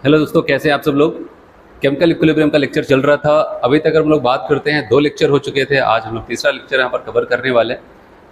Hello दोस्तों, कैसे हैं आप सब लोग। केमिकल इक्विलिब्रियम का लेक्चर चल रहा था। अभी तक अगर हम लोग बात करते हैं, 2 लेक्चर हो चुके थे। आज हम लोग तीसरा लेक्चर यहाँ पर कवर करने वाले हैं।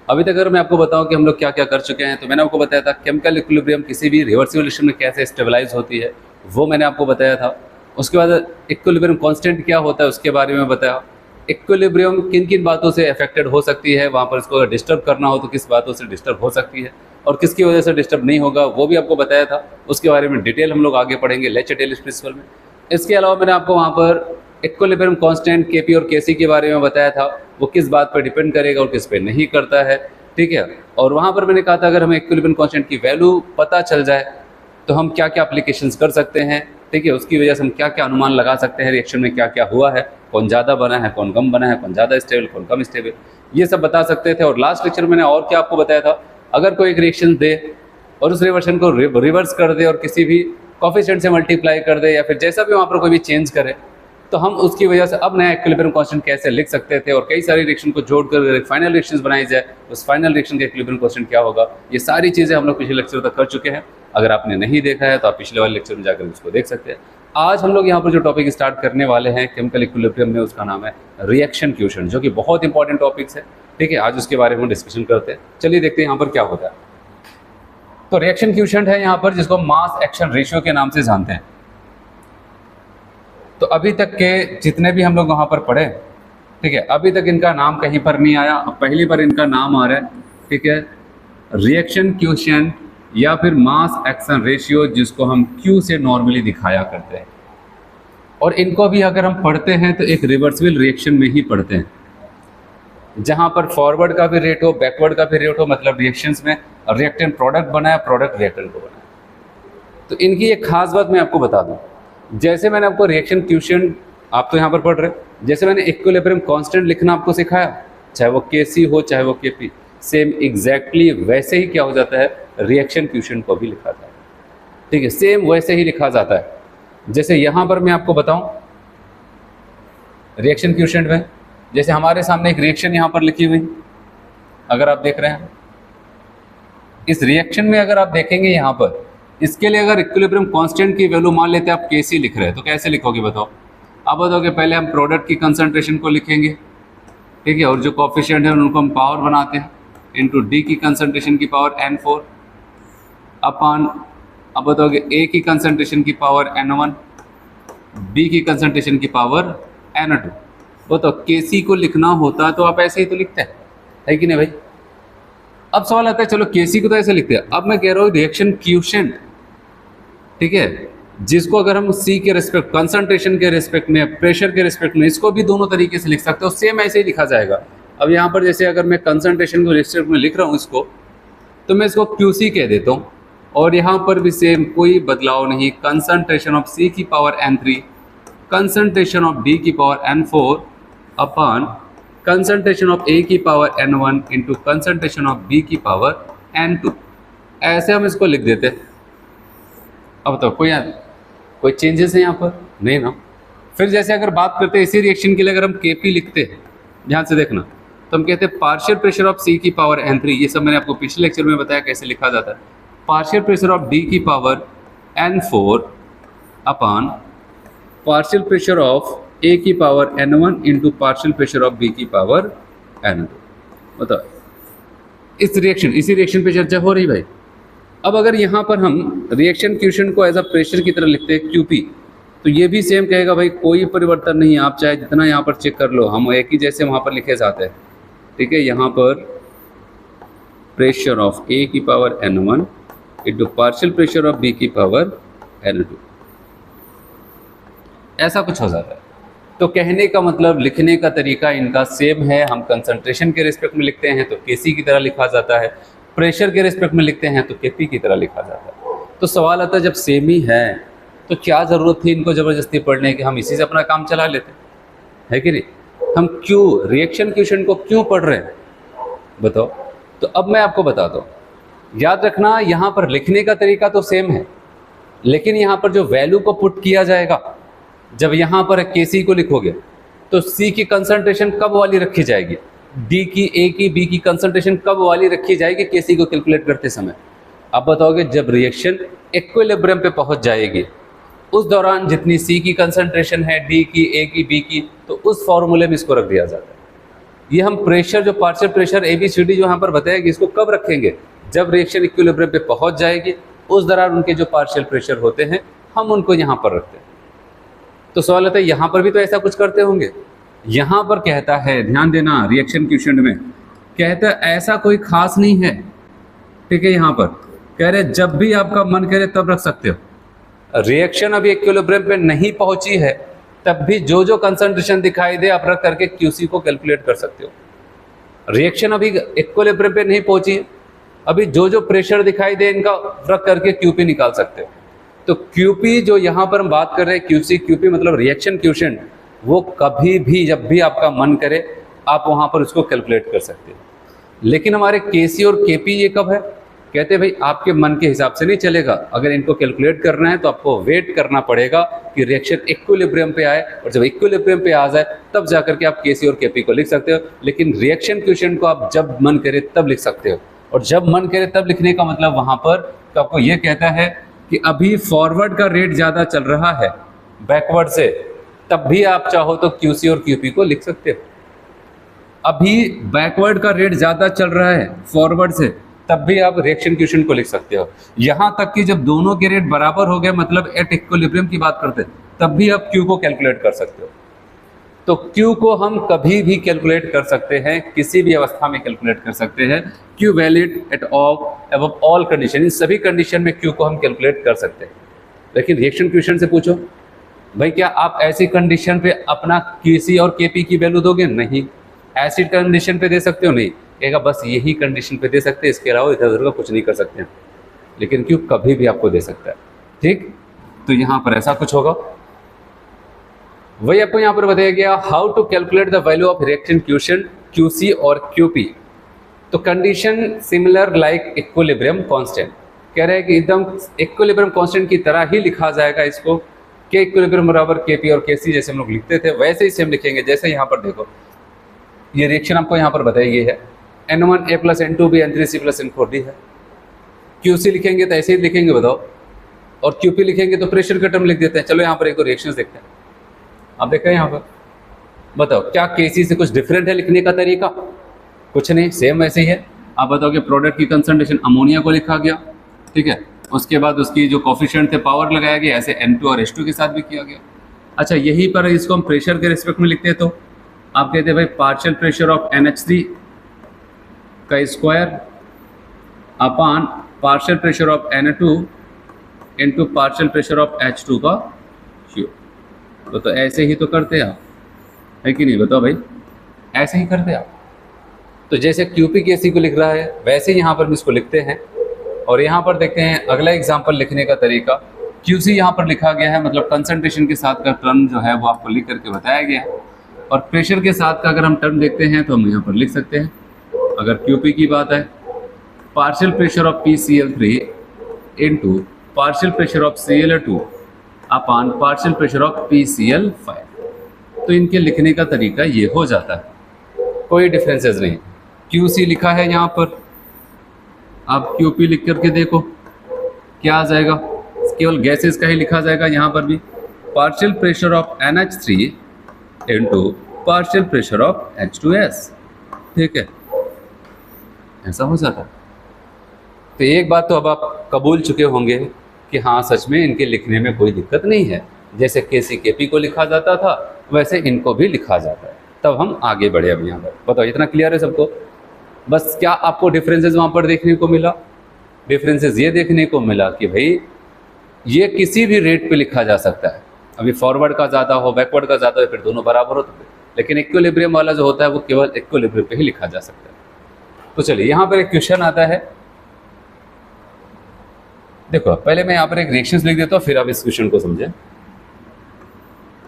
अभी तक अगर मैं आपको बताऊं कि हम लोग क्या क्या कर चुके हैं, तो मैंने आपको बताया था केमिकल इक्विलिब्रियम किसी भी रिवर्सिबल रिएक्शन में कैसे स्टेबलाइज होती है, वो मैंने आपको बताया था। उसके बाद इक्विलिब्रियम कांस्टेंट क्या होता है उसके बारे में बताया। इक्विलिब्रियम किन किन बातों से अफेक्टेड हो सकती है, वहाँ पर इसको डिस्टर्ब करना हो तो किस बातों से डिस्टर्ब हो सकती है और किसकी वजह से डिस्टर्ब नहीं होगा, वो भी आपको बताया था। उसके बारे में डिटेल हम लोग आगे पढ़ेंगे ले चटेलिस प्रिंसिपल में। इसके अलावा मैंने आपको वहाँ पर इक्विलिब्रियम कांस्टेंट केपी और केसी के बारे में बताया था, वो किस बात पर डिपेंड करेगा और किस पे नहीं करता है, ठीक है। और वहाँ पर मैंने कहा था अगर हमें इक्विलिब्रियम कांस्टेंट की वैल्यू पता चल जाए तो हम क्या क्या एप्लीकेशंस कर सकते हैं, ठीक है। उसकी वजह से हम क्या क्या अनुमान लगा सकते हैं रिएक्शन में क्या क्या हुआ है, कौन ज़्यादा बना है, कौन कम बना है, कौन ज़्यादा स्टेबल, कौन कम स्टेबल, ये सब बता सकते थे। और लास्ट लेक्चर में मैंने और क्या आपको बताया था, अगर कोई एक रिएक्शन दे और उस रिवर्शन को रिवर्स कर दे और किसी भी कॉफिशिएंट से मल्टीप्लाई कर दे या फिर जैसा भी वहाँ पर कोई भी चेंज करे, तो हम उसकी वजह से अब नया इक्विलिब्रियम कांस्टेंट कैसे लिख सकते थे और कई सारी रिएक्शन को जोड़कर एक फाइनल रिएक्शन बनाई जाए, उस फाइनल रिएक्शन का इक्विलिब्रियम कांस्टेंट क्या होगा, ये सारी चीज़ें हम लोग पिछले लेक्चर तक कर चुके हैं। अगर आपने नहीं देखा है तो आप पिछले वाले लेक्चर में जाकर उसको देख सकते हैं। आज हम लोग यहाँ पर जो टॉपिक स्टार्ट करने वाले हैं केमिकल इक्विलिब्रियम में, उसका नाम है रिएक्शन क्वोशिएंट, जो कि बहुत इंपॉर्टेंट टॉपिक्स है, ठीक है। आज उसके बारे में डिस्कशन करते हैं। चलिए देखते हैं यहाँ पर क्या होता है। तो रिएक्शन क्वोशिएंट है यहाँ पर, जिसको मास एक्शन रेशियो के नाम से जानते हैं। तो अभी तक के जितने भी हम लोग वहाँ पर पढ़े, ठीक है, अभी तक इनका नाम कहीं पर नहीं आया, अब पहली बार इनका नाम आ रहा है, ठीक है। रिएक्शन क्वोशिएंट या फिर मास एक्शन रेशियो, जिसको हम Q से नॉर्मली दिखाया करते हैं। और इनको भी अगर हम पढ़ते हैं तो एक रिवर्सिबल रिएक्शन में ही पढ़ते हैं, जहाँ पर फॉरवर्ड का भी रेट हो, बैकवर्ड का भी रेट हो, मतलब रिएक्शंस में रिएक्टेंट प्रोडक्ट बनाया, प्रोडक्ट रिएक्टेंट को बनाया। तो इनकी एक खास बात मैं आपको बता दूं, जैसे मैंने आपको रिएक्शन क्वोशिएंट, आप तो यहाँ पर पढ़ रहे, जैसे मैंने इक्विलिब्रियम कांस्टेंट लिखना आपको सिखाया, चाहे वो Kc हो चाहे वो Kp, सेम एग्जैक्टली वैसे ही क्या हो जाता है, रिएक्शन क्वोशिएंट को भी लिखा जाता है, ठीक है। सेम वैसे ही लिखा जाता है। जैसे यहाँ पर मैं आपको बताऊं रिएक्शन क्वोशिएंट में, जैसे हमारे सामने एक रिएक्शन यहाँ पर लिखी हुई, अगर आप देख रहे हैं इस रिएक्शन में, अगर आप देखेंगे यहाँ पर, इसके लिए अगर इक्विलिब्रियम कांस्टेंट की वैल्यू मान लेते हैं आप Kc लिख रहे हैं, तो कैसे लिखोगे बताओ। आप बताओगे पहले हम प्रोडक्ट की कंसंट्रेशन को लिखेंगे, ठीक है, और जो कोफिशिएंट है उनको हम पावर बनाते हैं, इनटू डी की कंसंट्रेशन की पावर n4 अपॉन, अब बताओगे ए की कंसंट्रेशन की पावर n1, बी की कंसंट्रेशन की पावर n2। बताओ Kc को लिखना होता तो आप ऐसे ही तो लिखते हैं, है कि नहीं भाई। अब सवाल आता है, चलो Kc को तो ऐसे लिखते हैं, अब मैं कह रहा हूँ रिएक्शन क्वोशिएंट, ठीक है, जिसको अगर हम C के रिस्पेक्ट, कंसंट्रेशन के रिस्पेक्ट में, प्रेशर के रिस्पेक्ट में, इसको भी दोनों तरीके से लिख सकते हो, सेम ऐसे ही लिखा जाएगा। अब यहाँ पर जैसे अगर मैं कंसंट्रेशन को रिस्पेक्ट में लिख रहा हूँ इसको, तो मैं इसको Qc कह देता हूँ, और यहाँ पर भी सेम कोई बदलाव नहीं, कंसंट्रेशन ऑफ C की power n3, concentration of D की power n4 upon concentration of A की power n1 into concentration of B की पावर n2, ऐसे हम इसको लिख देते हैं। अब तो कोई चेंजेस है यहाँ पर नहीं ना। फिर जैसे अगर बात करते हैं इसी रिएक्शन के लिए, अगर हम Kp लिखते हैं, ध्यान से देखना, तो हम कहते हैं पार्शियल प्रेशर ऑफ C की पावर n3, ये सब मैंने आपको पिछले लेक्चर में बताया कैसे लिखा जाता है, पार्शियल प्रेशर ऑफ D की power n4 upon partial pressure of A की power n1 into partial pressure of B की पावर n2। बताओ, इस रिएक्शन, इसी रिएक्शन पे चर्चा हो रही भाई। अब अगर यहाँ पर हम रिएक्शन क्वोशिएंट को एज अ प्रेशर की तरह लिखते हैं Qp, तो ये भी सेम कहेगा भाई, कोई परिवर्तन नहीं, आप चाहे जितना यहाँ पर चेक कर लो, हम एक ही जैसे वहाँ पर लिखे जाते हैं, ठीक है। यहाँ पर प्रेशर ऑफ A की power n1 into partial pressure of B की पावर n2, ऐसा कुछ हो जाता है। तो कहने का मतलब, लिखने का तरीका इनका सेम है। हम कंसंट्रेशन के रिस्पेक्ट में लिखते हैं तो Kc की तरह लिखा जाता है, प्रेशर के रिस्पेक्ट में लिखते हैं तो Kp की तरह लिखा जाता है। तो सवाल आता है, जब सेम ही है तो क्या ज़रूरत थी इनको ज़बरदस्ती पढ़ने की, हम इसी से अपना काम चला लेते, है कि नहीं। हम क्यों रिएक्शन क्वोशिएंट को क्यों पढ़ रहे हैं बताओ। तो अब मैं आपको बताता हूँ, याद रखना यहाँ पर लिखने का तरीका तो सेम है, लेकिन यहाँ पर जो वैल्यू को पुट किया जाएगा, जब यहाँ पर Kc को लिखोगे तो C की कंसंट्रेशन कब वाली रखी जाएगी, D की, A की, B की कंसंट्रेशन कब वाली रखी जाएगी Kc को कैलकुलेट करते समय। अब बताओगे जब रिएक्शन इक्विलिब्रियम पे पहुंच जाएगी, उस दौरान जितनी C की कंसंट्रेशन है, D की, A की, B की, तो उस फॉर्मूले में इसको रख दिया जाता है। ये हम प्रेशर, जो पार्शियल प्रेशर ABCD जो यहाँ पर बताएगी, इसको कब रखेंगे? जब रिएक्शन इक्विलिब्रियम पे पहुंच जाएगी, उस दौरान उनके जो पार्शियल प्रेशर होते हैं हम उनको यहाँ पर रखते हैं। तो सवाल आता है यहाँ पर भी तो ऐसा कुछ करते होंगे। यहाँ पर कहता है, ध्यान देना, रिएक्शन क्वेश्चन में कहता है ऐसा कोई खास नहीं है, ठीक है। यहाँ पर कह रहे जब भी आपका मन करे तब रख सकते हो। रिएक्शन अभी इक्विलिब्रियम पे नहीं पहुंची है, तब भी जो जो कंसंट्रेशन दिखाई दे आप रख करके क्यूसी को कैलकुलेट कर सकते हो। रिएक्शन अभी इक्विलिब्रियम पे नहीं पहुंची है, अभी जो जो प्रेशर दिखाई दे इनका रख करके क्यूपी निकाल सकते हो। तो क्यूपी जो यहाँ पर हम बात कर रहे हैं, क्यूसी, क्यूपी मतलब रिएक्शन क्वोशिएंट, वो कभी भी जब भी आपका मन करे आप वहाँ पर उसको कैलकुलेट कर सकते हो। लेकिन हमारे केसी और केपी ये कब है? कहते हैं भाई आपके मन के हिसाब से नहीं चलेगा, अगर इनको कैलकुलेट करना है तो आपको वेट करना पड़ेगा कि रिएक्शन इक्विलिब्रियम पे आए, और जब इक्विलिब्रियम पे आ जाए तब जाकर के आप केसी और केपी को लिख सकते हो। लेकिन रिएक्शन क्वोशिएंट को आप जब मन करे तब लिख सकते हो, और जब मन करे तब लिखने का मतलब वहाँ पर तो आपको ये कहता है कि अभी फॉरवर्ड का रेट ज़्यादा चल रहा है बैकवर्ड से, तब भी आप चाहो तो क्यूसी और क्यूपी को लिख सकते हो। अभी बैकवर्ड का रेट ज़्यादा चल रहा है फॉरवर्ड से, तब भी आप रिएक्शन क्वोशिएंट को लिख सकते हो। यहाँ तक कि जब दोनों के रेट बराबर हो गए, मतलब एट इक्विलिब्रियम की बात करते हैं, तब भी आप क्यू को कैलकुलेट कर सकते हो। तो क्यू को हम कभी भी कैलकुलेट कर सकते हैं, किसी भी अवस्था में कैलकुलेट कर सकते हैं। Q valid at above all condition, इन सभी कंडीशन में क्यू को हम कैलकुलेट कर सकते हैं। लेकिन रिएक्शन क्वोशिएंट से पूछो भाई क्या आप ऐसी कंडीशन पे अपना केसी और केपी की वैल्यू दोगे? नहीं। ऐसी कंडीशन पे दे सकते हो? नहीं। कहेगा बस यही कंडीशन पे दे सकते हैं, इसके अलावा इधर उधर का कुछ नहीं कर सकते हैं। लेकिन क्यू कभी भी आपको दे सकता है, ठीक। तो यहाँ पर ऐसा कुछ होगा, वही आपको यहाँ पर बताया गया how to calculate the value of reaction quotient QC और क्यूपी। तो condition similar like equilibrium constant, कह रहे हैं कि एकदम इक्विलिब्रियम कांस्टेंट की तरह ही लिखा जाएगा इसको, के इक्विलिब्रियम बराबर केपी और केसी जैसे हम लोग लिखते थे वैसे ही सेम लिखेंगे। जैसे यहाँ पर देखो ये रिएक्शन आपको यहाँ पर बताई गई है, N1A + N2B N3C + N4D है। QC लिखेंगे तो ऐसे ही लिखेंगे बताओ, और QP लिखेंगे तो प्रेशर का टर्म लिख देते हैं। चलो यहाँ पर एक दो रिएक्शंस देखते हैं। आप देखें यहाँ पर, बताओ क्या KC से कुछ डिफरेंट है लिखने का तरीका? कुछ नहीं, सेम वैसे ही है। आप बताओ कि प्रोडक्ट की कंसंट्रेशन अमोनिया को लिखा गया, ठीक है, उसके बाद उसकी जो कोफिशिएंट थे पावर लगाया गया, ऐसे N2 और H2 के साथ भी किया गया। अच्छा यहीं पर इसको हम प्रेशर के रिस्पेक्ट में लिखते हैं, तो आप कहते हैं भाई पार्शियल प्रेशर ऑफ NH3 का square upon partial pressure of N2 into partial pressure of H2 का क्यूब। तो ऐसे ही तो करते हैं आप, है कि नहीं? बताओ भाई, ऐसे ही करते हैं आप। तो जैसे क्यूपी केसी को लिख रहा है वैसे ही यहाँ पर भी इसको लिखते हैं। और यहाँ पर देखते हैं अगला एग्जाम्पल लिखने का तरीका। क्यूसी यहाँ पर लिखा गया है, मतलब कंसंट्रेशन के साथ का टर्म जो है वो आपको लिख करके बताया गया है। और प्रेशर के साथ का अगर हम टर्म देखते हैं तो हम यहाँ पर लिख सकते हैं। अगर क्यूपी की बात है, partial pressure of PCl3 into partial pressure of Cl2 upon partial pressure of PCl5। तो इनके लिखने का तरीका ये हो जाता है, कोई डिफरेंसेस नहीं। QC लिखा है यहाँ पर, आप QP लिख करके देखो क्या आ जाएगा, केवल गैसेस का ही लिखा जाएगा। यहाँ पर भी partial pressure of NH3 into partial pressure of H2S, ठीक है, ऐसा हो जाता है। तो एक बात तो अब आप कबूल चुके होंगे कि हाँ सच में इनके लिखने में कोई दिक्कत नहीं है। जैसे KC KP को लिखा जाता था वैसे इनको भी लिखा जाता है। तब हम आगे बढ़े। अब यहाँ पर बताओ इतना क्लियर है सबको? बस क्या आपको डिफरेंसेस वहाँ पर देखने को मिला? डिफरेंसेस ये देखने को मिला कि भाई ये किसी भी रेट पे लिखा जा सकता है। अभी फॉरवर्ड का ज़्यादा हो, बैकवर्ड का ज़्यादा हो, फिर दोनों बराबर होते हैं। लेकिन इक्विलिब्रियम वाला जो होता है वो केवल इक्विलिब्रियम पे ही लिखा जा सकता है। तो चलिए यहाँ पर एक क्वेश्चन आता है, देखो पहले मैं यहाँ पर एक रिएक्शंस लिख देता हूँ, फिर आप इस क्वेश्चन को समझें।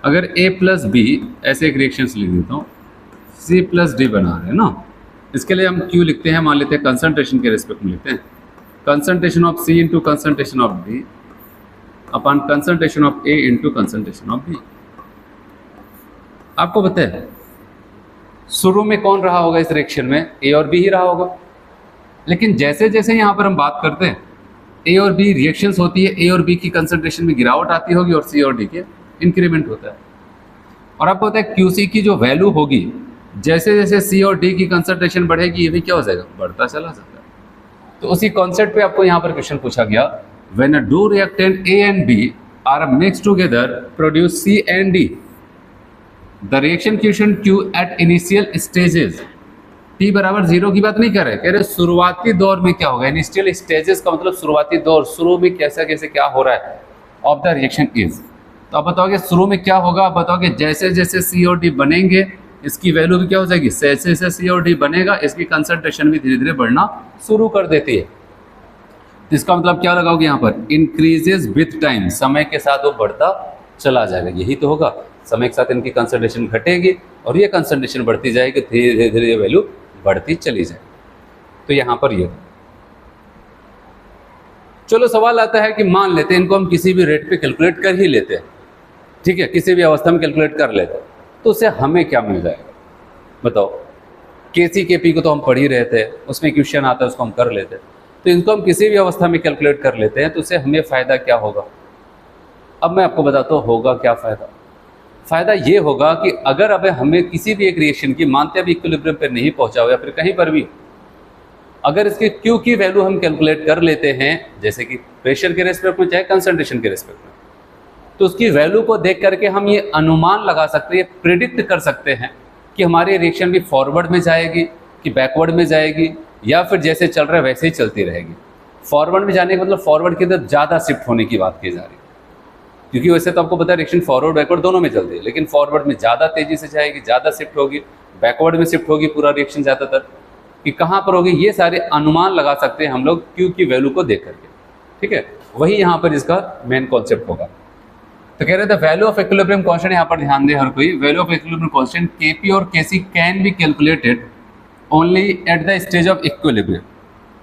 अगर A + B ऐसे एक रिएक्शंस लिख देता हूँ, C + D बना रहे हैं ना, इसके लिए हम Q लिखते हैं, मान लेते हैं कंसंट्रेशन के रिस्पेक्ट में लिखते हैं, concentration of C into concentration of D upon concentration of A into concentration of B। आपको पता है शुरू में कौन रहा होगा इस रिएक्शन में? A और B ही रहा होगा। लेकिन जैसे जैसे यहाँ पर हम बात करते हैं ए और बी रिएक्शंस होती है, ए और बी की कंसंट्रेशन में गिरावट आती होगी और सी और डी के इंक्रीमेंट होता है। और आपको पता है क्यूसी की जो वैल्यू होगी, जैसे जैसे सी और डी की कंसंट्रेशन बढ़ेगी ये भी क्या हो जाएगा, बढ़ता चला जाता है। तो उसी कॉन्सेप्ट पे आपको यहाँ पर क्वेश्चन पूछा गया, when a do reactant A and B are mix together produce C and D, the reaction quotient Q at initial stages, T बराबर 0 की बात नहीं कर रहे, कह रहे शुरुआती दौर में क्या होगा। इनिशियल स्टेजेस का मतलब शुरुआती दौर, शुरू में कैसा कैसे क्या हो रहा है ऑफ द रिएक्शन इज। तो आप बताओगे शुरू में क्या होगा, आप बताओगे जैसे जैसे सी और डी बनेंगे इसकी वैल्यू भी क्या हो जाएगी, जैसे जैसे सी और डी बनेगा इसकी कंसंट्रेशन भी धीरे धीरे बढ़ना शुरू कर देती है। तो इसका मतलब क्या लगाओगे यहाँ पर, इंक्रीजेज विथ टाइम, समय के साथ वो बढ़ता चला जाएगा। यही तो होगा, समय के साथ इनकी कंसंट्रेशन घटेगी और ये कंसंट्रेशन बढ़ती जाएगी, धीरे धीरे ये वैल्यू बढ़ती चली जाए। तो यहाँ पर ये चलो सवाल आता है कि मान लेते हैं इनको हम किसी भी रेट पे कैलकुलेट कर ही लेते हैं, ठीक है, किसी भी अवस्था में कैलकुलेट कर लेते हैं, तो उससे हमें क्या मिल जाएगा बताओ। केसी के पी को तो हम पढ़ ही रहे थे, उसमें क्वेश्चन आता है उसको हम कर लेते हैं। तो इनको हम किसी भी अवस्था में कैलकुलेट कर लेते हैं तो उससे हमें फ़ायदा क्या होगा। अब मैं आपको बताता हूँ होगा क्या फ़ायदा। फ़ायदा ये होगा कि अगर अब हमें किसी भी एक रिएक्शन की, मानते अभी इक्विलिब्रियम पर नहीं पहुँचा हो या फिर कहीं पर भी, अगर इसकी Q की वैल्यू हम कैलकुलेट कर लेते हैं, जैसे कि प्रेशर के रेस्पेक्ट में चाहे कंसंट्रेशन के रेस्पेक्ट में, तो उसकी वैल्यू को देख करके हम ये अनुमान लगा सकते हैं, प्रिडिक्ट कर सकते हैं कि हमारी रिएक्शन भी फॉरवर्ड में जाएगी कि बैकवर्ड में जाएगी, या फिर जैसे चल रहा है वैसे ही चलती रहेगी। फॉरवर्ड में जाने का मतलब फॉरवर्ड की तरफ ज़्यादा शिफ्ट होने की बात की जा रही है, क्योंकि वैसे तो आपको पता है रिएक्शन फॉरवर्ड बैकवर्ड दोनों में चलती है, लेकिन फॉरवर्ड में ज़्यादा तेज़ी से जाएगी, ज़्यादा शिफ्ट होगी, बैकवर्ड में शिफ्ट होगी पूरा रिएक्शन ज़्यादातर, कि कहाँ पर होगी ये सारे अनुमान लगा सकते हैं हम लोग Q की वैल्यू को देख करके, ठीक है। वही यहाँ पर इसका मेन कॉन्सेप्ट होगा। तो कह रहे the value of equilibrium constant, यहाँ पर ध्यान दे हर कोई, value of equilibrium constant Kp और Kc can be calculated only at the stage of equilibrium.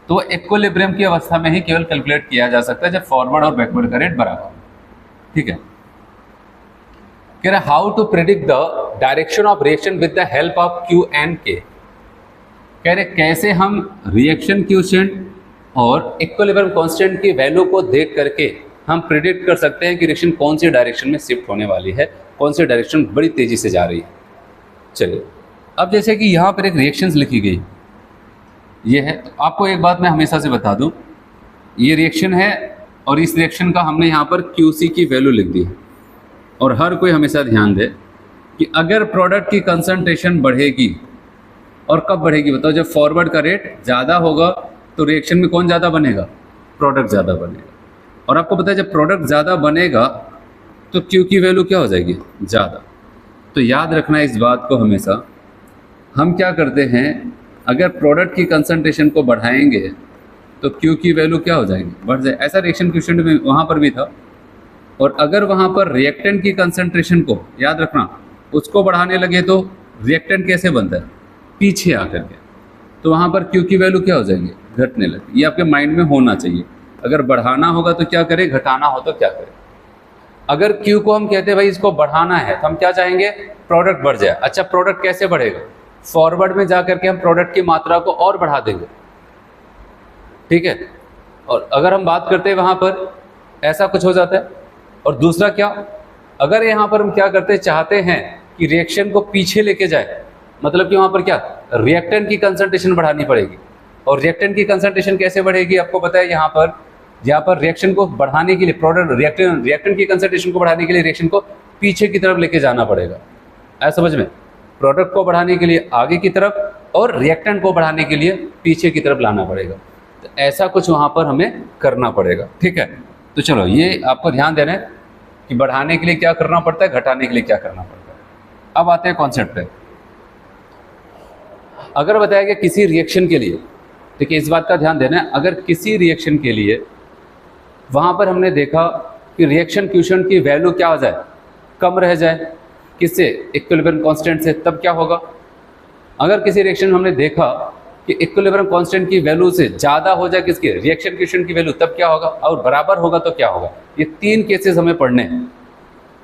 तो इक्विलिब्रियम की अवस्था में ही केवल कैलकुलेट किया जा सकता है जब फॉरवर्ड और बैकवर्ड का रेट बराबर, ठीक है। कह रहे how to predict the direction of reaction with the help of Q and K। कह रहे कैसे हम रिएक्शन क्वोशिएंट और इक्विलिब्रियम कांस्टेंट की वैल्यू को देख करके हम प्रिडिक्ट कर सकते हैं कि रिएक्शन कौन सी डायरेक्शन में शिफ्ट होने वाली है, कौन सी डायरेक्शन बड़ी तेज़ी से जा रही है। चलिए अब जैसे कि यहाँ पर एक रिएक्शंस लिखी गई ये है, तो आपको एक बात मैं हमेशा से बता दूँ, ये रिएक्शन है और इस रिएक्शन का हमने यहाँ पर QC की वैल्यू लिख दी है। और हर कोई हमेशा ध्यान दे कि अगर प्रोडक्ट की कंसंट्रेशन बढ़ेगी, और कब बढ़ेगी बताओ, जब फॉरवर्ड का रेट ज़्यादा होगा तो रिएक्शन में कौन ज़्यादा बनेगा, प्रोडक्ट ज़्यादा बनेगा। और आपको पता है जब प्रोडक्ट ज़्यादा बनेगा तो Q की वैल्यू क्या हो जाएगी, ज़्यादा। तो याद रखना इस बात को हमेशा, हम क्या करते हैं अगर प्रोडक्ट की कंसंट्रेशन को बढ़ाएंगे तो Q की वैल्यू क्या हो जाएगी, बढ़ जाए। ऐसा रिएक्शन क्वोशिएंट में वहाँ पर भी था। और अगर वहाँ पर रिएक्टेंट की कंसंट्रेशन को याद रखना, उसको बढ़ाने लगे तो रिएक्टेंट कैसे बनता है, पीछे आकर के, तो वहाँ पर Q की वैल्यू क्या हो जाएगी, घटने लगे। ये आपके माइंड में होना चाहिए, अगर बढ़ाना होगा तो क्या करें, घटाना हो तो क्या करें। अगर Q को हम कहते हैं भाई इसको बढ़ाना है तो हम क्या चाहेंगे, प्रोडक्ट बढ़ जाए। अच्छा प्रोडक्ट कैसे बढ़ेगा, फॉरवर्ड में जा करके हम प्रोडक्ट की मात्रा को और बढ़ा देंगे, ठीक है। और अगर हम बात करते हैं वहाँ पर ऐसा कुछ हो जाता है। और दूसरा क्या, अगर यहाँ पर हम क्या करते चाहते हैं कि रिएक्शन को पीछे लेके जाए, मतलब कि वहाँ पर क्या, रिएक्टेंट की कंसंट्रेशन बढ़ानी पड़ेगी। और रिएक्टेंट की कंसंट्रेशन कैसे बढ़ेगी, आपको पता है यहाँ पर रिएक्शन को बढ़ाने के लिए रिएक्टेंट की कंसंट्रेशन को बढ़ाने के लिए रिएक्शन को पीछे की तरफ लेके जाना पड़ेगा। ऐसा समझ में, प्रोडक्ट को बढ़ाने के लिए आगे की तरफ और रिएक्टेंट को बढ़ाने के लिए पीछे की तरफ लाना पड़ेगा। तो ऐसा कुछ वहाँ पर हमें करना पड़ेगा, ठीक है। तो चलो ये आपको ध्यान देना है कि बढ़ाने के लिए क्या करना पड़ता है, घटाने के लिए क्या करना पड़ता है। अब आते हैं कॉन्सेप्ट पे। अगर बताया गया किसी रिएक्शन के लिए, ठीक है, इस बात का ध्यान देना है, अगर किसी रिएक्शन के लिए वहाँ पर हमने देखा कि रिएक्शन क्वोशिएंट की वैल्यू क्या हो जाए, कम रह जाए, किससे, इक्विलिब्रियम कांस्टेंट से, तब क्या होगा। अगर किसी रिएक्शन में हमने देखा कि इक्विलिब्रियम कांस्टेंट की वैल्यू से ज़्यादा हो जाए किसकी, रिएक्शन क्वोशिएंट की वैल्यू, तब क्या होगा, और बराबर होगा तो क्या होगा। ये 3 केसेस हमें पढ़ने हैं।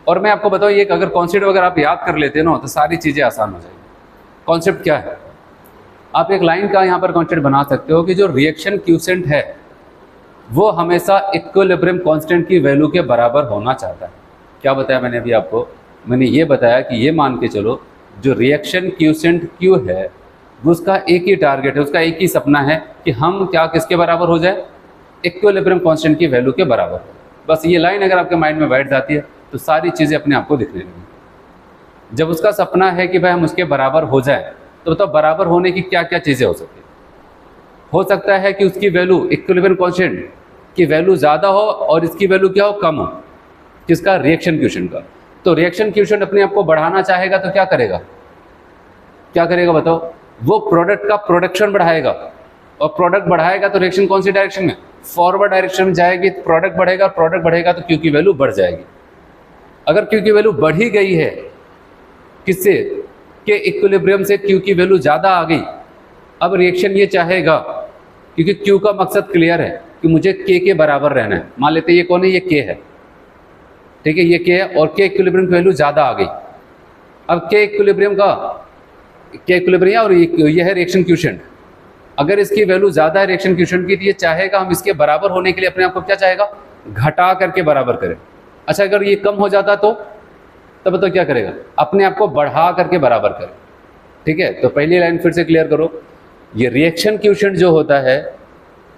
और मैं आपको बताऊँ, ये अगर कॉन्सेप्ट अगर आप याद कर लेते हैं ना तो सारी चीज़ें आसान हो जाएगी। कॉन्सेप्ट क्या है, आप एक लाइन का यहाँ पर कॉन्सेप्ट बना सकते हो कि जो रिएक्शन क्वोशिएंट है वो हमेशा इक्विलिब्रियम कांस्टेंट की वैल्यू के बराबर होना चाहता है। क्या बताया मैंने अभी आपको? मैंने ये बताया कि ये मान के चलो जो रिएक्शन क्यूसेंट क्यू है वो उसका एक ही टारगेट है, उसका एक ही सपना है कि हम क्या किसके बराबर हो जाए, इक्विलिब्रियम कांस्टेंट की वैल्यू के बराबर हो। बस ये लाइन अगर आपके माइंड में बैठ जाती है तो सारी चीज़ें अपने आप को दिखने लगेंगी। जब उसका सपना है कि भाई हम उसके बराबर हो जाए तो बताओ बराबर होने की क्या क्या चीज़ें हो सकती है? हो सकता है कि उसकी वैल्यू इक्विलिब्रियम कांस्टेंट की वैल्यू ज़्यादा हो और इसकी वैल्यू क्या हो, कम हो। किसका? रिएक्शन क्यूशेंट का। तो रिएक्शन क्यूशेंट अपने आप को बढ़ाना चाहेगा तो क्या करेगा? क्या करेगा बताओ? वो प्रोडक्ट का प्रोडक्शन बढ़ाएगा, और प्रोडक्ट बढ़ाएगा तो रिएक्शन कौन सी डायरेक्शन में? फॉरवर्ड डायरेक्शन में जाएगी। तो प्रोडक्ट बढ़ेगा, प्रोडक्ट बढ़ेगा तो क्यू की वैल्यू बढ़ जाएगी। अगर क्यू की वैल्यू बढ़ी गई है किससे? के इक्विलिब्रियम से क्यू की वैल्यू ज़्यादा आ गई। अब रिएक्शन ये चाहेगा, क्योंकि क्यू का मकसद क्लियर है कि मुझे के बराबर रहना है। मान लेते ये कौन है? ये के है, ठीक है, ये के है और के इक्विलिब्रियम की वैल्यू ज़्यादा आ गई। अब के इक्विलिब्रियम का के इक्विलिब्रियम और ये है रिएक्शन क्यूशेंट। अगर इसकी वैल्यू ज़्यादा है रिएक्शन क्यूशेंट की तो ये चाहेगा हम इसके बराबर होने के लिए अपने आप को क्या चाहेगा? घटा करके बराबर करें। अच्छा, अगर ये कम हो जाता तो तब तो क्या करेगा? अपने आप को बढ़ा करके बराबर करें। ठीक है, तो पहली लाइन फिर से क्लियर करो। ये रिएक्शन क्यूशेंट जो होता है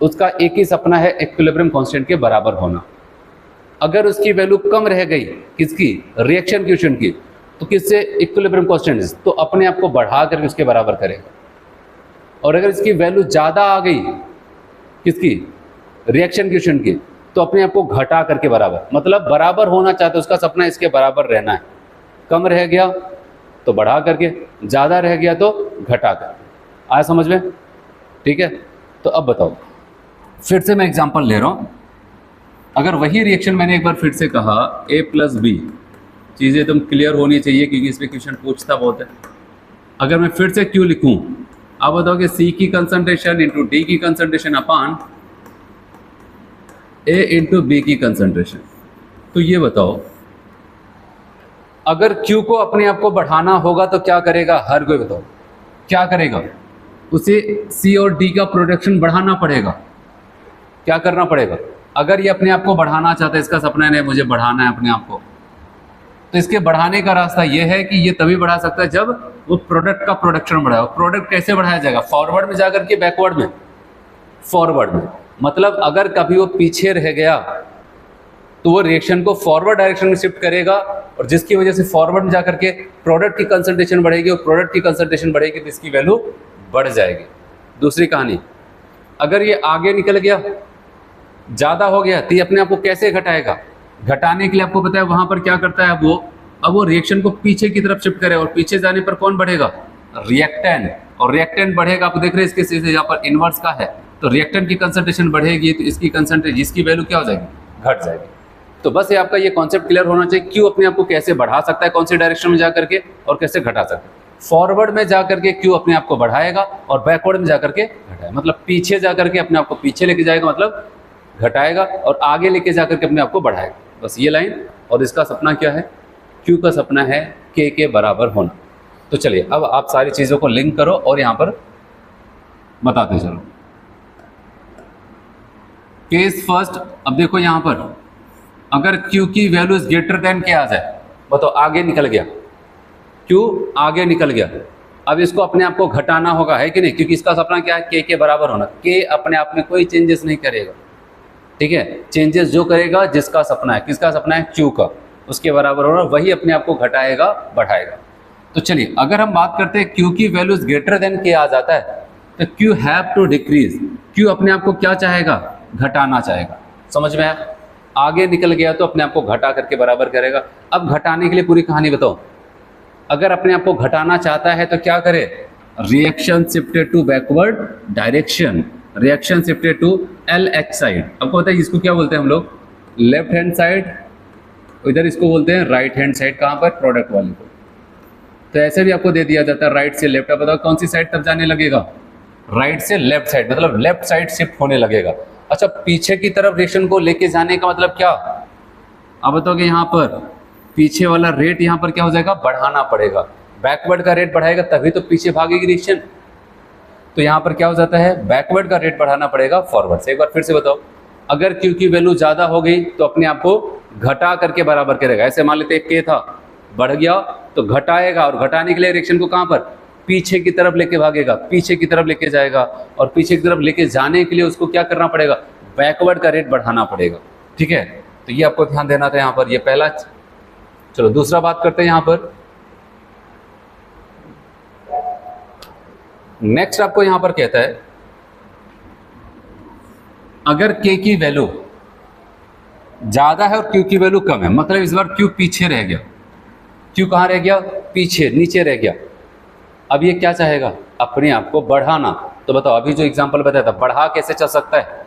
उसका एक ही सपना है इक्विलिब्रियम कांस्टेंट के बराबर होना। अगर उसकी वैल्यू कम रह गई, किसकी? रिएक्शन क्यूशेंट की, तो किससे? इक्विलिब्रियम कांस्टेंट, तो अपने आप को बढ़ा करके उसके बराबर करेगा। और अगर इसकी वैल्यू ज़्यादा आ गई, किसकी? रिएक्शन क्यूशेंट की, तो अपने आप को घटा करके बराबर, मतलब बराबर होना चाहते उसका सपना इसके बराबर रहना है। कम रह गया तो बढ़ा करके, ज़्यादा रह गया तो घटा करके। आया समझ में? ठीक है, तो अब बताओ, फिर से मैं एग्जांपल ले रहा हूँ। अगर वही रिएक्शन मैंने एक बार फिर से कहा a प्लस बी, चीज़ें तुम क्लियर होनी चाहिए क्योंकि इसमें क्वेश्चन पूछता बहुत है। अगर मैं फिर से क्यू लिखूँ, आप बताओ कि C की कंसंट्रेशन इंटू D की concentration upon A into B की कंसंट्रेशन, तो ये बताओ अगर Q को अपने आप को बढ़ाना होगा तो क्या करेगा? हर कोई बताओ क्या करेगा? उसे C और D का प्रोडक्शन बढ़ाना पड़ेगा। क्या करना पड़ेगा? अगर ये अपने आप को बढ़ाना चाहता है, इसका सपना है मुझे बढ़ाना है अपने आप को, तो इसके बढ़ाने का रास्ता ये है कि ये तभी बढ़ा सकता है जब वो प्रोडक्ट का प्रोडक्शन बढ़ाए। प्रोडक्ट कैसे बढ़ाया जाएगा? फॉरवर्ड में जाकर के बैकवर्ड में? फॉरवर्ड में, मतलब अगर कभी वो पीछे रह गया तो वो रिएक्शन को फॉरवर्ड डायरेक्शन में शिफ्ट करेगा, और जिसकी वजह से फॉरवर्ड में जाकर के प्रोडक्ट की कंसंट्रेशन बढ़ेगी, और प्रोडक्ट की कंसंट्रेशन बढ़ेगी तो इसकी वैल्यू बढ़ जाएगी। दूसरी कहानी, अगर ये आगे निकल गया, ज़्यादा हो गया, तो ये अपने आप को कैसे घटाएगा? घटाने के लिए आपको पता है वहाँ पर क्या करता है वो? अब वो रिएक्शन को पीछे की तरफ शिफ्ट करे, और पीछे जाने पर कौन बढ़ेगा? रिएक्टेंट, और रिएक्टेंट बढ़ेगा। आप देख रहे हैं इसके सीधे यहाँ पर इन्वर्स का है, तो रिएक्टेंट की कंसंट्रेशन बढ़ेगी तो इसकी कंसंट्रेशन, इसकी वैल्यू क्या हो जाएगी? घट जाएगी। तो बस ये आपका ये कॉन्सेप्ट क्लियर होना चाहिए, क्यू अपने आप को कैसे बढ़ा सकता है, कौन सी डायरेक्शन में जा करके, और कैसे घटा सकता है। फॉरवर्ड में जा करके क्यू अपने आप को बढ़ाएगा, और बैकवर्ड में जा करके घटाएगा, मतलब पीछे जा करके अपने आप को पीछे लेके जाएगा, मतलब घटाएगा, और आगे लेके जा करके अपने आप को बढ़ाएगा। बस ये लाइन। और इसका सपना क्या है? क्यू का सपना है के बराबर होना। तो चलिए अब आप सारी चीज़ों को लिंक करो और यहाँ पर बताते चलो। केस फर्स्ट, अब देखो यहाँ पर अगर Q की वैल्यू ग्रेटर देन के आ जाए, बताओ आगे निकल गया, Q आगे निकल गया, अब इसको अपने आप को घटाना होगा, है कि नहीं? क्योंकि इसका सपना क्या है? के बराबर होना। के अपने आप में कोई चेंजेस नहीं करेगा, ठीक है। चेंजेस जो करेगा जिसका सपना है, किसका सपना है? Q का, उसके बराबर होना, वही अपने आप को घटाएगा, बढ़ाएगा। तो चलिए अगर हम बात करते हैं Q की वैल्यूज ग्रेटर देन के आ जाता है तो Q have to decrease. Q अपने आप को क्या चाहेगा? घटाना चाहेगा। समझ में आया? आगे निकल गया तो अपने आप को घटा करके बराबर करेगा। अब घटाने के लिए पूरी कहानी बताओ। अगर अपने आप को घटाना चाहता है तो क्या करे? Reaction shifted to backward direction, reaction shifted to LH side. आपको पता है इसको क्या बोलते हैं हम लोग? लेफ्ट हैंड साइड, इधर इसको बोलते हैं राइट हैंड साइड। कहाँ पर? प्रोडक्ट वाले को। तो ऐसे भी आपको दे दिया जाता है राइट से लेफ्ट। अब बताओ कौन सी साइड तब जाने लगेगा? राइट से लेफ्ट साइड, मतलब लेफ्ट साइड शिफ्ट होने लगेगा। अच्छा, पीछे की तरफ रिएक्शन को लेके जाने का मतलब क्या? अब बताओ कि यहाँ पर पीछे वाला रेट यहाँ पर क्या हो जाएगा? बढ़ाना पड़ेगा। बैकवर्ड का रेट बढ़ाएगा तभी तो पीछे भागेगी रिएक्शन। तो यहाँ पर क्या हो जाता है? बैकवर्ड का रेट बढ़ाना पड़ेगा फॉरवर्ड से। एक बार फिर से बताओ, अगर Q की वैल्यू ज़्यादा हो गई तो अपने आप को घटा करके बराबर करेगा। ऐसे मान लेते हैं K था, बढ़ गया तो घटाएगा, और घटाने के लिए रिएक्शन को कहाँ पर, पीछे की तरफ लेके भागेगा, पीछे की तरफ लेके जाएगा, और पीछे की तरफ लेके जाने के लिए उसको क्या करना पड़ेगा, बैकवर्ड का रेट बढ़ाना पड़ेगा। ठीक है, तो ये आपको ध्यान देना था यहाँ पर, ये पहला। चलो दूसरा बात करते हैं यहाँ पर। नेक्स्ट आपको यहाँ पर कहता है अगर K की वैल्यू ज्यादा है और Q की वैल्यू कम है, मतलब इस बार Q पीछे रह गया, Q कहाँ रह गया, पीछे, नीचे रह गया। अब ये क्या चाहेगा, अपने आप को बढ़ाना। तो बताओ, अभी जो एग्जांपल बताया था, बढ़ा कैसे चल सकता है,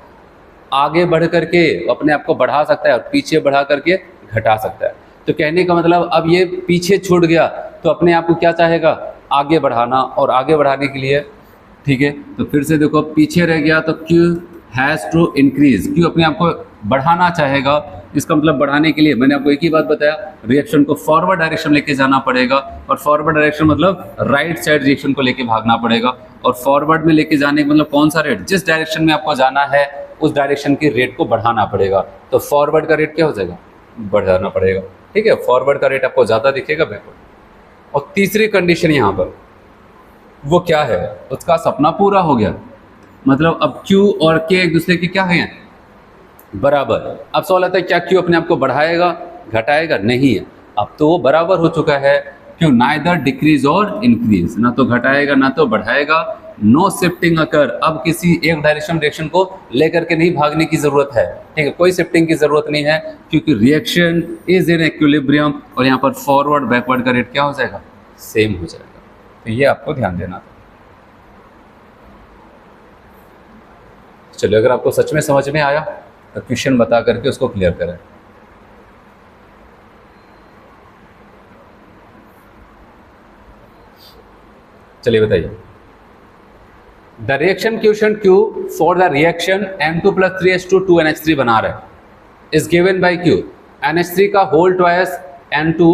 आगे बढ़ करके अपने आप को बढ़ा सकता है और पीछे बढ़ा करके घटा सकता है। तो कहने का मतलब अब ये पीछे छूट गया तो अपने आप को क्या चाहेगा, आगे बढ़ाना, और आगे बढ़ाने के लिए, ठीक है, तो फिर से देखो पीछे रह गया तो Q has to increase, Q अपने आप को बढ़ाना चाहेगा। इसका मतलब बढ़ाने के लिए मैंने आपको एक ही बात बताया, रिएक्शन को फॉरवर्ड डायरेक्शन लेके जाना पड़ेगा, और फॉरवर्ड डायरेक्शन मतलब राइट साइड रिएक्शन को लेके भागना पड़ेगा, और फॉरवर्ड में लेके जाने का मतलब कौन सा रेट, जिस डायरेक्शन में आपको जाना है उस डायरेक्शन के रेट को बढ़ाना पड़ेगा। तो फॉरवर्ड का रेट क्या हो जाएगा, बढ़ाना पड़ेगा। ठीक है, फॉरवर्ड का रेट आपको ज़्यादा दिखेगा, बैकवर्ड। और तीसरी कंडीशन यहाँ पर वो क्या है, उसका सपना पूरा हो गया, मतलब अब Q और K एक दूसरे के क्या हैं, बराबर। अब सवाल आता है क्या Q अपने आप को बढ़ाएगा, घटाएगा, नहीं है, अब तो वो बराबर हो चुका है। क्यों, नाइदर डिक्रीज और इंक्रीज, ना तो घटाएगा ना तो बढ़ाएगा। नो शिफ्टिंग अकर, अब किसी एक डायरेक्शन रिएक्शन को लेकर के नहीं भागने की जरूरत है। ठीक है, कोई शिफ्टिंग की जरूरत नहीं है, क्योंकि रिएक्शन इज इन इक्विलिब्रियम, और यहाँ पर फॉरवर्ड बैकवर्ड का रेट क्या हो जाएगा, सेम हो जाएगा। तो ये आपको ध्यान देना था। चलिए, अगर आपको सच में समझ में आया तो क्वेश्चन बता करके उसको क्लियर करें। चलिए बताइए, the reaction question Q for the reaction N2+3H2 2NH3 बना रहा है, is given by Q NH3 का होल ट्वाइस N2।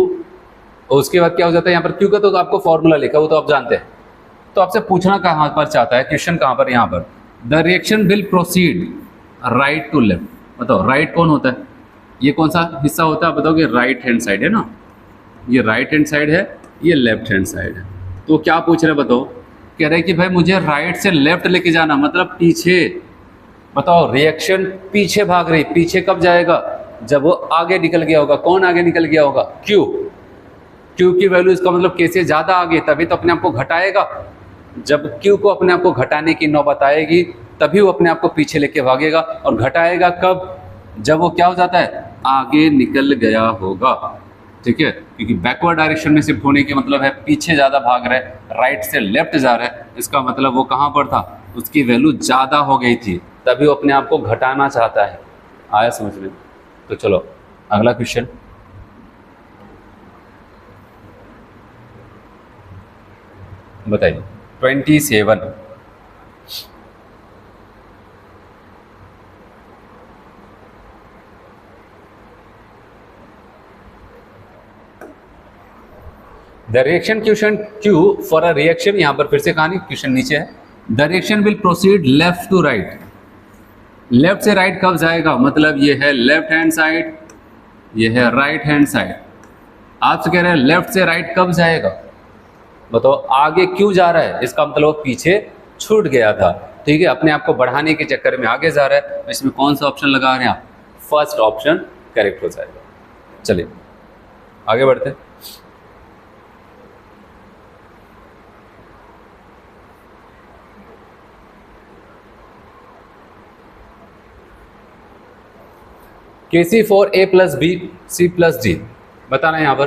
उसके बाद क्या हो जाता है, यहाँ पर Q का तो आपको फॉर्मूला लिखा, वो तो आप जानते हैं। तो आपसे पूछना कहाँ पर चाहता है क्वेश्चन, कहाँ पर, यहाँ पर, the reaction will proceed right to left. बताओ राइट कौन होता है, ये कौन सा हिस्सा होता है, बताओगे राइट हैंड साइड है ना, ये राइट हैंड साइड है, ये लेफ्ट हैंड साइड है। तो क्या पूछ रहे, बताओ, कह रहे कि भाई मुझे राइट से लेफ्ट लेके जाना, मतलब पीछे। बताओ रिएक्शन पीछे भाग रही, पीछे कब जाएगा, जब वो आगे निकल गया होगा। कौन आगे निकल गया होगा, Q की वैल्यू, इसका मतलब K से ज़्यादा आगे, तभी तो अपने आप को घटाएगा। जब Q को अपने आप को घटाने की नौबत आएगी तभी वो अपने आप को पीछे लेके भागेगा, और घटाएगा कब, जब वो क्या हो जाता है, आगे निकल गया होगा। ठीक है, क्योंकि बैकवर्ड डायरेक्शन में शिफ्ट होने के मतलब है पीछे ज़्यादा भाग रहा है, राइट से लेफ्ट जा रहा है, इसका मतलब वो कहाँ पर था, उसकी वैल्यू ज़्यादा हो गई थी, तभी वो अपने आप को घटाना चाहता है। आया समझ में? तो चलो अगला क्वेश्चन। बताइए 27। The reaction question Q for a reaction, यहां पर फिर से कहानी, क्वेश्चन नीचे है, the reaction will proceed left to right. Left से राइट कब जाएगा, मतलब ये है लेफ्ट हैंड साइड, ये है राइट हैंड साइड। आपसे कह रहे हैं लेफ्ट से राइट कब जाएगा, बताओ, आगे क्यों जा रहा है, इसका मतलब पीछे छूट गया था। ठीक है, अपने आप को बढ़ाने के चक्कर में आगे जा रहा है, तो इसमें कौन सा ऑप्शन लगा रहे हैं आप, फर्स्ट ऑप्शन करेक्ट हो जाएगा। चलिए आगे बढ़ते हैं। KC for A plus B C plus D, बताना है यहाँ पर।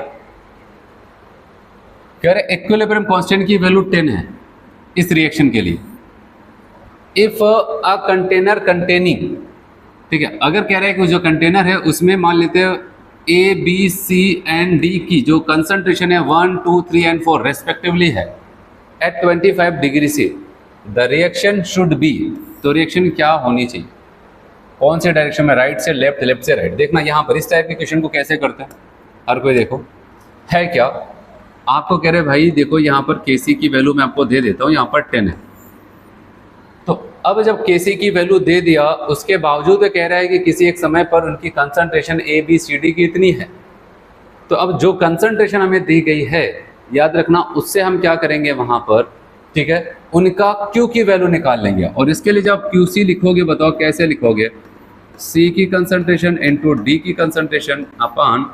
कह रहे इक्विलिब्रियम कांस्टेंट की वैल्यू 10 है इस रिएक्शन के लिए। इफ अ कंटेनर कंटेनिंग, ठीक है, अगर कह रहे हैं कि जो कंटेनर है उसमें मान लेते हैं A B C and D की जो कंसंट्रेशन है 1 2 3 एंड 4 रेस्पेक्टिवली है एट 25 डिग्री से, द रिएक्शन शुड बी, तो रिएक्शन क्या होनी चाहिए, कौन से डायरेक्शन में, राइट से लेफ्ट, लेफ्ट से राइट। देखना यहाँ पर इस टाइप के क्वेश्चन को कैसे करते हैं हर कोई, देखो है क्या, आपको कह रहे भाई देखो यहाँ पर KC की वैल्यू मैं आपको दे देता हूँ, यहाँ पर 10 है, तो अब जब Kc की वैल्यू दे दिया, उसके बावजूद कह रहा है कि किसी एक समय पर उनकी कंसंट्रेशन ABCD की इतनी है। तो अब जो कंसंट्रेशन हमें दी गई है, याद रखना, उससे हम क्या करेंगे वहां पर, ठीक है, उनका Q की वैल्यू निकाल लेंगे। और इसके लिए जब QC लिखोगे, बताओ कैसे लिखोगे, C की कंसंट्रेशन इंटू D की concentration upon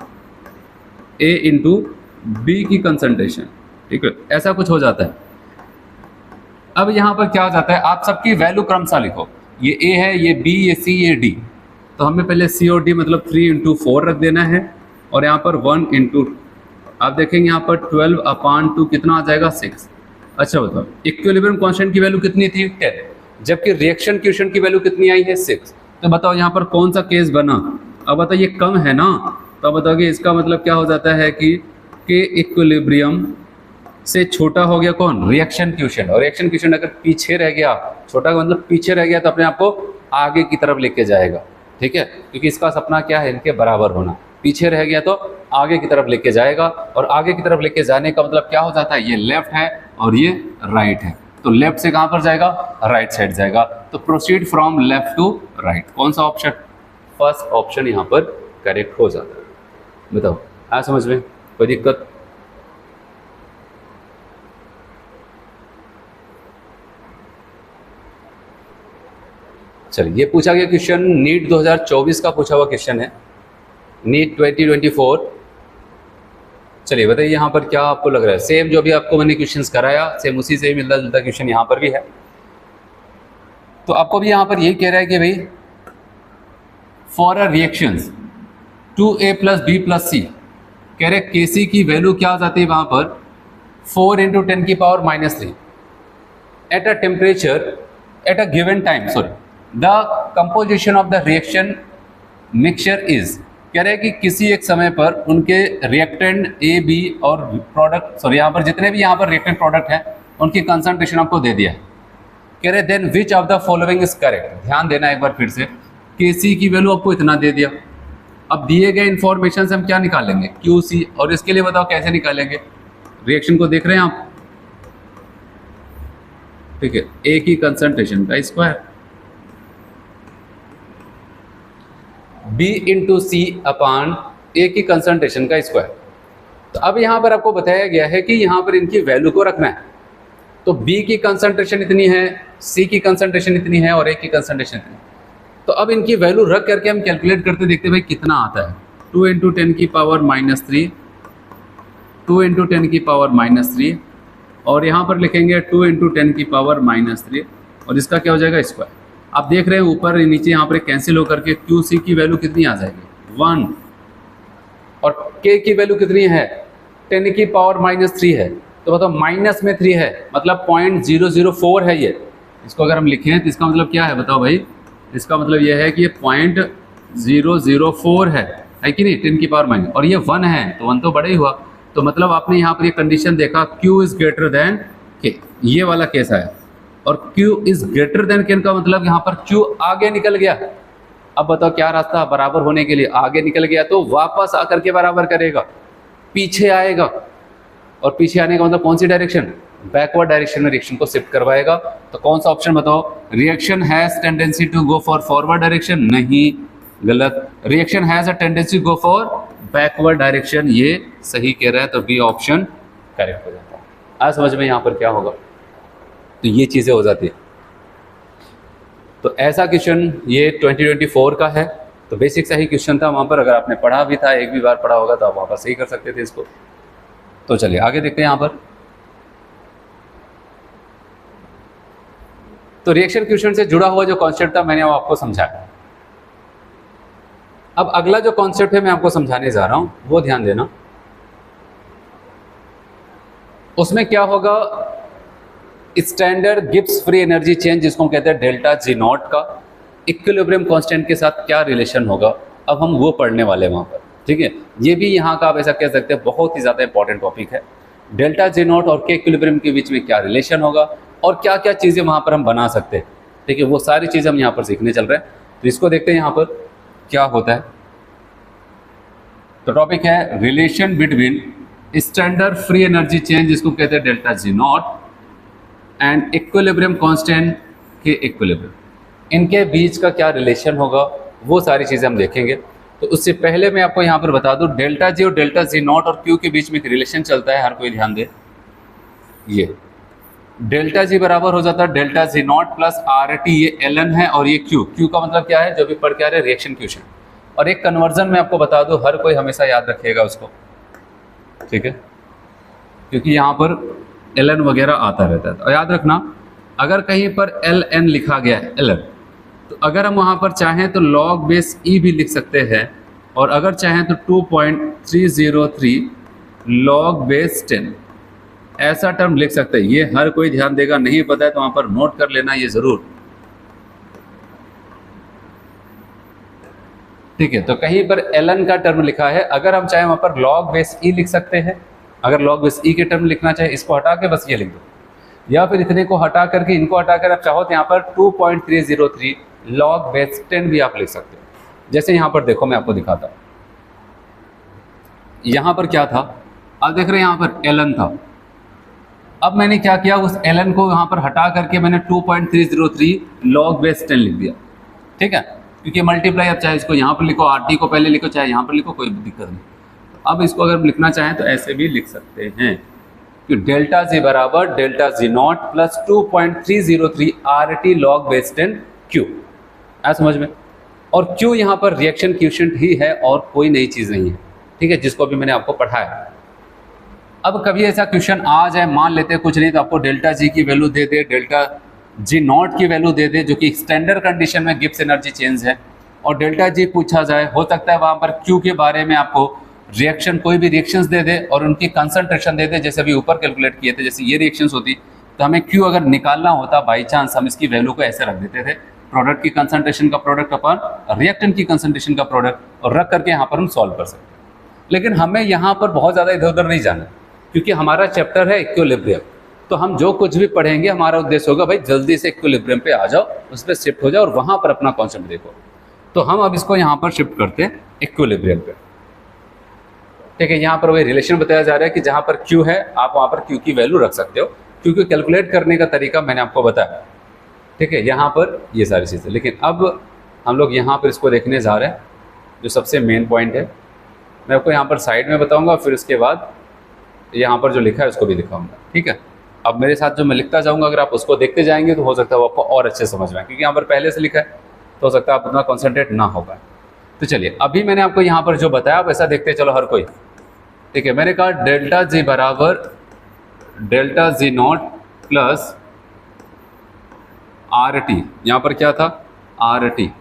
A into B की कंसंट्रेशन, ठीक है, ऐसा कुछ हो जाता है। अब यहाँ पर क्या हो जाता है, आप सबकी वैल्यू क्रमशः लिखो, ये A है, ये B, ये C, ये D। तो हमें पहले C और D मतलब 3 इंटू 4 रख देना है, और यहाँ पर 1 इंटू, आप देखेंगे यहाँ पर 12/2 कितना आ जाएगा, 6। अच्छा बताओ, इक्विलिब्रियम कांस्टेंट की वैल्यू कितनी थी, 10, जबकि रिएक्शन क्वोशिएंट की वैल्यू कितनी आई है, 6। तो बताओ यहाँ पर कौन सा केस बना। अब बताओ ये कम है ना, तो अब बताओ कि इसका मतलब क्या हो जाता है कि इक्विलिब्रियम से छोटा हो गया कौन, रिएक्शन क्वोशिएंट। और रिएक्शन क्वोशिएंट अगर पीछे रह गया, छोटा का मतलब पीछे रह गया, तो अपने आप को आगे की तरफ लेके जाएगा, ठीक है, क्योंकि इसका सपना क्या है, इनके बराबर होना। पीछे रह गया तो आगे की तरफ लेके जाएगा, और आगे की तरफ लेके जाने का मतलब क्या हो जाता है, ये लेफ्ट है और ये राइट है, तो लेफ्ट से कहाँ पर जाएगा, राइट साइड जाएगा। तो proceed from left to right, कौन सा ऑप्शन, फर्स्ट ऑप्शन यहाँ पर करेक्ट हो जाता है। बताओ आया समझ में, कोई दिक्कत। चलिए, ये पूछा गया क्वेश्चन नीट 2024 का पूछा हुआ क्वेश्चन है, नीट 2024। चलिए बताइए यहाँ पर क्या आपको लग रहा है, सेम जो भी आपको मैंने क्वेश्चंस कराया सेम उसी से ही मिलता जुलता क्वेश्चन यहाँ पर भी है। तो आपको भी यहाँ पर यही कह रहा है कि भाई for a reactions 2A + B + C, कह रहे Kc की वैल्यू क्या आ जाती है वहाँ पर 4 × 10⁻³ at a temperature at a given time, sorry, the composition of the reaction mixture is, कह रहे हैं कि किसी एक समय पर उनके रिएक्टेंट A, B और प्रोडक्ट, सॉरी यहाँ पर जितने भी यहाँ पर रिएक्टेंट प्रोडक्ट हैं उनकी कंसंट्रेशन आपको दे दिया है। कह रहे then which of the following is correct. ध्यान देना एक बार फिर से, Kc की वैल्यू आपको इतना दे दिया, अब दिए गए इन्फॉर्मेशन से हम क्या निकालेंगे, QC, और इसके लिए बताओ कैसे निकालेंगे, रिएक्शन को देख रहे हैं आप, ठीक है, A की कंसंट्रेशन का square B × C upon A की कंसंट्रेशन का स्क्वायर। तो अब यहाँ पर आपको बताया गया है कि यहाँ पर इनकी वैल्यू को रखना है। तो B की कंसंट्रेशन इतनी है, C की कंसंट्रेशन इतनी है और A की कंसंट्रेशन इतनी है। तो अब इनकी वैल्यू रख करके हम कैलकुलेट करते देखते भाई कितना आता है, 2 × 10⁻³ 2 × 10⁻³ और यहाँ पर लिखेंगे 2 × 10⁻³ और इसका क्या हो जाएगा, स्क्वायर। आप देख रहे हैं ऊपर नीचे यहाँ पर कैंसिल होकर के QC की वैल्यू कितनी आ जाएगी, 1, और K की वैल्यू कितनी है, 10⁻³ है। तो बताओ माइनस में 3 है, मतलब 0.004 है ये। इसको अगर हम लिखें तो इसका मतलब क्या है, बताओ भाई, इसका मतलब यह है कि ये 0.004 है कि नहीं, 10⁻⁻, और ये 1 है, तो 1 तो बड़ा ही हुआ। तो मतलब आपने यहाँ पर ये कंडीशन देखा, Q is greater then K, ये वाला केस आया, और Q is greater then K का मतलब यहाँ पर Q आगे निकल गया। अब बताओ क्या रास्ता, बराबर होने के लिए आगे निकल गया तो वापस आकर के बराबर करेगा, पीछे आएगा, और पीछे आने का मतलब कौन सी डायरेक्शन, बैकवर्ड डायरेक्शन में रिएक्शन को शिफ्ट करवाएगा। तो कौन सा ऑप्शन बताओ, reaction has tendency to go for forward direction, नहीं, गलत, reaction has a tendency go for backward direction, ये सही कह रहा है। तो बी ऑप्शन करेक्ट हो जाता है। आज समझ में यहाँ पर क्या होगा, तो ये चीज़ें हो जाती है। तो ऐसा क्वेश्चन ये 2024 का है, तो बेसिक सा ही क्वेश्चन था वहाँ पर, अगर आपने पढ़ा भी था, एक भी बार पढ़ा होगा तो आप वापस सही कर सकते थे इसको। तो चलिए आगे देखते हैं यहाँ पर। तो रिएक्शन क्वेश्चन से जुड़ा हुआ जो कॉन्सेप्ट था मैंने वो आपको समझाया। अब अगला जो कॉन्सेप्ट है मैं आपको समझाने जा रहा हूँ, वो ध्यान देना। उसमें क्या होगा, standard Gibbs free energy change, जिसको हम कहते हैं डेल्टा G0 का इक्विलिब्रियम कांस्टेंट के साथ क्या रिलेशन होगा, अब हम वो पढ़ने वाले हैं वहाँ पर, ठीक है। ये भी यहाँ का आप ऐसा कह सकते हैं बहुत ही ज़्यादा इंपॉर्टेंट टॉपिक है। डेल्टा G0 और के इक्विलिब्रियम के बीच में क्या रिलेशन होगा और क्या क्या चीज़ें वहाँ पर हम बना सकते हैं, ठीक है, वो सारी चीज़ें हम यहाँ पर सीखने चल रहे हैं। तो इसको देखते हैं यहाँ पर क्या होता है। तो टॉपिक है relation between standard free energy change, जिसको कहते हैं delta G0, and equilibrium constant के इक्विलिब्रियम, इनके बीच का क्या रिलेशन होगा वो सारी चीज़ें हम देखेंगे। तो उससे पहले मैं आपको यहाँ पर बता दूँ, डेल्टा जी और डेल्टा जी नॉट और क्यू के बीच में एक रिलेशन चलता है, हर कोई ध्यान दे। ये डेल्टा जी बराबर हो जाता है delta G not plus R T, ये एल एन है और ये क्यू, क्यू का मतलब क्या है जो भी पढ़ के आ रहे हैं रिएक्शन क्वेश्चन। और एक कन्वर्जन मैं आपको बता दूं, हर कोई हमेशा याद रखिएगा उसको, ठीक है, क्योंकि यहाँ पर एल एन वगैरह आता रहता है। तो याद रखना, अगर कहीं पर एल एन लिखा गया है एल एन, तो अगर हम वहाँ पर चाहें तो लॉग बेस ई भी लिख सकते हैं, और अगर चाहें तो 2.303 लॉग बेस 10 ऐसा टर्म लिख सकते हैं। ये हर कोई ध्यान देगा, नहीं पता है तो वहाँ पर नोट कर लेना ये ज़रूर, ठीक है। तो कहीं पर एल का टर्म लिखा है, अगर हम चाहें वहाँ पर लॉग बेस ई लिख सकते हैं। अगर लॉग बेस ई के टर्म लिखना चाहे, इसको हटा के बस ये लिख दो, या फिर इतने को हटा करके इनको हटा कर आप चाहो तो यहाँ पर 2.303 लॉग बेस 10 भी आप लिख सकते हो। जैसे यहाँ पर देखो, मैं आपको दिखाता हूँ, यहाँ पर क्या था, आप देख रहे हैं यहाँ पर एल था। अब मैंने क्या किया, उस एल को यहाँ पर हटा करके मैंने 2.303 लॉग बेस 10 लिख दिया, ठीक है, क्योंकि मल्टीप्लाई, अब चाहे इसको यहाँ पर लिखो, आर टी को पहले लिखो, चाहे यहाँ पर लिखो, कोई दिक्कत नहीं। तो अब इसको अगर लिखना चाहें तो ऐसे भी लिख सकते हैं कि डेल्टा जी बराबर delta G not plus 2.303 R T log base 10 Q, ऐसा समझ में। और क्यू यहाँ पर रिएक्शन क्वेश्चन ही है और कोई नई चीज़ नहीं है, ठीक है, जिसको भी मैंने आपको पढ़ाया। अब कभी ऐसा क्वेश्चन आ जाए, मान लेते हैं कुछ नहीं तो आपको डेल्टा जी की value they they, delta G not की वैल्यू दे दे, जो कि स्टैंडर्ड कंडीशन में गिब्स एनर्जी चेंज है, और डेल्टा जी पूछा जाए, हो सकता है वहाँ पर क्यू के बारे में आपको रिएक्शन, कोई भी रिएक्शंस दे दे और उनकी कंसंट्रेशन दे दे, जैसे अभी ऊपर कैलकुलेट किए थे, जैसे ये रिएक्शंस होती तो हमें क्यू अगर निकालना होता बाई चांस, हम इसकी वैल्यू को ऐसे रख देते थे, प्रोडक्ट की कंसंट्रेशन का प्रोडक्ट अपन रिएक्टेंट की कंसंट्रेशन का प्रोडक्ट, और रख करके यहाँ पर हम सॉल्व कर सकते हैं। लेकिन हमें यहाँ पर बहुत ज़्यादा इधर उधर नहीं जाना, क्योंकि हमारा चैप्टर है इक्विलिब्रियम। तो हम जो कुछ भी पढ़ेंगे, हमारा उद्देश्य होगा भाई जल्दी से इक्विलिब्रियम पे आ जाओ, उस पर शिफ्ट हो जाओ और वहाँ पर अपना कॉन्सेप्ट देखो। तो हम अब इसको यहाँ पर शिफ्ट करते हैं इक्विलिब्रियम पे, ठीक है। यहाँ पर वही रिलेशन बताया जा रहा है कि जहाँ पर क्यू है आप वहाँ पर क्यू की वैल्यू रख सकते हो, क्योंकि कैलकुलेट करने का तरीका मैंने आपको बताया, ठीक है, यहाँ पर ये सारी चीज़ें। लेकिन अब हम लोग यहाँ पर इसको देखने जा रहे हैं, जो सबसे मेन पॉइंट है, मैं आपको यहाँ पर साइड में बताऊँगा, फिर उसके बाद यहाँ पर जो लिखा है उसको भी दिखाऊंगा, ठीक है। अब मेरे साथ जो मैं लिखता जाऊँगा, अगर आप उसको देखते जाएंगे तो हो सकता है वो आपको और अच्छे समझ में आए, क्योंकि यहाँ पर पहले से लिखा है तो हो सकता है आप उतना कॉन्सेंट्रेट ना हो पाए। तो चलिए, अभी मैंने आपको यहाँ पर जो बताया आप ऐसा देखते चलो हर कोई, ठीक है। मैंने कहा डेल्टा जी बराबर delta G not plus R T, यहाँ पर क्या था R T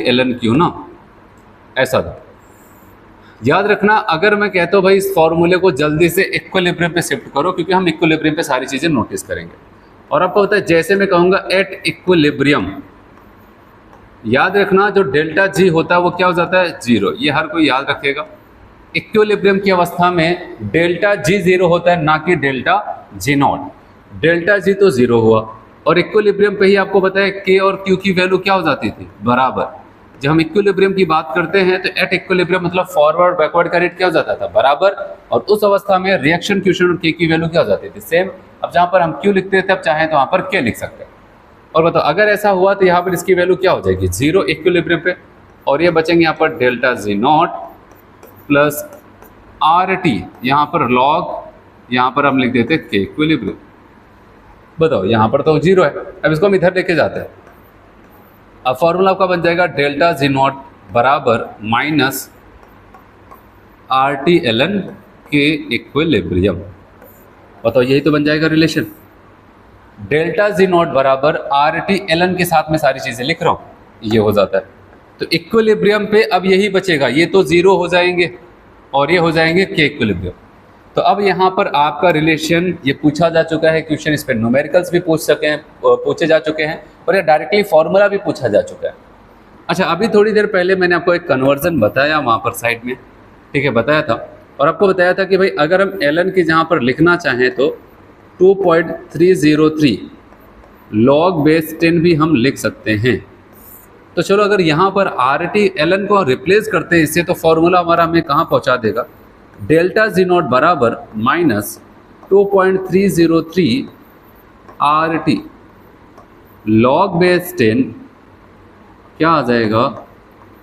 L N Q ना, ऐसा था। याद रखना, अगर मैं कहता हूँ भाई इस फॉर्मूले को जल्दी से इक्विलिब्रियम पे शिफ्ट करो, क्योंकि हम इक्विलिब्रियम पे सारी चीज़ें नोटिस करेंगे, और आपको पता है जैसे मैं कहूँगा एट इक्विलिब्रियम, याद रखना जो डेल्टा जी होता है वो क्या हो जाता है, जीरो। ये हर कोई याद रखेगा, इक्विलिब्रियम की अवस्था में डेल्टा जी जीरो होता है, ना कि delta G not. Delta G तो जीरो हुआ, और इक्विलिब्रियम पे ही आपको पता है के और क्यू की वैल्यू क्या हो जाती थी, बराबर। जब हम इक्विलिब्रियम की बात करते हैं तो एट इक्विलिब्रियम मतलब फॉरवर्ड बैकवर्ड का रेट क्या हो जाता था, बराबर, और उस अवस्था में रिएक्शन क्वेश्चन और के की वैल्यू क्या हो जाती थी, सेम। अब जहाँ पर हम क्यू लिखते थे, अब चाहें तो वहाँ पर के लिख सकते हैं। और बताओ अगर ऐसा हुआ तो यहाँ पर इसकी वैल्यू क्या हो जाएगी, जीरो इक्विलिब्रियम पे, और ये बचेंगे यहाँ पर delta G not plus R T, यहाँ पर लॉग, यहाँ पर हम लिख देते के इक्विलिब्रियम। बताओ यहाँ पर तो जीरो है, अब इसको हम इधर लेके जाते हैं। अब फॉर्मूला आपका बन जाएगा डेल्टा जी नॉट बराबर minus R T L N K equilibrium. बताओ यही तो बन जाएगा रिलेशन, डेल्टा जी नॉट बराबर R T L N K साथ में सारी चीज़ें लिख रहा हूँ, ये हो जाता है। तो इक्विलिब्रियम पे अब यही बचेगा, ये तो जीरो हो जाएंगे और ये हो जाएंगे के इक्विलिब्रियम। तो अब यहाँ पर आपका रिलेशन ये पूछा जा चुका है क्वेश्चन, इस पर न्यूमेरिकल्स भी पूछे जा चुके हैं, और ये डायरेक्टली फॉर्मूला भी पूछा जा चुका है। अच्छा, अभी थोड़ी देर पहले मैंने आपको एक कन्वर्जन बताया वहाँ पर साइड में, ठीक है, बताया था, और आपको बताया था कि भाई अगर हम एल एन की जहाँ पर लिखना चाहें तो 2.303 लॉग बेस 10 भी हम लिख सकते हैं। तो चलो अगर यहाँ पर आर टी एल एन को रिप्लेस करते हैं इससे, तो फॉर्मूला हमारा हमें कहाँ पहुँचा देगा, डेल्टा जी नॉट बराबर minus 2.303 R T log base 10 क्या आ जाएगा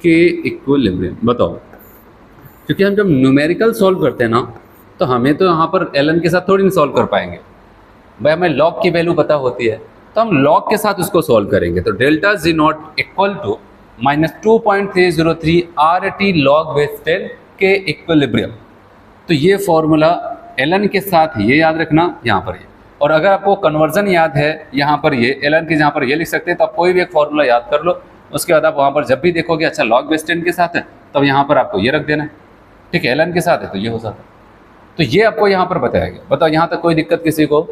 के इक्विलिब्रियम। बताओ, क्योंकि हम जब न्यूमेरिकल सॉल्व करते हैं ना तो हमें तो यहाँ पर एल एन के साथ थोड़ी नहीं सॉल्व कर पाएंगे भाई, हमें लॉग की वैल्यू पता होती है तो हम लॉग के साथ उसको सॉल्व करेंगे। तो delta G not equal to -2.303 R T log base 10 के इक्विलिब्रियम। तो ये फॉर्मूला एल एन के साथ ये याद रखना यहाँ पर ये, और अगर आपको कन्वर्जन याद है यहाँ पर ये एल एन के जहाँ पर ये लिख सकते हैं तो आप कोई भी एक फॉर्मूला याद कर लो, उसके बाद आप वहाँ पर जब भी देखोगे अच्छा लॉग बेस 10 के साथ है तब यहाँ पर आपको ये रख देना है, ठीक है। एल एन के साथ है तो ये हो जाता है, तो ये आपको यहाँ पर बताया गया। बताओ यहाँ तक कोई दिक्कत किसी को?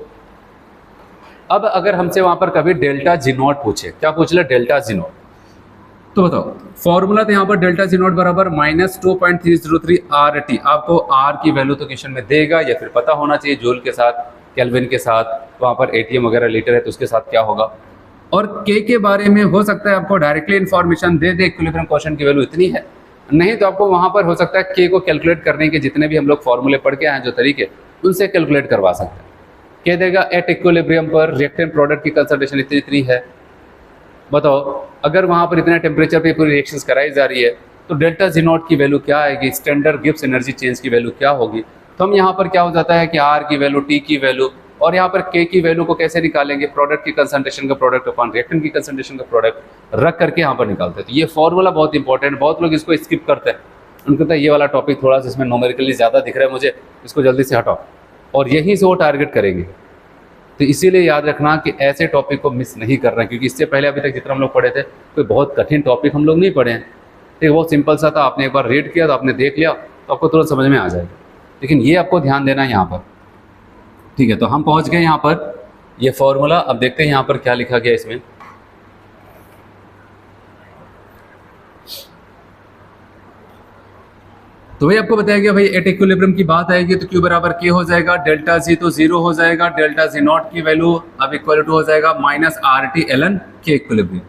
अब अगर हमसे वहाँ पर कभी डेल्टा जी नॉट पूछे, क्या पूछ ले? डेल्टा जी नॉट, तो बताओ फॉर्मूला तो यहाँ पर डेल्टा जी नॉट बराबर -2.303 आर टी। आपको आर की वैल्यू तो क्वेश्चन में देगा या फिर पता होना चाहिए, जूल के साथ, केल्विन के साथ, वहाँ पर एटीएम वगैरह लीटर है तो उसके साथ क्या होगा। और के बारे में हो सकता है आपको डायरेक्टली इन्फॉर्मेशन दे दे, इक्विलिब्रियम क्वेश्चन की वैल्यू इतनी है, नहीं तो आपको वहाँ पर हो सकता है के को कैलकुलेट करने के जितने भी हम लोग फॉर्मूले पढ़ के आए हैं जो तरीके, उनसे कैलकुलेट करवा सकते हैं। कह देगा एट इक्विलिब्रियम पर रिएक्टेंट प्रोडक्ट की कंसंट्रेशन इतनी इतनी है। बताओ अगर वहाँ पर इतने टेम्परेचर पे पूरी रिएक्शंस कराई जा रही है तो डेल्टा जी नॉट की वैल्यू क्या आएगी, स्टैंडर्ड गिब्स एनर्जी चेंज की वैल्यू क्या होगी। तो हम यहाँ पर क्या हो जाता है कि आर की वैल्यू, टी की वैल्यू और यहाँ पर के की वैल्यू को कैसे निकालेंगे, प्रोडक्ट की कंसंट्रेशन का प्रोडक्ट अपॉन रिएक्टेंट की कंसंट्रेशन का प्रोडक्ट रख करके यहाँ पर निकालते हैं। तो ये फॉर्मूला बहुत इंपॉर्टेंट, बहुत लोग इसको स्किप करते हैं, उनको तो ये वाला टॉपिक थोड़ा सा इसमें न्यूमेरिकली ज़्यादा दिख रहा है मुझे, इसको जल्दी से हटाओ, और यहीं से वो टारगेट करेंगे। तो इसीलिए याद रखना कि ऐसे टॉपिक को मिस नहीं करना, क्योंकि इससे पहले अभी तक जितना हम लोग पढ़े थे कोई बहुत कठिन टॉपिक हम लोग नहीं पढ़े हैं, ठीक है। बहुत सिंपल सा था, आपने एक बार रीड किया तो आपने देख लिया तो आपको तुरंत समझ में आ जाएगा, लेकिन ये आपको ध्यान देना है यहाँ पर, ठीक है। तो हम पहुँच गए यहाँ पर ये फॉर्मूला। अब देखते हैं यहाँ पर क्या लिखा गया इसमें। तो वही आपको बताया गया भाई एट इक्विलिब्रियम की बात आएगी तो Q बराबर K हो जाएगा, डेल्टा जी तो 0 हो जाएगा, डेल्टा जी नॉट की वैल्यू अब इक्वल टू हो जाएगा -RT ln K इक्विलिब्रियम,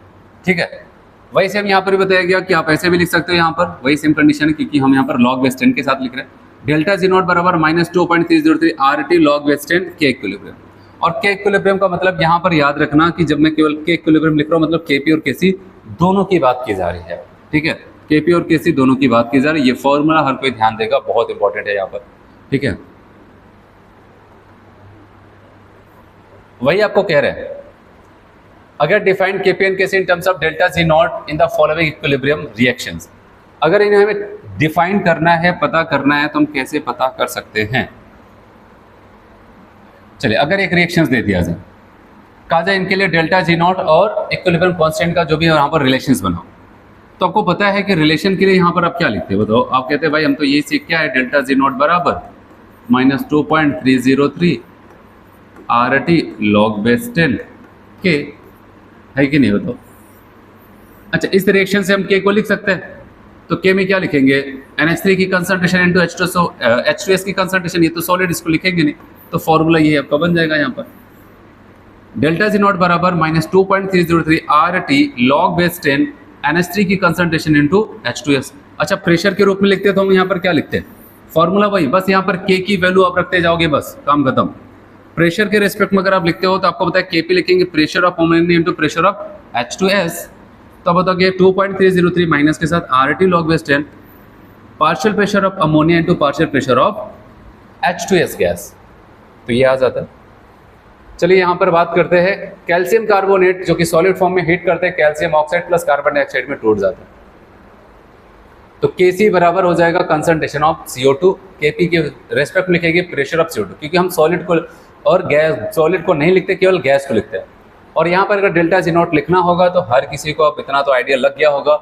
ठीक है। वही से हम यहाँ पर भी बताया गया कि आप ऐसे भी लिख सकते हो, यहाँ पर वही सेम कंडीशन है क्योंकि हम यहाँ पर लॉग बेस 10 के साथ लिख रहे हैं। डेल्टा जी नॉट बराबर -2.303 RT log base 10 K equilibrium. और K इक्विलिब्रियम का मतलब यहाँ पर याद रखना कि जब मैं केवल K इक्विलिब्रियम लिख रहा हूँ मतलब KP और KC दोनों की बात की जा रही है, ठीक है। केपी और केसी दोनों की बात की जा रही है। ये फॉर्मूला हर कोई ध्यान देगा, बहुत इंपॉर्टेंट है यहाँ पर, ठीक है। वही आपको कह रहे हैं, अगर define KP and KC in terms of delta G not in the following equilibrium reactions, अगर इन्हें हमें डिफाइन करना है, पता करना है तो हम कैसे पता कर सकते हैं। चलिए अगर एक रिएक्शंस दे दिया जाए, कहा जाए इनके लिए डेल्टा जी नॉट और इक्विलिब्रियम कांस्टेंट का जो भी यहाँ पर रिलेशंस बनाओ, तो आपको पता है कि रिलेशन के लिए यहाँ पर आप क्या लिखते हैं। बताओ, आप कहते हैं भाई हम तो यही सीख क्या है, डेल्टा जी नॉट बराबर -2.303 RT लॉग बेस 10 के, है कि नहीं? बताओ। अच्छा, इस रिएक्शन से हम के को लिख सकते हैं, तो के में क्या लिखेंगे, NH3 की कंसंट्रेशन इंटू H2S की कंसंट्रेशन, ये तो सॉलिड, इसको लिखेंगे नहीं, तो फॉर्मूला ये आपका बन जाएगा यहाँ पर डेल्टा जी नॉट बराबर -2.303 RT लॉग बेस 10 NH3 की कंसंट्रेशन इनटू H2S। अच्छा, प्रेशर के रूप में लिखते हैं तो हम यहाँ पर क्या लिखते हैं, फॉर्मूला वही, बस यहाँ पर K की वैल्यू आप रखते जाओगे, बस काम खत्म। प्रेशर के रेस्पेक्ट में अगर आप लिखते हो तो आपको पता है KP लिखेंगे pressure of ammonia into pressure of H2S। तो बताओगे 2.303 माइनस के साथ RT log base 10 partial pressure of ammonia into partial pressure of H2S gas, तो ये आ जाता है। चलिए यहाँ पर बात करते हैं कैल्शियम कार्बोनेट, जो कि सॉलिड फॉर्म में हीट करते हैं calcium oxide plus carbon dioxide में टूट जाता है। तो Kc बराबर हो जाएगा कंसंट्रेशन ऑफ CO2, Kp के रेस्पेक्ट में लिखेंगे प्रेशर ऑफ CO2, क्योंकि हम सॉलिड को और गैस, सॉलिड को नहीं लिखते, केवल गैस को लिखते हैं। और यहाँ पर अगर डेल्टा जी नॉट लिखना होगा तो हर किसी को अब इतना तो आइडिया लग गया होगा,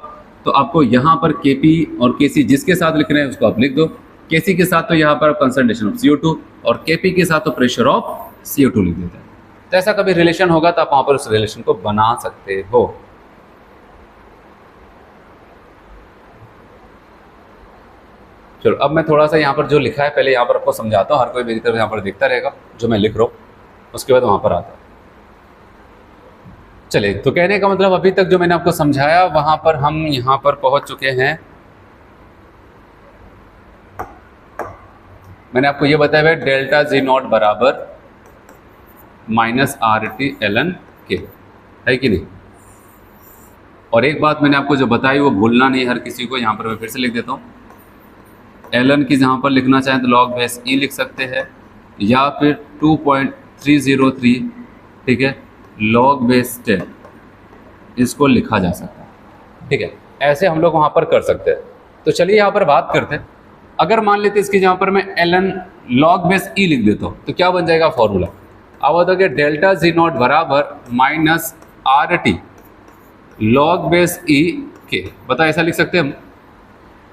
तो आपको यहाँ पर Kp और Kc जिसके साथ लिख रहे हैं उसको आप लिख दो। Kc के साथ तो यहाँ पर कंसंट्रेशन ऑफ CO2 और Kp के साथ तो प्रेशर ऑफ CO2 लिख देते हैं। तो ऐसा कभी रिलेशन होगा तो आप वहां पर उस रिलेशन को बना सकते हो। चलो अब मैं थोड़ा सा यहाँ पर जो लिखा है पहले यहाँ पर आपको समझाता हूँ, हर कोई मेरी तरफ यहाँ पर देखता रहेगा जो मैं लिख रहा हूँ, उसके बाद वहां पर आता है। चलिए, तो कहने का मतलब अभी तक जो मैंने आपको समझाया वहां पर हम यहाँ पर पहुंच चुके हैं। मैंने आपको ये बताया डेल्टा जी नॉट बराबर minus R T L N K, है कि नहीं। और एक बात मैंने आपको जो बताई वो भूलना नहीं हर किसी को, यहाँ पर मैं फिर से लिख देता हूँ। एल एन की जहाँ पर लिखना चाहें तो लॉग बेस ई लिख सकते हैं, या फिर 2.303, ठीक है, लॉग बेस 10 इसको लिखा जा सकता है, ठीक है। ऐसे हम लोग वहाँ पर कर सकते हैं। तो चलिए यहाँ पर बात करते हैं। अगर मान लेते इसकी जहाँ पर मैं एल एन लॉग बेस ई लिख देता हूँ तो क्या बन जाएगा फॉर्मूला। अब बताओगे डेल्टा जी नॉट बराबर minus R T log base E के, बताओ ऐसा लिख सकते हैं हम।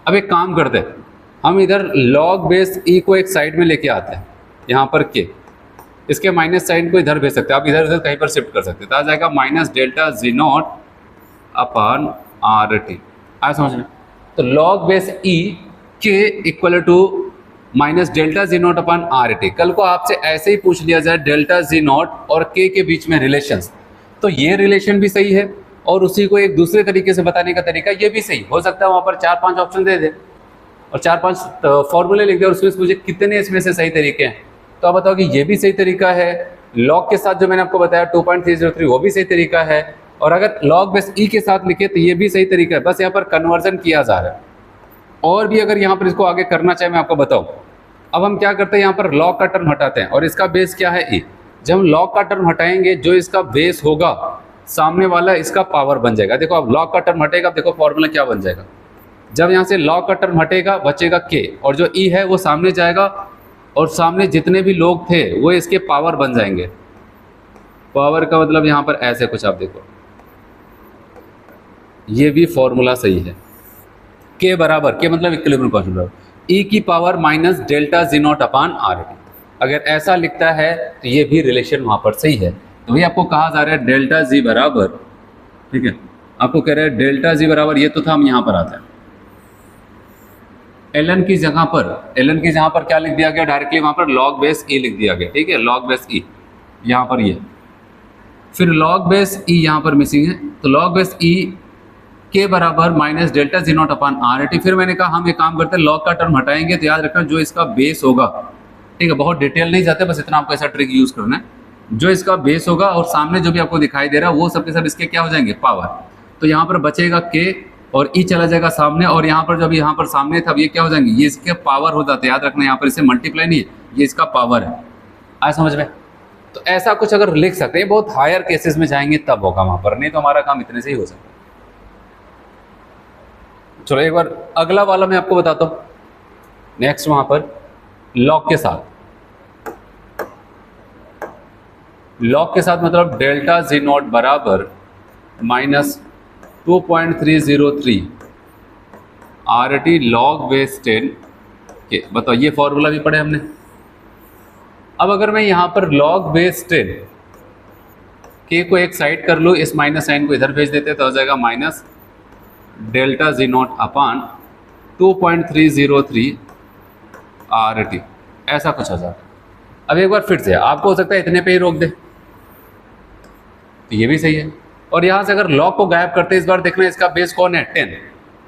अब एक काम करते हैं, हम इधर लॉग बेस ई को एक साइड में लेके आते हैं, यहाँ पर के, इसके माइनस साइन को इधर भेज सकते हैं, आप इधर उधर कहीं पर शिफ्ट कर सकते हैं, तो आ जाएगा minus delta G not upon R T. आया समझ में। तो लॉग बेस ई के equal to minus delta G not upon R T. कल को आपसे ऐसे ही पूछ लिया जाए डेल्टा जी नॉट और के बीच में रिलेशंस, तो ये रिलेशन भी सही है और उसी को एक दूसरे तरीके से बताने का तरीका ये भी सही हो सकता है। वहाँ पर 4-5 ऑप्शन दे दे और 4-5 फॉर्मूले लिख दे और उसमें मुझे कितने इसमें से सही तरीके हैं, तो आप बताओ कि ये भी सही तरीका है। लॉग के साथ जो मैंने आपको बताया 2.303 वो भी सही तरीका है, और अगर लॉग बेस ई के साथ लिखे तो ये भी सही तरीका है, बस यहाँ पर कन्वर्जन किया जा रहा है। और भी अगर यहाँ पर इसको आगे करना चाहे मैं आपको बताऊँ। अब हम क्या करते हैं, यहाँ पर लॉग का टर्म हटाते हैं और इसका बेस क्या है ई। जब हम लॉग का टर्म हटाएंगे जो इसका बेस होगा सामने वाला इसका पावर बन जाएगा। देखो अब लॉग का टर्म हटेगा, देखो फॉर्मूला क्या बन जाएगा। जब यहाँ से लॉग का टर्म हटेगा बचेगा के, और जो ई है वो सामने जाएगा और सामने जितने भी लोग थे वो इसके पावर बन जाएंगे। पावर का मतलब यहाँ पर ऐसे कुछ आप देखो, ये भी फॉर्मूला सही है। के बराबर, के मतलब इक्विलिब्रियम कांस्टेंट बराबर ई की power minus delta G not upon R T. अगर ऐसा लिखता है तो ये भी रिलेशन वहाँ पर सही है। तो भाई आपको कहा जा रहा है डेल्टा जी बराबर, ठीक है, आपको कह रहे हैं डेल्टा जी बराबर, ये तो था, हम यहाँ पर आते हैं एल एन की जगह पर, एल एन की जगह पर क्या लिख दिया गया डायरेक्टली, वहाँ पर लॉग बेस ई लिख दिया गया, ठीक है, लॉग बेस ई यहाँ पर ये, फिर लॉग बेस ई यहाँ पर मिसिंग है, तो लॉग बेस ई के बराबर minus delta G not upon R T. फिर मैंने कहा हम एक काम करते हैं, लॉग का टर्म हटाएंगे तो याद रखना जो इसका बेस होगा, ठीक है, बहुत डिटेल नहीं जाते, बस इतना आपको ऐसा ट्रिक यूज करना है, जो इसका बेस होगा और सामने जो भी आपको दिखाई दे रहा है वो सब के सब इसके क्या हो जाएंगे, पावर। तो यहाँ पर बचेगा के और ई चला जाएगा सामने, और यहाँ पर जब यहाँ पर सामने था ये क्या हो जाएंगे, ये इसके पावर हो जाते हैं। याद रखना यहाँ पर इसे मल्टीप्लाई नहीं है, ये इसका पावर है। आया समझ में। तो ऐसा कुछ अगर लिख सकते हैं, बहुत हायर केसेस में जाएंगे तब होगा वहाँ पर, नहीं तो हमारा काम इतने से ही हो सकता है। चलो एक बार अगला वाला मैं आपको बताता हूँ। नेक्स्ट वहाँ पर लॉग के साथ, लॉग के साथ मतलब डेल्टा जी नॉट बराबर minus 2.303 R T log base 10 के। बताओ ये फॉर्मूला भी पढ़े हमने। अब अगर मैं यहाँ पर लॉग बेस 10 के को एक साइड कर लूँ, इस माइनस साइन को इधर भेज देते तो हो जाएगा minus delta G not upon 2.303 R T, ऐसा कुछ हो जाता। अब एक बार फिर से आपको हो सकता है इतने पे ही रोक दे, तो ये भी सही है। और यहाँ से अगर लॉग को गायब करते हैं, इस बार देखना इसका बेस कौन है, 10,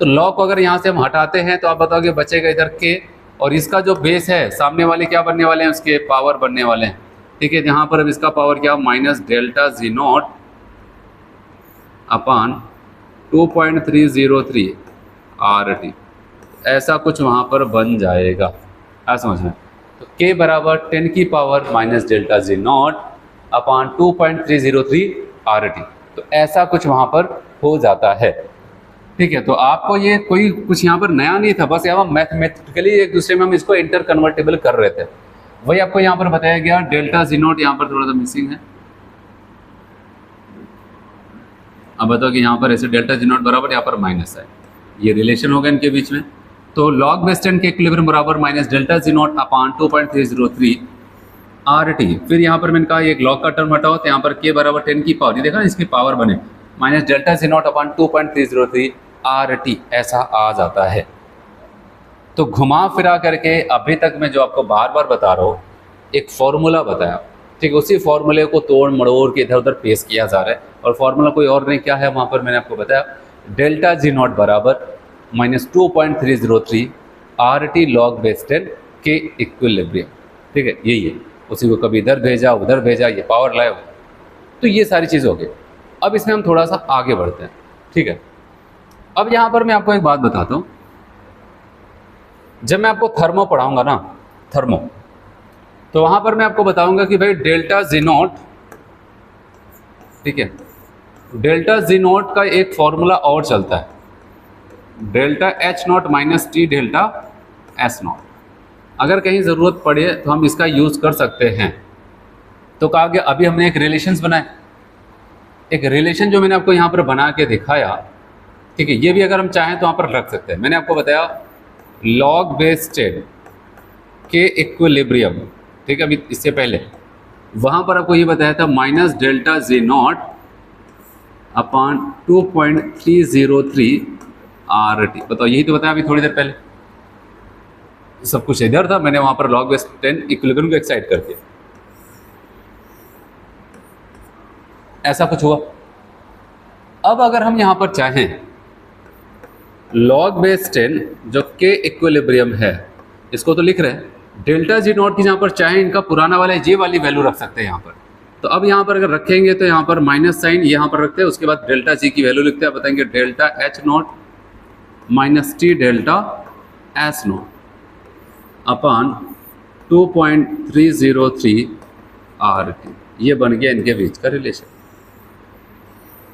तो लॉग को अगर यहाँ से हम हटाते हैं तो आप बताओगे बचेगा इधर के, और इसका जो बेस है सामने वाले क्या बनने वाले हैं, उसके पावर बनने वाले हैं, ठीक है। यहाँ पर अब इसका पावर क्या, minus delta G not upon 2.303 R T, ऐसा कुछ वहाँ पर बन जाएगा। ऐसा समझ में। तो के बराबर 10 की power minus delta G not upon 2.303 R T, तो ऐसा कुछ वहाँ पर हो जाता है, ठीक है। तो आपको ये कोई कुछ यहाँ पर नया नहीं था, बस यहाँ मैथमेटिकली एक दूसरे में हम इसको इंटर कन्वर्टेबल कर रहे थे, वही आपको यहाँ पर बताया गया। डेल्टा जी नॉट यहाँ पर थोड़ा सा मिसिंग है। अब बताओ कि यहाँ पर ऐसे डेल्टा जी नॉट बराबर यहाँ पर माइनस है, ये रिलेशन होगा इनके बीच में। तो लॉग बेस 10 के इक्विलिब्रियम बराबर minus delta G not upon 2.303 R T. फिर यहाँ पर मैंने कहा एक लॉग का टर्म हटाओ, तो यहाँ पर के बराबर 10 की पावर, ये देखा ना इसकी पावर बने minus delta G not upon 2.303 R T, ऐसा आ जाता है। तो घुमा फिरा करके अभी तक मैं जो आपको बार बार बता रहा हूँ, एक फॉर्मूला बताया, ठीक है, उसी फॉर्मूले को तोड़ मड़ोड़ के इधर उधर पेश किया जा रहा है। और फॉर्मूला कोई और नहीं, क्या है वहाँ पर मैंने आपको बताया, डेल्टा जी नॉट बराबर minus 2.303 R T log base 10 के इक्विलिब्रियम, ठीक है, यही है। उसी को कभी इधर भेजा उधर भेजा, ये पावर लाए। तो ये सारी चीज़ हो गई। अब इसमें हम थोड़ा सा आगे बढ़ते हैं, ठीक है। अब यहाँ पर मैं आपको एक बात बताता हूँ, जब मैं आपको थर्मो पढ़ाऊंगा ना, थर्मो, तो वहाँ पर मैं आपको बताऊंगा कि भाई डेल्टा जी नॉट, ठीक है, डेल्टा जी नॉट का एक फॉर्मूला और चलता है, delta H not minus T delta S not. अगर कहीं ज़रूरत पड़े तो हम इसका यूज़ कर सकते हैं। तो कहा गया अभी हमने एक रिलेशंस बनाए, एक रिलेशन जो मैंने आपको यहाँ पर बना के दिखाया, ठीक है, ये भी अगर हम चाहें तो वहाँ पर रख सकते हैं। मैंने आपको बताया लॉग बेस स्टेट के इक्विलिब्रियम, ठीक है, अभी इससे पहले वहाँ पर आपको ये बताया था minus delta G not upon 2.303 R T. बताओ, यही तो बताया अभी थोड़ी देर पहले। सब कुछ इधर था, मैंने वहाँ पर लॉग बेस 10 इक्विलिब्रियम को एक्साइट कर दिया, ऐसा कुछ हुआ। अब अगर हम यहाँ पर चाहें लॉग बेस 10 जो के इक्विलिब्रियम है, इसको तो लिख रहे हैं, डेल्टा जी नॉट की जहाँ पर चाहें इनका पुराना वाला जे वाली वैल्यू रख सकते हैं यहाँ पर। तो अब यहाँ पर अगर रखेंगे तो यहाँ पर माइनस साइन यहाँ पर रखते हैं, उसके बाद डेल्टा जी की वैल्यू लिखते हैं, बताएंगे delta H not minus T delta S not upon 2.303 R T. ये बन गया इनके बीच का रिलेशन।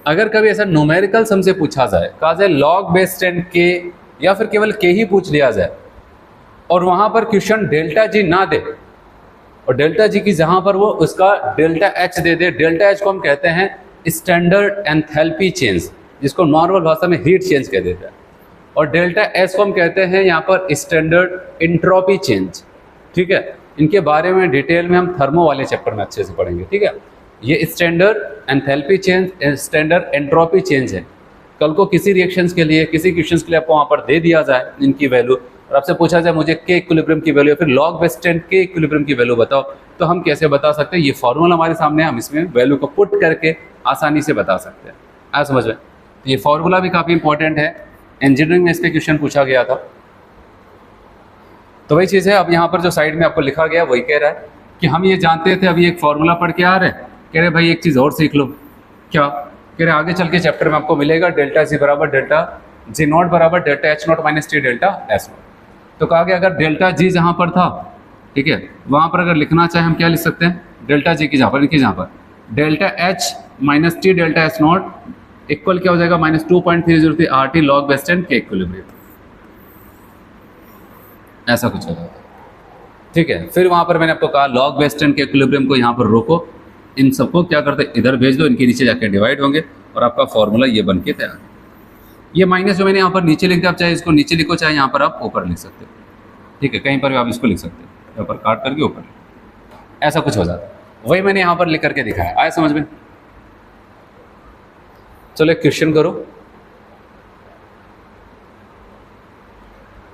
अगर कभी ऐसा न्यूमेरिकल सम से पूछा जाए, कहा जाए लॉग बेस 10 के या फिर केवल के ही पूछ लिया जाए और वहाँ पर क्वेश्चन डेल्टा जी ना दे और डेल्टा जी की जहाँ पर वो उसका डेल्टा एच दे दे, डेल्टा एच को हम कहते हैं स्टैंडर्ड एंथैल्पी चेंज, जिसको नॉर्मल भाषा में हीट चेंज कह देते हैं, और डेल्टा एस को हम कहते हैं यहाँ पर स्टैंडर्ड एंट्रोपी चेंज, ठीक है। इनके बारे में डिटेल में हम थर्मो वाले चैप्टर में अच्छे से पढ़ेंगे, ठीक है। ये standard enthalpy change, standard entropy change है। कल को किसी रिएक्शंस के लिए, किसी क्वेश्चंस के लिए आपको वहाँ पर दे दिया जाए इनकी वैल्यू और आपसे पूछा जाए मुझे के इक्विलिब्रियम की वैल्यू या फिर लॉग बेस 10 के इक्विलिब्रियम की वैल्यू बताओ, तो हम कैसे बता सकते हैं? ये फॉर्मूला हमारे सामने है, हम इसमें वैल्यू को पुट करके आसानी से बता सकते हैं। आ समझ में? तो ये फॉर्मूला भी काफ़ी इंपॉर्टेंट है, इंजीनियरिंग में इसके क्वेश्चन पूछा गया था। तो वही चीज़ है, अब यहाँ पर जो साइड में आपको लिखा गया वही कह रहा है कि हम ये जानते थे, अभी एक फॉर्मूला पढ़ के आ रहे हैं, कह रहे भाई एक चीज़ और सीख लो। क्या कह रहे? आगे चल के चैप्टर में आपको मिलेगा डेल्टा जी बराबर डेल्टा जी नॉट बराबर delta H not minus T delta S not. तो कहा गया अगर डेल्टा जी जहाँ पर था, ठीक है, वहाँ पर अगर लिखना चाहे हम क्या लिख सकते हैं? डेल्टा जी की जहाँ पर, इनकी जहाँ पर delta H minus T delta S not equal क्या हो जाएगा? Minus 2.303 R T log base 10 के इक्विलिब्रियम, ऐसा कुछ होगा, ठीक है। फिर वहाँ पर मैंने आपको कहा लॉग बेस 10 के इक्विलिब्रियम को यहाँ पर रोको, इन सबको क्या करते हैं? इधर भेज दो, इनके नीचे जाकर डिवाइड होंगे और आपका फॉर्मूला ये बन के तैयार। ये माइनस जो मैंने यहाँ पर नीचे लिख दिया, आप चाहे इसको नीचे लिखो चाहे यहाँ पर आप ऊपर लिख सकते हो, ठीक है, कहीं पर भी आप इसको लिख सकते हो, यहाँ पर काट करके ऊपर, ऐसा कुछ हो जाता है। वही मैंने यहाँ पर लिख करके दिखाया, आया समझ में? चलो एक क्वेश्चन करो,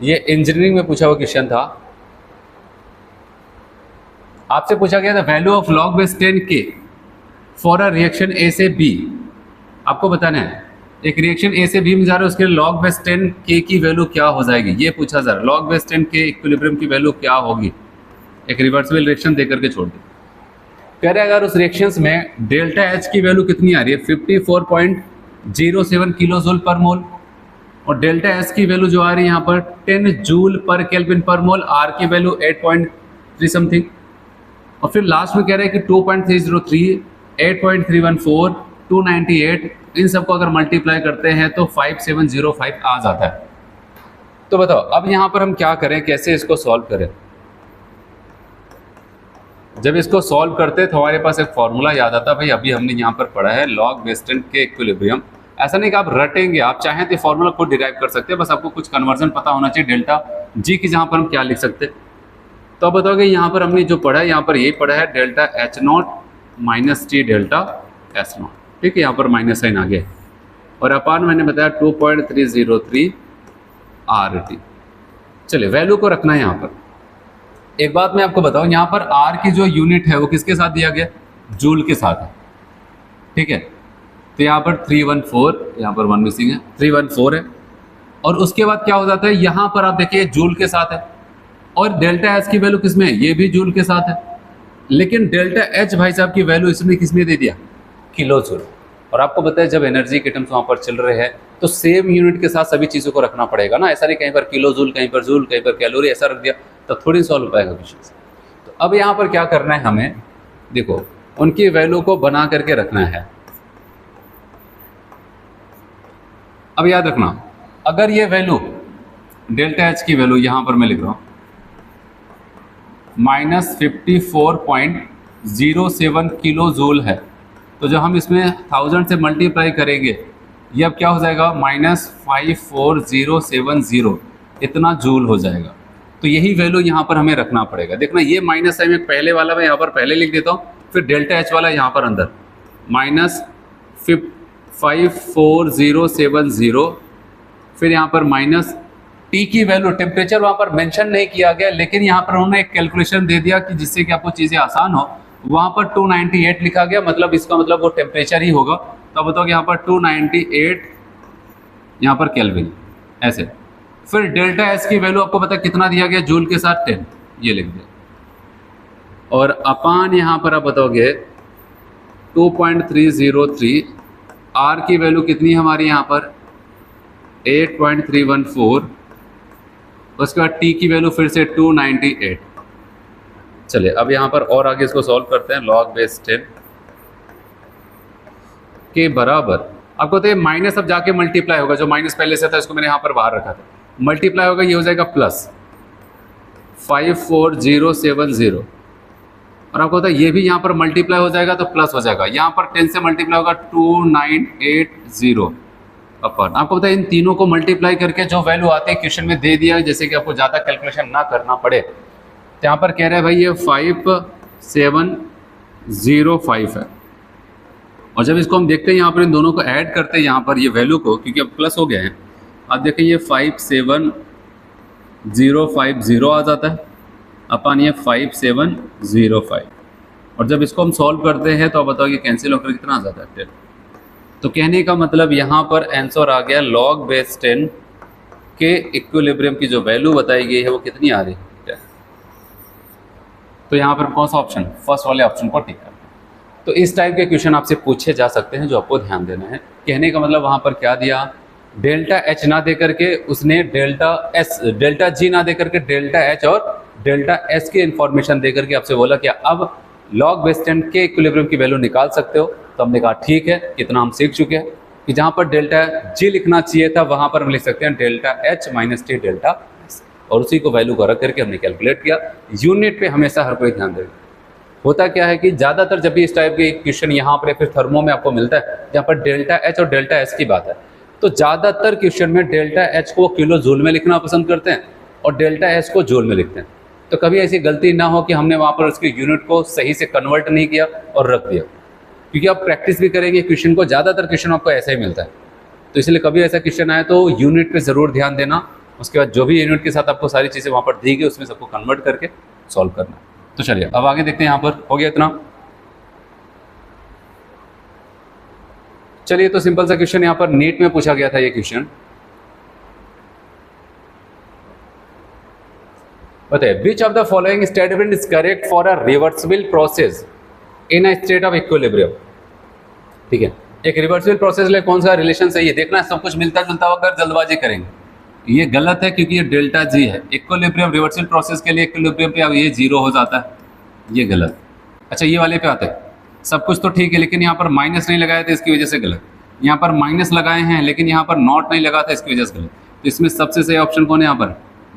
ये इंजीनियरिंग में पूछा हुआ क्वेश्चन था। आपसे पूछा गया था वैल्यू ऑफ लॉग बेस 10 के फॉर अ रिएक्शन ए से बी। आपको बताना है एक रिएक्शन ए से बी में जा रहा है, उसके लिए लॉग बेस 10 के की वैल्यू क्या हो जाएगी, ये पूछा जा रहा है। लॉग बेस 10 के इक्विलिब्रियम की वैल्यू क्या होगी? एक रिवर्सिबल रिएक्शन देकर के छोड़ दे। कह रहे अगर उस रिएक्शंस में डेल्टा एच की वैल्यू कितनी आ रही है? 54.07 किलो जूल पर मोल, और डेल्टा एस की वैल्यू जो आ रही है यहाँ पर 10 जूल पर केल्विन पर मोल, आर की वैल्यू 8.3 समथिंग, और फिर लास्ट में कह रहे हैं कि 2.303, 8.314, 298, इन सबको अगर मल्टीप्लाई करते हैं तो 5705 आ जाता है। तो बताओ अब यहाँ पर हम क्या करें, कैसे इसको सॉल्व करें? जब इसको सॉल्व करते तो हमारे पास एक फॉर्मूला याद आता, भाई अभी हमने यहाँ पर पढ़ा है लॉग बेस 10 के इक्विलिब्रियम। ऐसा नहीं कि आप रटेंगे, आप चाहें तो फॉर्मूला खुद डिराइव कर सकते हैं, बस आपको कुछ कन्वर्जन पता होना चाहिए डेल्टा जी की जहाँ पर हम क्या लिख सकते हैं। तो अब बताओगे यहाँ पर हमने जो पढ़ा है, यहाँ पर यही पढ़ा है delta H not minus T delta S not, ठीक है, यहाँ पर माइनस साइन आ गया, और अपान मैंने बताया 2.303 आर टी। चलिए वैल्यू को रखना है यहाँ पर। एक बात मैं आपको बताऊँ, यहाँ पर आर की जो यूनिट है वो किसके साथ दिया गया? जूल के साथ है, ठीक है। तो यहाँ पर 314, यहाँ पर 1 मिसिंग है, 314 है, और उसके बाद क्या हो जाता है? यहाँ पर आप देखिए जूल के साथ है, और डेल्टा एस की वैल्यू किसमें है? ये भी जूल के साथ है, लेकिन डेल्टा एच भाई साहब की वैल्यू इसने किस में दे दिया, किलो जूल। और आपको पता है जब एनर्जी के टर्म्स वहाँ पर चल रहे हैं तो सेम यूनिट के साथ सभी चीज़ों को रखना पड़ेगा ना, ऐसा नहीं कहीं पर किलो जूल, कहीं पर जूल, कहीं पर कैलोरी, ऐसा रख दिया तो थोड़ी सॉल्व हो पाएगा क्वेश्चन। तो अब यहाँ पर क्या करना है हमें, देखो उनकी वैल्यू को बना करके रखना है। अब याद रखना, अगर ये वैल्यू डेल्टा एच की वैल्यू यहाँ पर मैं लिख रहा हूँ -54.07 किलो जूल है, तो जब हम इसमें 1000 से मल्टीप्लाई करेंगे ये अब क्या हो जाएगा, -54070 इतना जूल हो जाएगा। तो यही वैल्यू यहाँ पर हमें रखना पड़ेगा। देखना ये माइनस है, मैं पहले वाला मैं यहाँ पर पहले लिख देता हूँ, फिर डेल्टा एच वाला यहाँ पर अंदर -54070, फिर यहाँ पर माइनस टी की वैल्यू, टेम्परेचर वहाँ पर मेंशन नहीं किया गया, लेकिन यहाँ पर उन्होंने एक कैलकुलेशन दे दिया कि जिससे कि आपको चीज़ें आसान हो। वहाँ पर 298 लिखा गया, मतलब इसका मतलब वो टेम्परेचर ही होगा। तो अब बताओ यहाँ पर 298 यहाँ पर केल्विन ऐसे। फिर डेल्टा एस की वैल्यू आपको पता कितना दिया गया, जूल के साथ 10 ये लिख दिया, और अपान यहाँ पर आप बताओगे 2.303, आर की वैल्यू कितनी है हमारी यहाँ पर 8.314, उसके बाद टी की वैल्यू फिर से 298। चलिए अब यहाँ पर और आगे इसको सॉल्व करते हैं। लॉग बेस 10 के बराबर आपको तो ये माइनस अब जाके मल्टीप्लाई होगा, जो माइनस पहले से था इसको मैंने यहाँ पर बाहर रखा था, मल्टीप्लाई होगा ये हो जाएगा प्लस 54070, और आपको पता है ये भी यहाँ पर मल्टीप्लाई हो जाएगा तो प्लस हो जाएगा, यहाँ पर 10 से मल्टीप्लाई होगा 2980 अपन। आपको पता है इन तीनों को मल्टीप्लाई करके जो वैल्यू आती है क्वेश्चन में दे दिया है, जैसे कि आपको ज़्यादा कैलकुलेशन ना करना पड़े। तो यहाँ पर कह रहे हैं भाई ये 5705 है, और जब इसको हम देखते हैं यहाँ पर इन दोनों को ऐड करते हैं यहाँ पर ये वैल्यू को, क्योंकि अब प्लस हो गए हैं, आप देखें ये 57050 आ जाता है अपन ये 5705, और जब इसको हम सॉल्व करते हैं तो आप बताओ ये कैंसिल होकर कितना आ जाता है 10। तो कहने का मतलब यहाँ पर आंसर आ गया लॉग बेस 10 के इक्विलिब्रियम की जो वैल्यू बताई गई है वो कितनी आ रही है 10। तो यहाँ पर कौन सा ऑप्शन, फर्स्ट वाले ऑप्शन को टिक करना। तो इस टाइप के क्वेश्चन आपसे पूछे जा सकते हैं जो आपको ध्यान देना है। कहने का मतलब वहाँ पर क्या दिया, डेल्टा एच ना दे करके उसने डेल्टा जी ना दे करके डेल्टा एच और डेल्टा एस की इंफॉर्मेशन दे करके आपसे बोला कि अब लॉग बेस 10 के इक्विलिब्रियम की वैल्यू निकाल सकते हो। तो हमने कहा ठीक है, कितना हम सीख चुके हैं कि जहाँ पर डेल्टा जी लिखना चाहिए था वहाँ पर हम लिख सकते हैं delta H minus T delta S, और उसी को वैल्यू को रख करके हमने कैलकुलेट किया। यूनिट पे हमेशा हर कोई ध्यान देगा। होता क्या है कि ज़्यादातर जब भी इस टाइप के क्वेश्चन यहाँ पर फिर थर्मो में आपको मिलता है जहाँ पर डेल्टा एच और डेल्टा एस की बात है, तो ज़्यादातर क्वेश्चन में डेल्टा एच को किलो जूल में लिखना पसंद करते हैं और डेल्टा एस को जूल में लिखते हैं। तो कभी ऐसी गलती ना हो कि हमने वहाँ पर उसके यूनिट को सही से कन्वर्ट नहीं किया और रख दिया, क्योंकि आप प्रैक्टिस भी करेंगे क्वेश्चन को, ज़्यादातर क्वेश्चन आपको ऐसा ही मिलता है। तो इसलिए कभी ऐसा क्वेश्चन आए तो यूनिट पे ज़रूर ध्यान देना, उसके बाद जो भी यूनिट के साथ आपको सारी चीज़ें वहाँ पर दी गई उसमें सबको कन्वर्ट करके सॉल्व करना। तो चलिए अब आगे देखते हैं। यहाँ पर हो गया इतना। चलिए तो सिंपल सा क्वेश्चन यहाँ पर नीट में पूछा गया था। ये क्वेश्चन बताइए, विच of the following statement is correct for a reversible process in a state of equilibrium. ठीक है, एक रिवर्सिबल प्रोसेस लिए कौन सा रिलेशन सही है देखना है। सब कुछ मिलता जुलता होकर जल्दबाजी करेंगे ये गलत है, क्योंकि ये डेल्टा जी है। इक्विलिब्रियम रिवर्सिबल प्रोसेस के लिए इक्विलिब्रियम पे अब ये जीरो हो जाता है, ये गलत। अच्छा ये वाले पे आते हैं, सब कुछ तो ठीक है लेकिन यहाँ पर माइनस नहीं लगाया था इसकी वजह से गलत। यहाँ पर माइनस लगाए हैं लेकिन यहाँ पर नॉट नहीं लगा था इसकी वजह से गलत। तो इसमें सबसे सही ऑप्शन कौन है यहाँ पर,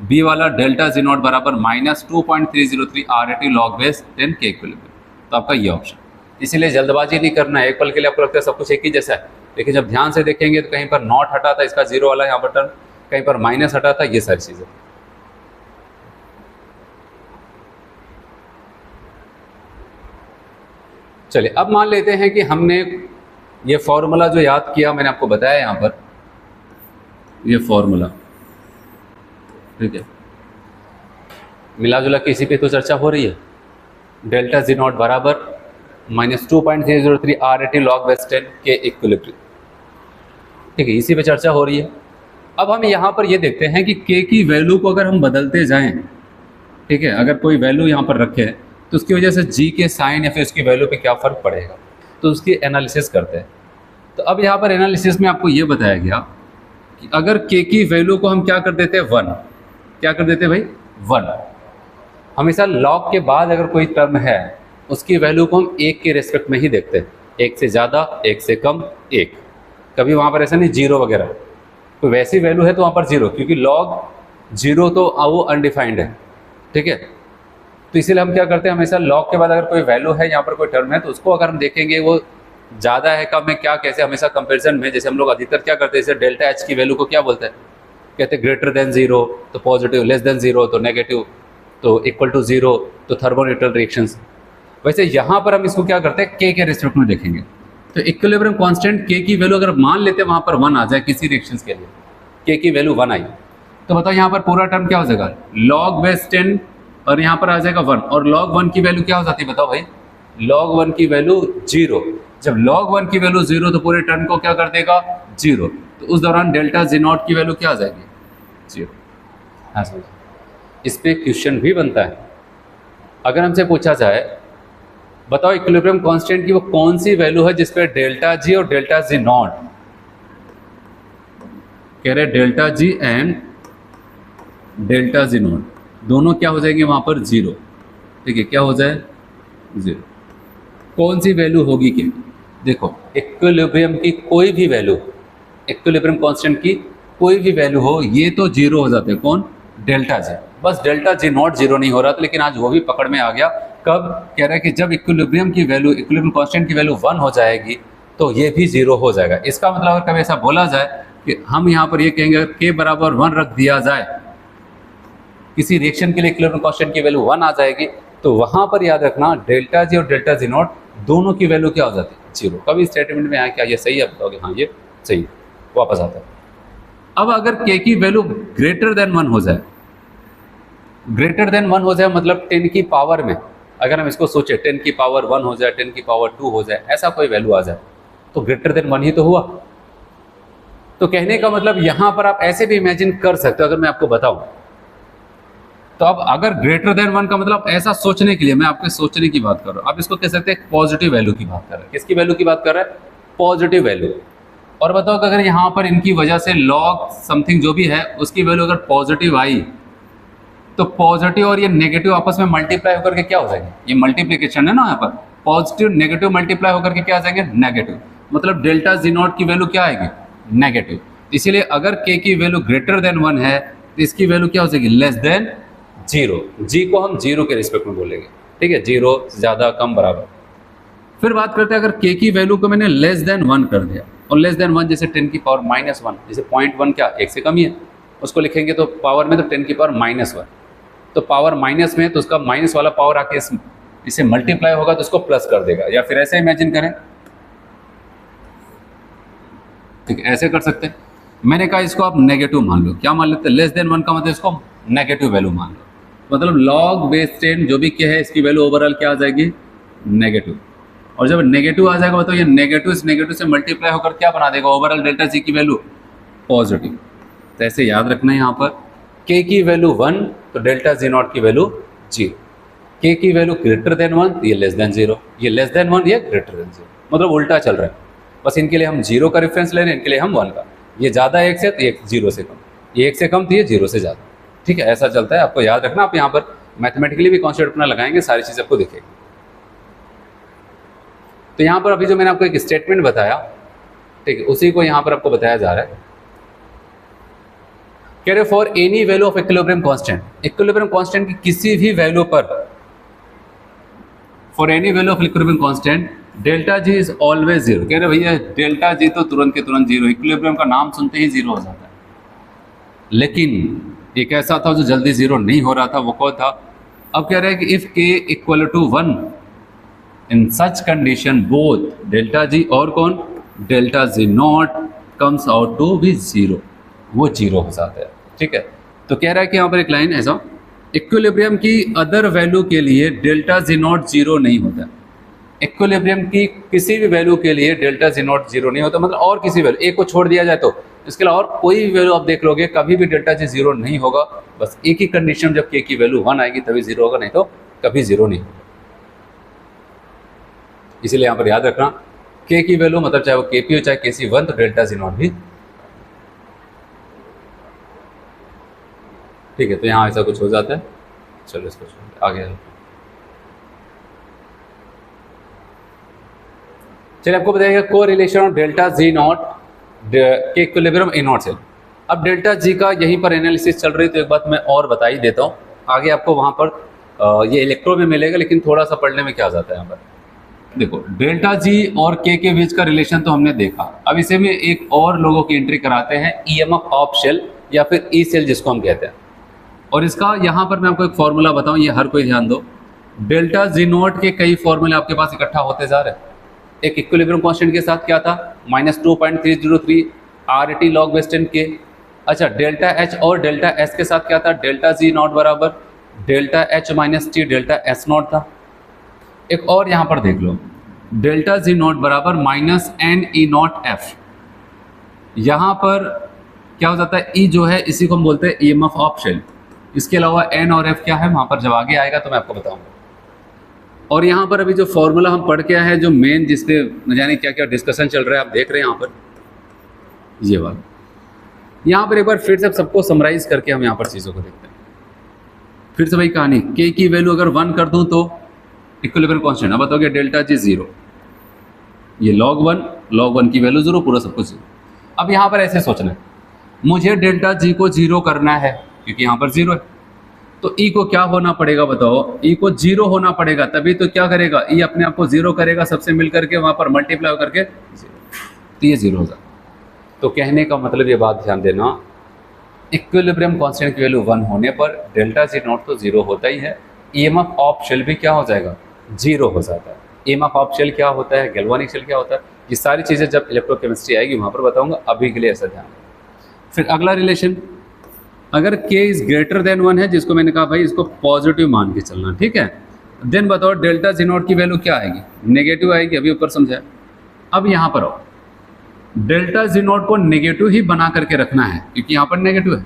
बी वाला डेल्टा जी नॉट बराबर -2.303 RAT लॉग बेस 10 के इक्विलिब्रियम। तो आपका ये ऑप्शन। इसीलिए जल्दबाजी नहीं करना है। एक पल के लिए आपको लगता है सब कुछ एक ही जैसा है, लेकिन जब ध्यान से देखेंगे तो कहीं पर नॉट हटा था इसका जीरो वाला यहाँ पर टर्म, कहीं पर माइनस हटा था, ये सारी चीज़ें। चलिए अब मान लेते हैं कि हमने ये फॉर्मूला जो याद किया, मैंने आपको बताया यहाँ पर ये फॉर्मूला, ठीक है, मिला जुला के इसी पे तो चर्चा हो रही है। डेल्टा जी नॉट बराबर -2.303 RAT लॉग बेस 10 के इक्विलिब्रियम। ठीक है, इसी पे चर्चा हो रही है। अब हम यहाँ पर ये देखते हैं कि के की वैल्यू को अगर हम बदलते जाएं, ठीक है, अगर कोई वैल्यू यहाँ पर रखें तो उसकी वजह से जी के साइन या फिर उसकी वैल्यू पे क्या फ़र्क पड़ेगा, तो उसकी एनालिसिस करते हैं। तो अब यहाँ पर एनालिसिस में आपको ये बताया गया कि अगर के की वैल्यू को हम क्या कर देते हैं 1, क्या कर देते हैं भाई 1। हमेशा लॉग के बाद अगर कोई टर्म है उसकी वैल्यू को हम 1 के रेस्पेक्ट में ही देखते हैं, 1 से ज़्यादा 1 से कम 1, कभी वहाँ पर ऐसा नहीं 0 वगैरह। तो वैसी वैल्यू है तो वहाँ पर 0, क्योंकि लॉग 0 तो वो अनडिफाइंड है, ठीक है। तो इसीलिए हम क्या करते हैं, हमेशा लॉग के बाद अगर कोई वैल्यू है, यहाँ पर कोई टर्म है, तो उसको अगर हम देखेंगे वो ज़्यादा है कम है क्या, कैसे हमेशा कंपेरिजन में, जैसे हम लोग अधिकतर क्या करते हैं, जैसे डेल्टा एच की वैल्यू को क्या बोलते हैं, कहते हैं ग्रेटर देन 0 तो पॉजिटिव, लेस देन 0 तो नेगेटिव, तो इक्वल टू 0 तो थर्मोन्यूट्रल रिएक्शंस। वैसे यहाँ पर हम इसको क्या करते हैं, के रिस्पेक्ट में देखेंगे। तो इक्विलिब्रियम कांस्टेंट के की वैल्यू अगर मान लेते हैं वहाँ पर 1 आ जाए किसी रिएक्शंस के लिए, के की वैल्यू 1 आई, तो बताओ यहाँ पर पूरा टर्म क्या हो जाएगा, लॉग बेस 10 और यहाँ पर आ जाएगा 1, और log 1 की वैल्यू क्या हो जाती है बताओ भाई, log 1 की वैल्यू 0। जब log 1 की वैल्यू 0 तो पूरे टर्म को क्या कर देगा 0, तो उस दौरान डेल्टा जी नॉट की वैल्यू क्या आ जाएगी 0। हाँ सर, इस पर क्वेश्चन भी बनता है। अगर हमसे पूछा जाए बताओ इक्विलिब्रियम कांस्टेंट की वो कौन सी वैल्यू है जिसपे डेल्टा जी और डेल्टा जी नॉट, कह रहे delta G and delta G not दोनों क्या हो जाएंगे वहाँ पर 0, ठीक है, क्या हो जाए 0। कौन सी वैल्यू होगी क्या, देखो इक्विलिब्रियम की कोई भी वैल्यू, इक्विलिब्रियम कांस्टेंट की कोई भी वैल्यू हो ये तो 0 हो जाते हैं, कौन, डेल्टा जी। बस डेल्टा जी नॉट 0 नहीं हो रहा था, लेकिन आज वो भी पकड़ में आ गया। कब, कह रहा है कि जब इक्विलिब्रियम की वैल्यू, इक्विलिब्रियम कांस्टेंट की वैल्यू 1 हो जाएगी तो ये भी 0 हो जाएगा। इसका मतलब अगर कभी ऐसा बोला जाए कि हम यहाँ पर ये कहेंगे के बराबर 1 रख दिया जाए, किसी रिएक्शन के लिए इक्विलिब्रियम कांस्टेंट की वैल्यू 1 आ जाएगी, तो वहाँ पर याद रखना डेल्टा जी और डेल्टा जी नॉट दोनों की वैल्यू क्या हो जाती है 0। कभी स्टेटमेंट में आया क्या ये सही है, बताओगे हाँ ये सही है, वापस आता है। अब अगर के की वैल्यू ग्रेटर देन 1 हो जाए, ग्रेटर देन 1 हो जाए मतलब 10 की पावर में, अगर हम इसको सोचे 10 की पावर 1 हो जाए, 10 की पावर 2 हो जाए, ऐसा कोई वैल्यू आ जाए तो ग्रेटर देन 1 ही तो हुआ। तो कहने का मतलब यहाँ पर आप ऐसे भी इमेजिन कर सकते हो, अगर मैं आपको बताऊं तो अब अगर ग्रेटर देन 1 का मतलब ऐसा सोचने के लिए, मैं आपके सोचने की बात कर रहा हूँ, आप इसको कह सकते हैं पॉजिटिव वैल्यू की बात कर रहे हैं। किसकी वैल्यू की बात कर रहे हैं, पॉजिटिव वैल्यू। और बताओ कि अगर यहाँ पर इनकी वजह से लॉग समथिंग जो भी है उसकी वैल्यू अगर पॉजिटिव आई, तो पॉजिटिव और ये नेगेटिव आपस में मल्टीप्लाई होकर के क्या हो जाएंगे, ये मल्टीप्लीकेशन है ना, यहाँ पर पॉजिटिव नेगेटिव मल्टीप्लाई होकर के क्या आ जाएंगे नेगेटिव, मतलब डेल्टा जी नॉट की वैल्यू क्या आएगी नेगेटिव। इसीलिए अगर के की वैल्यू ग्रेटर देन 1 है तो इसकी वैल्यू क्या हो जाएगी लेस देन 0। जी को हम 0 के रिस्पेक्ट में बोलेंगे, ठीक है, 0 ज़्यादा कम बराबर। फिर बात करते हैं अगर के की वैल्यू को मैंने लेस देन 1 कर दिया, और लेस देन 1 जैसे 10 की पावर -1, जैसे 0.1 क्या 1 से कम ही है, उसको लिखेंगे तो पावर में तो 10 की पावर -1, तो पावर माइनस में तो उसका माइनस वाला पावर आके इसे मल्टीप्लाई होगा तो उसको प्लस कर देगा। या फिर ऐसे इमेजिन करें, ठीक है, ऐसे कर सकते हैं। मैंने कहा इसको आप नेगेटिव मान लो, क्या मान लेते हैं, लेस देन 1 का मतलब इसको नेगेटिव वैल्यू मान लो, मतलब लॉग बेस 10 जो भी क्या है इसकी वैल्यू ओवरऑल क्या आ जाएगी नेगेटिव। और जब नेगेटिव आ जाएगा बताओ ये नेगेटिव इस नेगेटिव से मल्टीप्लाई होकर क्या बना देगा ओवरऑल डेल्टा जी की वैल्यू पॉजिटिव। तो ऐसे याद रखना है यहाँ पर के की वैल्यू 1 तो डेल्टा जी नॉट की वैल्यू 0, के की वैल्यू ग्रेटर देन 1 ये लेस देन 0, ये लेस देन 1 ये ग्रेटर देन 0, मतलब उल्टा चल रहा है। बस इनके लिए हम 0 का रेफरेंस ले रहे हैं, इनके लिए हम 1 का। ये ज़्यादा 1 से तो ये 0 से कम, ये 1 से कम तो ये 0 से ज़्यादा, ठीक है, ऐसा चलता है। आपको याद रखना, आप यहाँ पर मैथमेटिकली भी कॉन्सेप्ट अपना लगाएंगे, सारी चीज़ आपको दिखेगी। तो यहाँ पर अभी जो मैंने आपको एक स्टेटमेंट बताया, ठीक है, उसी को यहाँ पर आपको बताया जा रहा है। कह रहे for any value of equilibrium constant, equilibrium constant की किसी भी वैल्यू पर, for any value of equilibrium constant delta G is always 0। कह रहे भैया डेल्टा जी तो तुरंत के तुरंत 0, इक्विलिब्रियम का नाम सुनते ही 0 हो जाता है। लेकिन एक ऐसा था जो जल्दी 0 नहीं हो रहा था, वो कौन था, अब कह रहे हैं कि if K equal to 1 in such condition both delta G और कौन delta G not comes out to be 0, वो 0 हो जाता है, ठीक है। तो कह रहा है कि यहाँ पर एक लाइन ऐसा, इक्विलिब्रियम की अदर वैल्यू के लिए डेल्टा जी नॉट 0 नहीं होता। इक्विलिब्रियम की किसी भी वैल्यू के लिए डेल्टा जी नॉट 0 नहीं होता, मतलब और किसी वैल्यू, एक को छोड़ दिया जाए तो इसके अलावा और कोई भी वैल्यू आप देख लोगे कभी भी डेल्टा जी 0 नहीं होगा। बस एक ही कंडीशन, जब के की वैल्यू 1 आएगी तभी 0 होगा, नहीं तो कभी 0 नहीं होगा। इसीलिए यहाँ पर याद रखना के की वैल्यू मतलब चाहे वो के पी हो चाहे के सी 1 तो डेल्टा जी नॉट भी, ठीक है। तो यहाँ ऐसा कुछ हो जाता है। चलो इसको आगे चलिए, आपको बताइएगा को relation of delta G not के इक्विलिब्रियम ए नॉट सेल। अब डेल्टा जी का यहीं पर एनालिसिस चल रही, तो एक बात मैं और बता ही देता हूँ, आगे आपको वहाँ पर ये इलेक्ट्रो में मिलेगा, लेकिन थोड़ा सा पढ़ने में क्या जाता है यहाँ पर। देखो डेल्टा जी और के बीच का रिलेशन तो हमने देखा, अब इसे में एक और लोगों की एंट्री कराते हैं ईएमएफ ऑफ शेल या फिर ई सेल जिसको हम कहते हैं। और इसका यहाँ पर मैं आपको एक फॉर्मूला बताऊँ, ये हर कोई ध्यान दो। डेल्टा जी नॉट के कई फॉर्मूले आपके पास इकट्ठा होते जा रहे हैं। एक इक्विलिब्रियम कांस्टेंट के साथ क्या था -2.303 RT log वेस्टर्न के। अच्छा, डेल्टा एच और डेल्टा एस के साथ क्या था, डेल्टा जी नॉट बराबर delta H minus T delta S not था। एक और यहाँ पर देख लो, डेल्टा जी नॉट बराबर minus N E not F. यहाँ पर क्या हो जाता है, ई जो है इसी को हम बोलते हैं ईएमएफ ऑफ शेल। इसके अलावा एन और एफ क्या है, वहाँ पर जब आगे आएगा तो मैं आपको बताऊँगा। और यहाँ पर अभी जो फॉर्मूला हम पढ़ के आए हैं, जो मेन जिसपे न जाने क्या क्या डिस्कशन चल रहा है, आप देख रहे हैं यहाँ पर ये वाला। यहाँ पर एक बार फिर से सबको समराइज करके हम यहाँ पर चीज़ों को देखते हैं। फिर से वही कहानी, के की वैल्यू अगर 1 कर दूँ तो इक्विलिब्रियम कांस्टेंट, अब बताओगे डेल्टा जी 0, ये log 1 की वैल्यू 0, पूरा सब कुछ 0। अब यहाँ पर ऐसे सोचना है, मुझे डेल्टा जी को 0 करना है क्योंकि यहाँ पर 0 है, तो ई को क्या होना पड़ेगा बताओ, ई को 0 होना पड़ेगा, तभी तो क्या करेगा, ई अपने आप को 0 करेगा, सबसे मिल करके वहाँ पर मल्टीप्लाई करके 0, तो ये 0 हो जाए। तो कहने का मतलब ये बात ध्यान देना, इक्विलिब्रियम कांस्टेंट की वैल्यू 1 होने पर डेल्टा जी नॉट तो 0 होता ही है, ईएमएफ ऑफ शेल भी क्या हो जाएगा, 0 हो जाता है। ईएमएफ ऑफ शेल क्या होता है, गैल्वानिक शेल क्या होता है, ये सारी चीज़ें जब इलेक्ट्रोकेमिस्ट्री आएगी वहाँ पर बताऊँगा, अभी के लिए ऐसा ध्यान। फिर अगला रिलेशन, अगर k इज ग्रेटर देन 1 है, जिसको मैंने कहा भाई इसको पॉजिटिव मान के चलना, ठीक है, देन बताओ डेल्टा जी नॉट की वैल्यू क्या आएगी, नेगेटिव आएगी, अभी ऊपर समझा। अब यहाँ पर आओ, डेल्टा जी नॉट को नेगेटिव ही बना करके रखना है क्योंकि यहाँ पर नेगेटिव है,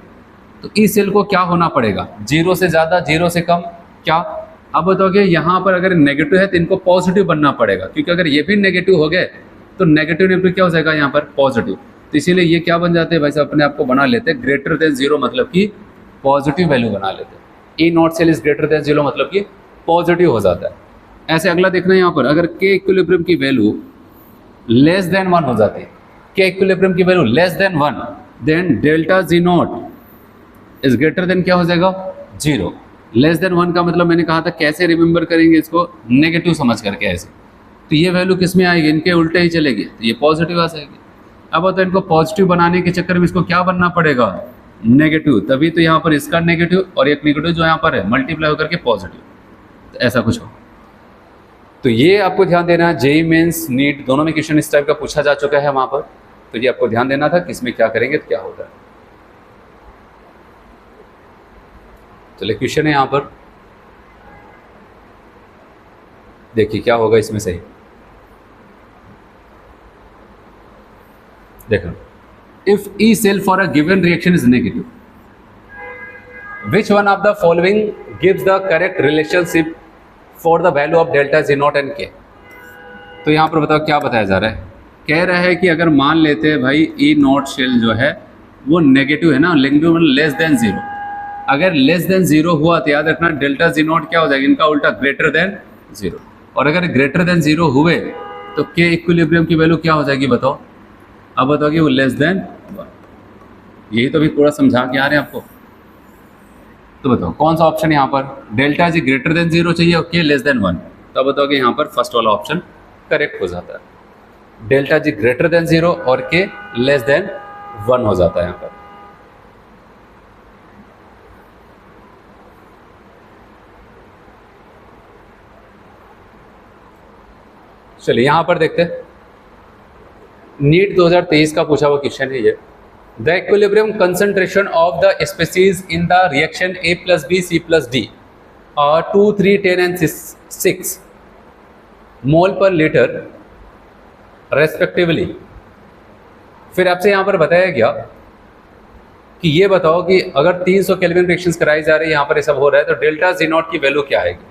तो ई सेल को क्या होना पड़ेगा, 0 से ज़्यादा 0 से कम क्या। अब बताओगे यहाँ पर अगर नेगेटिव है तो इनको पॉजिटिव बनना पड़ेगा, क्योंकि अगर ये भी नेगेटिव हो गए तो नेगेटिव क्या हो जाएगा यहाँ पर पॉजिटिव, तो इसीलिए ये क्या बन जाते हैं भाई साहब, अपने आप को बना लेते हैं ग्रेटर देन 0, मतलब कि पॉजिटिव वैल्यू बना लेते हैं। E naught cell is greater than 0 मतलब कि पॉजिटिव हो जाता है। ऐसे अगला देखना है यहाँ पर, अगर के इक्विलिब्रियम की वैल्यू लेस देन 1 हो जाती है, के इक्विलिब्रियम की value less than 1, then delta G not is greater than क्या हो जाएगा 0। लेस देन 1 का मतलब मैंने कहा था कैसे रिमेंबर करेंगे इसको, नेगेटिव समझ करके ऐसे, तो ये वैल्यू किस में आएगी, इनके उल्टे ही चलेगी, तो ये पॉजिटिव आ जाएगी। अब तो इनको पॉजिटिव बनाने के चक्कर में इसको क्या बनना पड़ेगा, नेगेटिव, तभी तो यहाँ पर इसका नेगेटिव और एक नेगेटिव जो यहाँ पर है मल्टीप्लाई होकर के पॉजिटिव, तो ऐसा कुछ हो। तो ये आपको ध्यान देना है, जेईई मेंस नीट दोनों में क्वेश्चन इस टाइप का पूछा जा चुका है वहाँ पर, तो ये आपको ध्यान देना था कि इसमें क्या करेंगे तो क्या होता है। चलिए क्वेश्चन है यहाँ पर, देखिए क्या होगा इसमें सही। देखो, if E cell for a given reaction is negative, which one of the following gives the correct relationship for the value of delta G naught and K? तो यहाँ पर बताओ क्या बताया जा रहा है, कह रहा है कि अगर मान लेते हैं भाई E नॉट शेल जो है वो नेगेटिव है ना, नेगेटिव मतलब लेस देन 0, अगर लेस देन 0 हुआ तो याद रखना डेल्टा जी नॉट क्या हो जाएगा, इनका उल्टा ग्रेटर देन 0, और अगर ग्रेटर देन 0 हुए तो के इक्विलिब्रियम की वैल्यू क्या हो जाएगी बताओ। अब बताओगे वो लेस देन 1, यही तो अभी पूरा समझा के आ रहे हैं आपको। तो बताओ कौन सा ऑप्शन यहाँ पर, डेल्टा जी ग्रेटर देन 0 चाहिए और के लेस देन 1, तो बताओगे यहाँ पर फर्स्ट वाला ऑप्शन करेक्ट हो जाता है, डेल्टा जी ग्रेटर देन 0 और के लेस देन 1 हो जाता है यहाँ पर। चलिए यहाँ पर देखते हैं, नीट 2023 का पूछा हुआ क्वेश्चन है ये, the equilibrium concentration of the species in the reaction A + B C + D 2, 3, 10 and 6 मोल पर लीटर रेस्पेक्टिवली। फिर आपसे यहाँ पर बताया गया कि ये बताओ कि अगर 300 केल्विन रिएक्शंस कराई जा रही है, यहाँ पर ये सब हो रहा है, तो डेल्टा जी नॉट की वैल्यू क्या आएगी।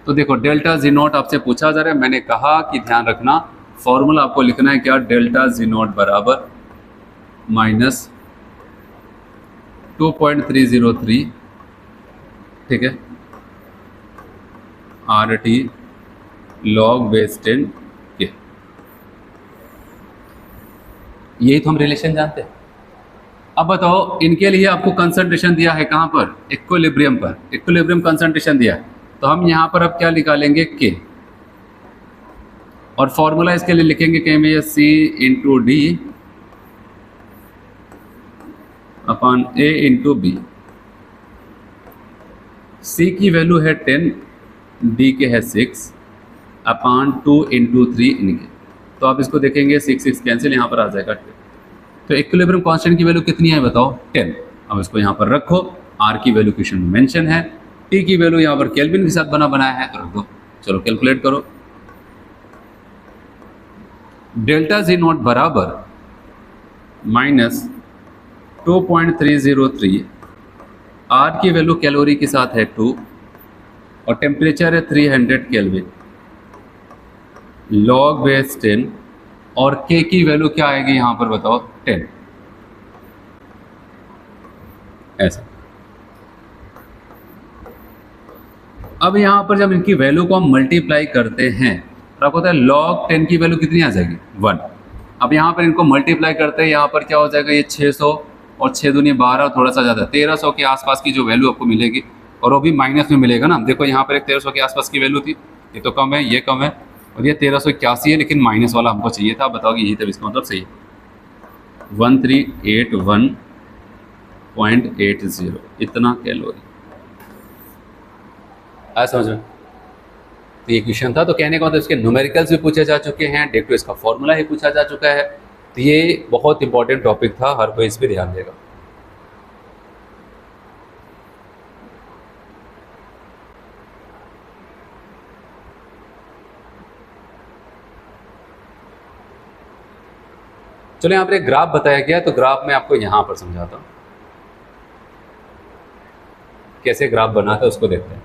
तो देखो डेल्टा जी नॉट आपसे पूछा जा रहा है, मैंने कहा कि ध्यान रखना फॉर्मूला आपको लिखना है क्या, डेल्टा जी नॉट बराबर माइनस 2.303, ठीक है, आर टी लॉग बेस 10 के। यही तो हम रिलेशन जानते हैं। अब बताओ इनके लिए आपको कंसंट्रेशन दिया है कहाँ पर, इक्विलिब्रियम पर, इक्विलिब्रियम कंसंट्रेशन दिया है, तो हम यहाँ पर अब क्या निकालेंगे के, और फॉर्मूला इसके लिए लिखेंगे के में सी इंटू डी अपॉन ए इंटू बी। सी की वैल्यू है 10, डी के है 6 अपॉन 2 इंटू 3 इनके, तो आप इसको देखेंगे 6 कैंसिल, यहाँ पर आ जाएगा 10। तो इक्विलिब्रियम कांस्टेंट की वैल्यू कितनी है बताओ, 10। अब इसको यहाँ पर रखो, आर की वैल्यू क्वेश्चन में मेंशन है, टी की वैल्यू यहाँ पर केल्विन के साथ बनाया है, रख दो। चलो कैलकुलेट करो, डेल्टा जी नॉट बराबर माइनस 2.303, आर की वैल्यू कैलोरी के साथ है 2 और टेम्परेचर है 300 केल्विन, लॉग बेस 10, और के की वैल्यू क्या आएगी यहाँ पर बताओ 10, ऐसा। अब यहाँ पर जब इनकी वैल्यू को हम मल्टीप्लाई करते हैं तो आपको पता है लॉग 10 की वैल्यू कितनी आ जाएगी 1। अब यहाँ पर इनको मल्टीप्लाई करते हैं, यहाँ पर क्या हो जाएगा, ये 600 और 6 दूनी 12, थोड़ा सा ज़्यादा 1300 के आसपास की जो वैल्यू आपको मिलेगी, और वो भी माइनस में मिलेगा ना। देखो यहाँ पर एक 1300 के आसपास की वैल्यू थी, ये तो कम है, ये कम है, और ये 1381 है, लेकिन माइनस वाला हमको चाहिए था। बताओगे यही तब इसका मतलब सही है, 1381.80 इतना कैलोरी आया समझ में। तो ये क्वेश्चन था, तो कहने का मतलब इसके न्यूमेरिकल्स भी पूछे जा चुके हैं, डे 2 इसका फॉर्मूला ही पूछा जा चुका है, तो ये बहुत इंपॉर्टेंट टॉपिक था, हर कोई इस पर ध्यान देगा। चलो यहाँ पर एक ग्राफ बताया गया, तो ग्राफ मैं आपको यहाँ पर समझाता हूँ, कैसे ग्राफ बनाते हैं उसको देखते हैं।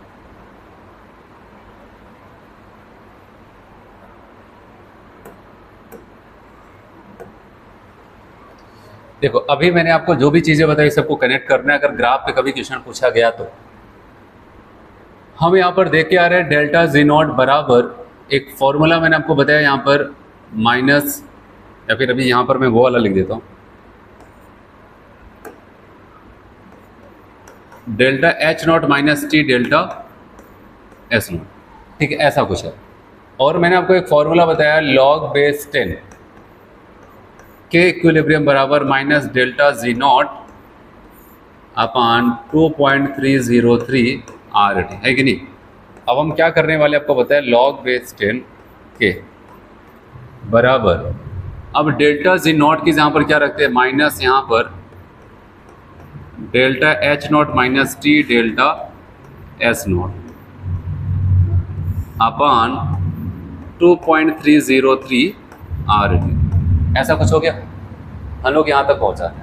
देखो अभी मैंने आपको जो भी चीज़ें बताई सबको कनेक्ट करना है, अगर ग्राफ पे कभी क्वेश्चन पूछा गया तो। हम यहाँ पर देख के आ रहे हैं डेल्टा जी नॉट बराबर, एक फॉर्मूला मैंने आपको बताया यहाँ पर माइनस, या फिर अभी यहाँ पर मैं वो वाला लिख देता हूँ, delta H not minus T delta S not, ठीक है, ऐसा कुछ है। और मैंने आपको एक फॉर्मूला बताया लॉग बेस 10 के इक्विलिब्रियम बराबर minus delta G not upon 2.303 R T, है कि नहीं। अब हम क्या करने वाले आपको बताया, लॉग बेस 10 के बराबर, अब डेल्टा जी नॉट की यहाँ पर क्या रखते हैं माइनस, यहाँ पर delta H not minus T delta S not upon 2.303 R T, ऐसा कुछ हो गया। हम लोग यहाँ तक पहुँचा है।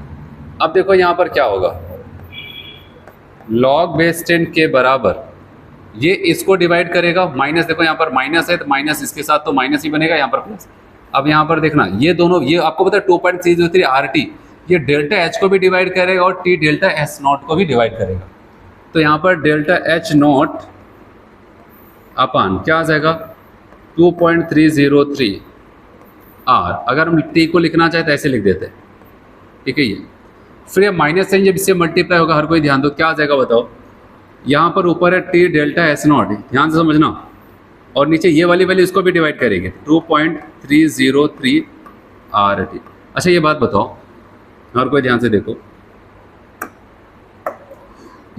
अब देखो यहाँ पर क्या होगा, लॉग बेस 10 के बराबर ये इसको डिवाइड करेगा, माइनस, देखो यहाँ पर माइनस है तो माइनस इसके साथ तो माइनस ही बनेगा, यहाँ पर प्लस। अब यहाँ पर देखना ये दोनों, ये आपको पता है 2.303 आर टी, ये डेल्टा एच को भी डिवाइड करेगा और टी डेल्टा एस नॉट को भी डिवाइड करेगा। तो यहाँ पर डेल्टा एच नॉट अपान क्या आ जाएगा 2.303 आर। अगर हम टी को लिखना चाहे तो ऐसे लिख देते हैं, ठीक है। ये फिर ये माइनस साइन जब इससे मल्टीप्लाई होगा, हर कोई ध्यान दो, क्या आ जाएगा बताओ, यहाँ पर ऊपर है टी डेल्टा एस नॉट, ध्यान से समझना, और नीचे ये वाली वैल्यू इसको भी डिवाइड करेंगे 2.303 आर टी। अच्छा ये बात बताओ, हर कोई ध्यान से देखो,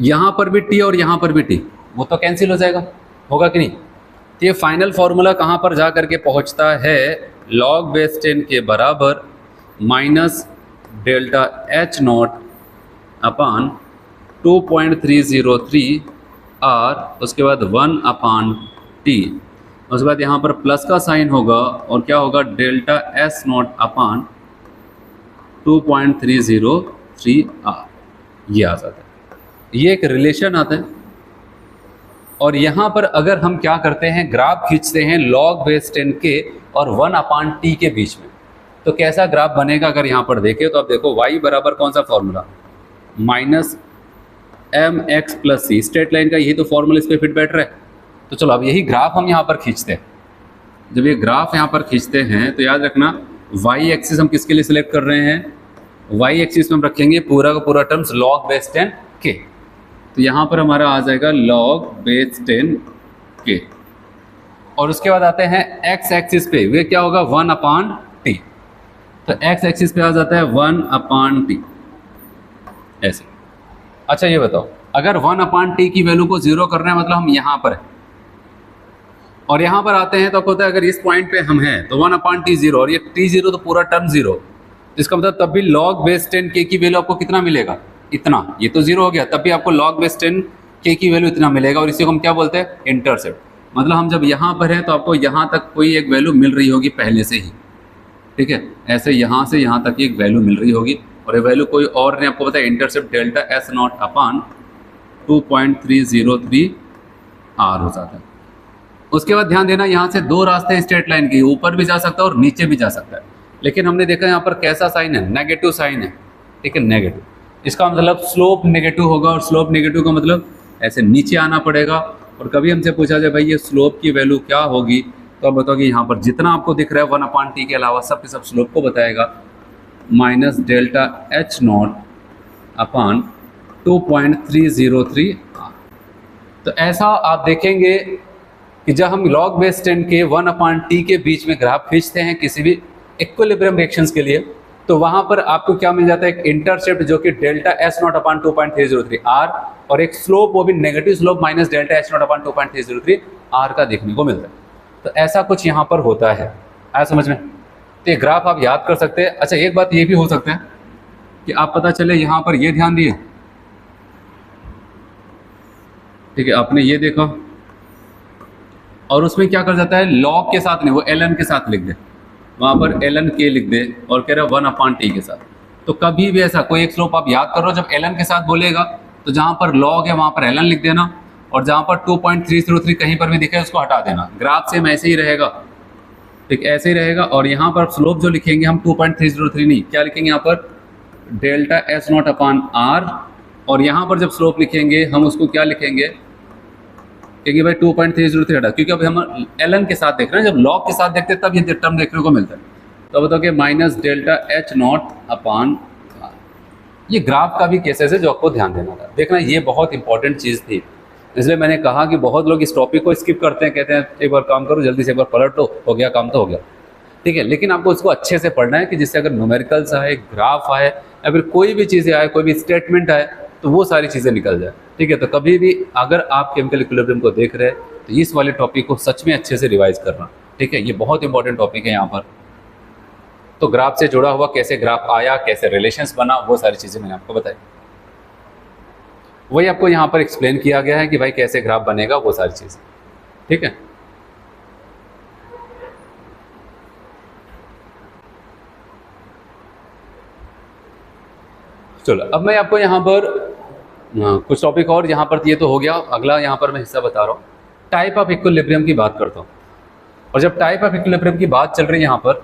यहाँ पर भी टी और यहाँ पर भी टी, वो तो कैंसिल हो जाएगा, होगा कि नहीं। तो ये फाइनल फॉर्मूला कहाँ पर जा करके पहुँचता है, लॉग बेस 10 के बराबर minus delta H not upon 2.303 R, उसके बाद 1 अपान टी, उसके बाद यहाँ पर प्लस का साइन होगा और क्या होगा delta S not upon 2.303 R, ये आ जाता है। ये एक रिलेशन आता है। और यहाँ पर अगर हम क्या करते हैं, ग्राफ खींचते हैं log बेस 10 के और 1/t के बीच में, तो कैसा ग्राफ बनेगा अगर यहाँ पर देखें तो आप देखो y बराबर कौन सा formula, -mx + c, straight line का यही तो फॉर्मूला इस पर फिट बैठ रहा है। तो चलो अब यही ग्राफ हम यहाँ पर खींचते हैं। जब ये ग्राफ यहाँ पर खींचते हैं तो याद रखना y एक्सिस हम किसके लिए सिलेक्ट कर रहे हैं, y एक्सिस में हम रखेंगे पूरा का पूरा टर्म्स log बेस 10 के। तो यहाँ पर हमारा आ जाएगा log बेस 10 के, और उसके बाद आते हैं x एक्सिस पे, वे क्या होगा 1/t। तो x एक्सिस पे आ जाता है 1/t ऐसे। अच्छा ये बताओ, अगर 1/t की वैल्यू को 0 करना है मतलब हम यहाँ पर है, और यहाँ पर आते हैं तो होता है अगर इस पॉइंट पे हम हैं तो 1/t 0, और ये t 0 तो पूरा टर्म 0, इसका मतलब तब भी log बेस 10 k की वैल्यू आपको कितना मिलेगा, इतना। ये तो 0 हो गया, तब भी आपको log बेस 10 k की वैल्यू इतना मिलेगा, और इसी को हम क्या बोलते हैं, इंटरसेप्ट। मतलब हम जब यहाँ पर हैं तो आपको यहाँ तक कोई एक वैल्यू मिल रही होगी पहले से ही, ठीक है। ऐसे यहाँ से यहाँ तक एक वैल्यू मिल रही होगी, और ये वैल्यू कोई और नहीं, आपको पता है इंटरसेप्ट डेल्टा S0/2.303 r हो जाता है। उसके बाद ध्यान देना, यहाँ से दो रास्ते हैं स्ट्रेट लाइन के, ऊपर भी जा सकता है और नीचे भी जा सकता है, लेकिन हमने देखा यहाँ पर कैसा साइन है, नेगेटिव साइन है, ठीक है, नेगेटिव। इसका मतलब स्लोप नेगेटिव होगा, और स्लोप नेगेटिव का मतलब ऐसे नीचे आना पड़ेगा। और कभी हमसे पूछा जाए भाई ये स्लोप की वैल्यू क्या होगी, तो आप बताओ कि यहाँ पर जितना आपको दिख रहा है 1/t के अलावा सब के सब स्लोप को बताएगा, -Δh0/2.303 r। तो ऐसा आप देखेंगे कि जब हम log बेस 10 के 1/t के बीच में ग्राफ खींचते हैं किसी भी इक्विलिब्रियम रिएक्शंस के लिए, तो वहां पर आपको क्या मिल जाता है, एक इंटरसेप्ट जो कि डेल्टा S0/2.303 r, और एक स्लोप वो भी नेगेटिव स्लोप -Δh0/2.303 r का देखने को मिलता है। तो ऐसा कुछ यहाँ पर होता है, आया समझ में। तो ये ग्राफ आप याद कर सकते हैं। अच्छा एक बात ये भी हो सकता है कि आप पता चले यहाँ पर ये ध्यान दिए, ठीक है, आपने ये देखा और उसमें क्या कर जाता है, log के साथ नहीं, वो ln के साथ लिख दे, वहाँ पर ln के लिख दे और कह रहा है 1/t के साथ। तो कभी भी ऐसा कोई एक स्लोप आप याद कर लो, जब ln के साथ बोलेगा तो जहाँ पर log है वहाँ पर ln लिख देना, और जहाँ पर 2.303 कहीं पर भी दिखे उसको हटा देना। ग्राफ सेम ऐसे ही रहेगा, ठीक, ऐसे ही रहेगा। और यहाँ पर स्लोप जो लिखेंगे हम 2.303 नहीं, क्या लिखेंगे यहाँ पर, डेल्टा S0/r, और यहाँ पर जब स्लोप लिखेंगे हम उसको क्या लिखेंगे, क्योंकि भाई 2.303 हटा, क्योंकि अभी हम ln के साथ देख रहे हैं, जब log के साथ देखते हैं तब ये टर्म देखने को मिलता है। तो बताओ कि -Δh0/r। ये ग्राफ का भी केसेस है जो आपको ध्यान देना था। देखना ये बहुत इंपॉर्टेंट चीज़ थी, इसलिए मैंने कहा कि बहुत लोग इस टॉपिक को स्किप करते हैं, कहते हैं एक बार काम करो जल्दी से, एक बार पलट लो, हो गया काम तो हो गया, ठीक है। लेकिन आपको इसको अच्छे से पढ़ना है कि जिससे अगर न्यूमेरिकल्स आए, ग्राफ आए, या फिर कोई भी चीज़ें आए, कोई भी स्टेटमेंट आए, तो वो सारी चीज़ें निकल जाए, ठीक है। तो कभी भी अगर आप केमिकल इक्विलिब्रियम को देख रहे हैं तो इस वाले टॉपिक को सच में अच्छे से रिवाइज करना, ठीक है। ये बहुत इंपॉर्टेंट टॉपिक है यहाँ पर। तो ग्राफ से जुड़ा हुआ, कैसे ग्राफ आया, कैसे रिलेशंस बना, वो सारी चीज़ें मैंने आपको बताई। वही आपको यहाँ पर एक्सप्लेन किया गया है कि भाई कैसे ग्राफ बनेगा, वो सारी चीज़ें, ठीक है। चलो अब मैं आपको यहाँ पर कुछ टॉपिक और, यहाँ पर ये तो हो गया, अगला यहाँ पर मैं हिस्सा बता रहा हूँ, टाइप ऑफ इक्विलिब्रियम की बात करता हूँ। और जब टाइप ऑफ इक्विलिब्रियम की बात चल रही है यहाँ पर,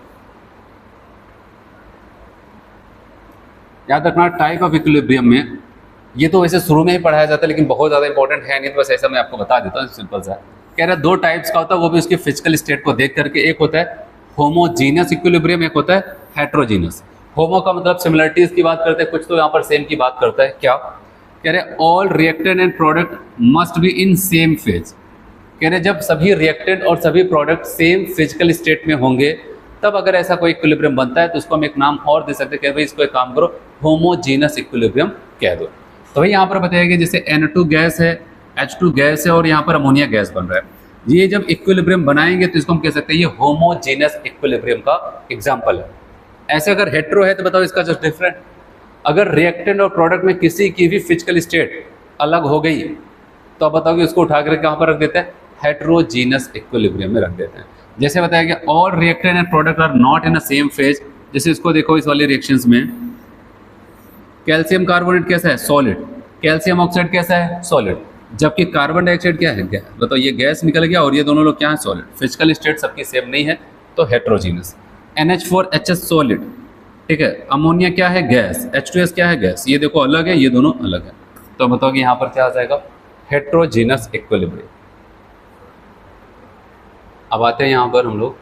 याद रखना टाइप ऑफ इक्विलिब्रियम में, ये तो वैसे शुरू में ही पढ़ाया जाता है लेकिन बहुत ज़्यादा इंपॉर्टेंट है नहीं, तो बस ऐसा मैं आपको बता देता हूँ, सिंपल सा। कह रहा है दो टाइप्स का होता है, वो भी उसके फिजिकल स्टेट को देख करके। एक होता है होमोजीनियस इक्विलिब्रियम, एक होता है हेट्रोजीनियस। होमो का मतलब सिमिलरिटीज की बात करते हैं, कुछ तो यहाँ पर सेम की बात करता है। क्या कह रहे, all reactant and product must be in same phase. कह रहे जब सभी रिएक्टेंट और सभी प्रोडक्ट सेम फिजिकल स्टेट में होंगे तब अगर ऐसा कोई इक्विलिब्रियम बनता है तो उसको हम एक नाम और दे सकते हैं कि भाई इसको एक काम करो, होमोजीनस इक्विलिब्रियम कह दो। तो भाई यहाँ पर बताया कि जैसे N2 गैस है, H2 गैस है और यहाँ पर अमोनिया गैस बन रहा है, ये जब इक्विलिब्रियम बनाएंगे तो इसको हम कह सकते हैं ये होमोजीनस इक्विलिब्रियम का एग्जाम्पल है। ऐसे अगर हेट्रो है तो बताओ इसका जस्ट डिफरेंट। अगर रिएक्टेंट और प्रोडक्ट में किसी की भी फिजिकल स्टेट अलग हो गई तो आप बताओ कि उसको उठा कर कहाँ पर रख देते हैं, हेट्रोजीनस इक्विलिब्रियम में रख देते हैं। जैसे बताया कि all reactant and product are not in a same phase. जैसे इसको देखो, इस वाले रिएक्शंस में कैल्शियम कार्बोनेट कैसा है, सॉलिड, कैल्शियम ऑक्साइड कैसा है, सॉलिड। जबकि कार्बन डाइऑक्साइड क्या है, गैस। बताओ, ये गैस निकल गया और ये दोनों लोग क्या है, सॉलिड। फिजिकल स्टेट सबकी सेम नहीं है, तो हेट्रोजीनस। NH4HS सॉलिड, ठीक है। अमोनिया क्या है, गैस। H2S क्या है, गैस। ये देखो अलग है, ये दोनों अलग है। तो बताओ कि यहाँ पर क्या आ जाएगा, हेट्रोजीनस इक्विलिब्रियम। अब आते हैं यहाँ पर हम लोग,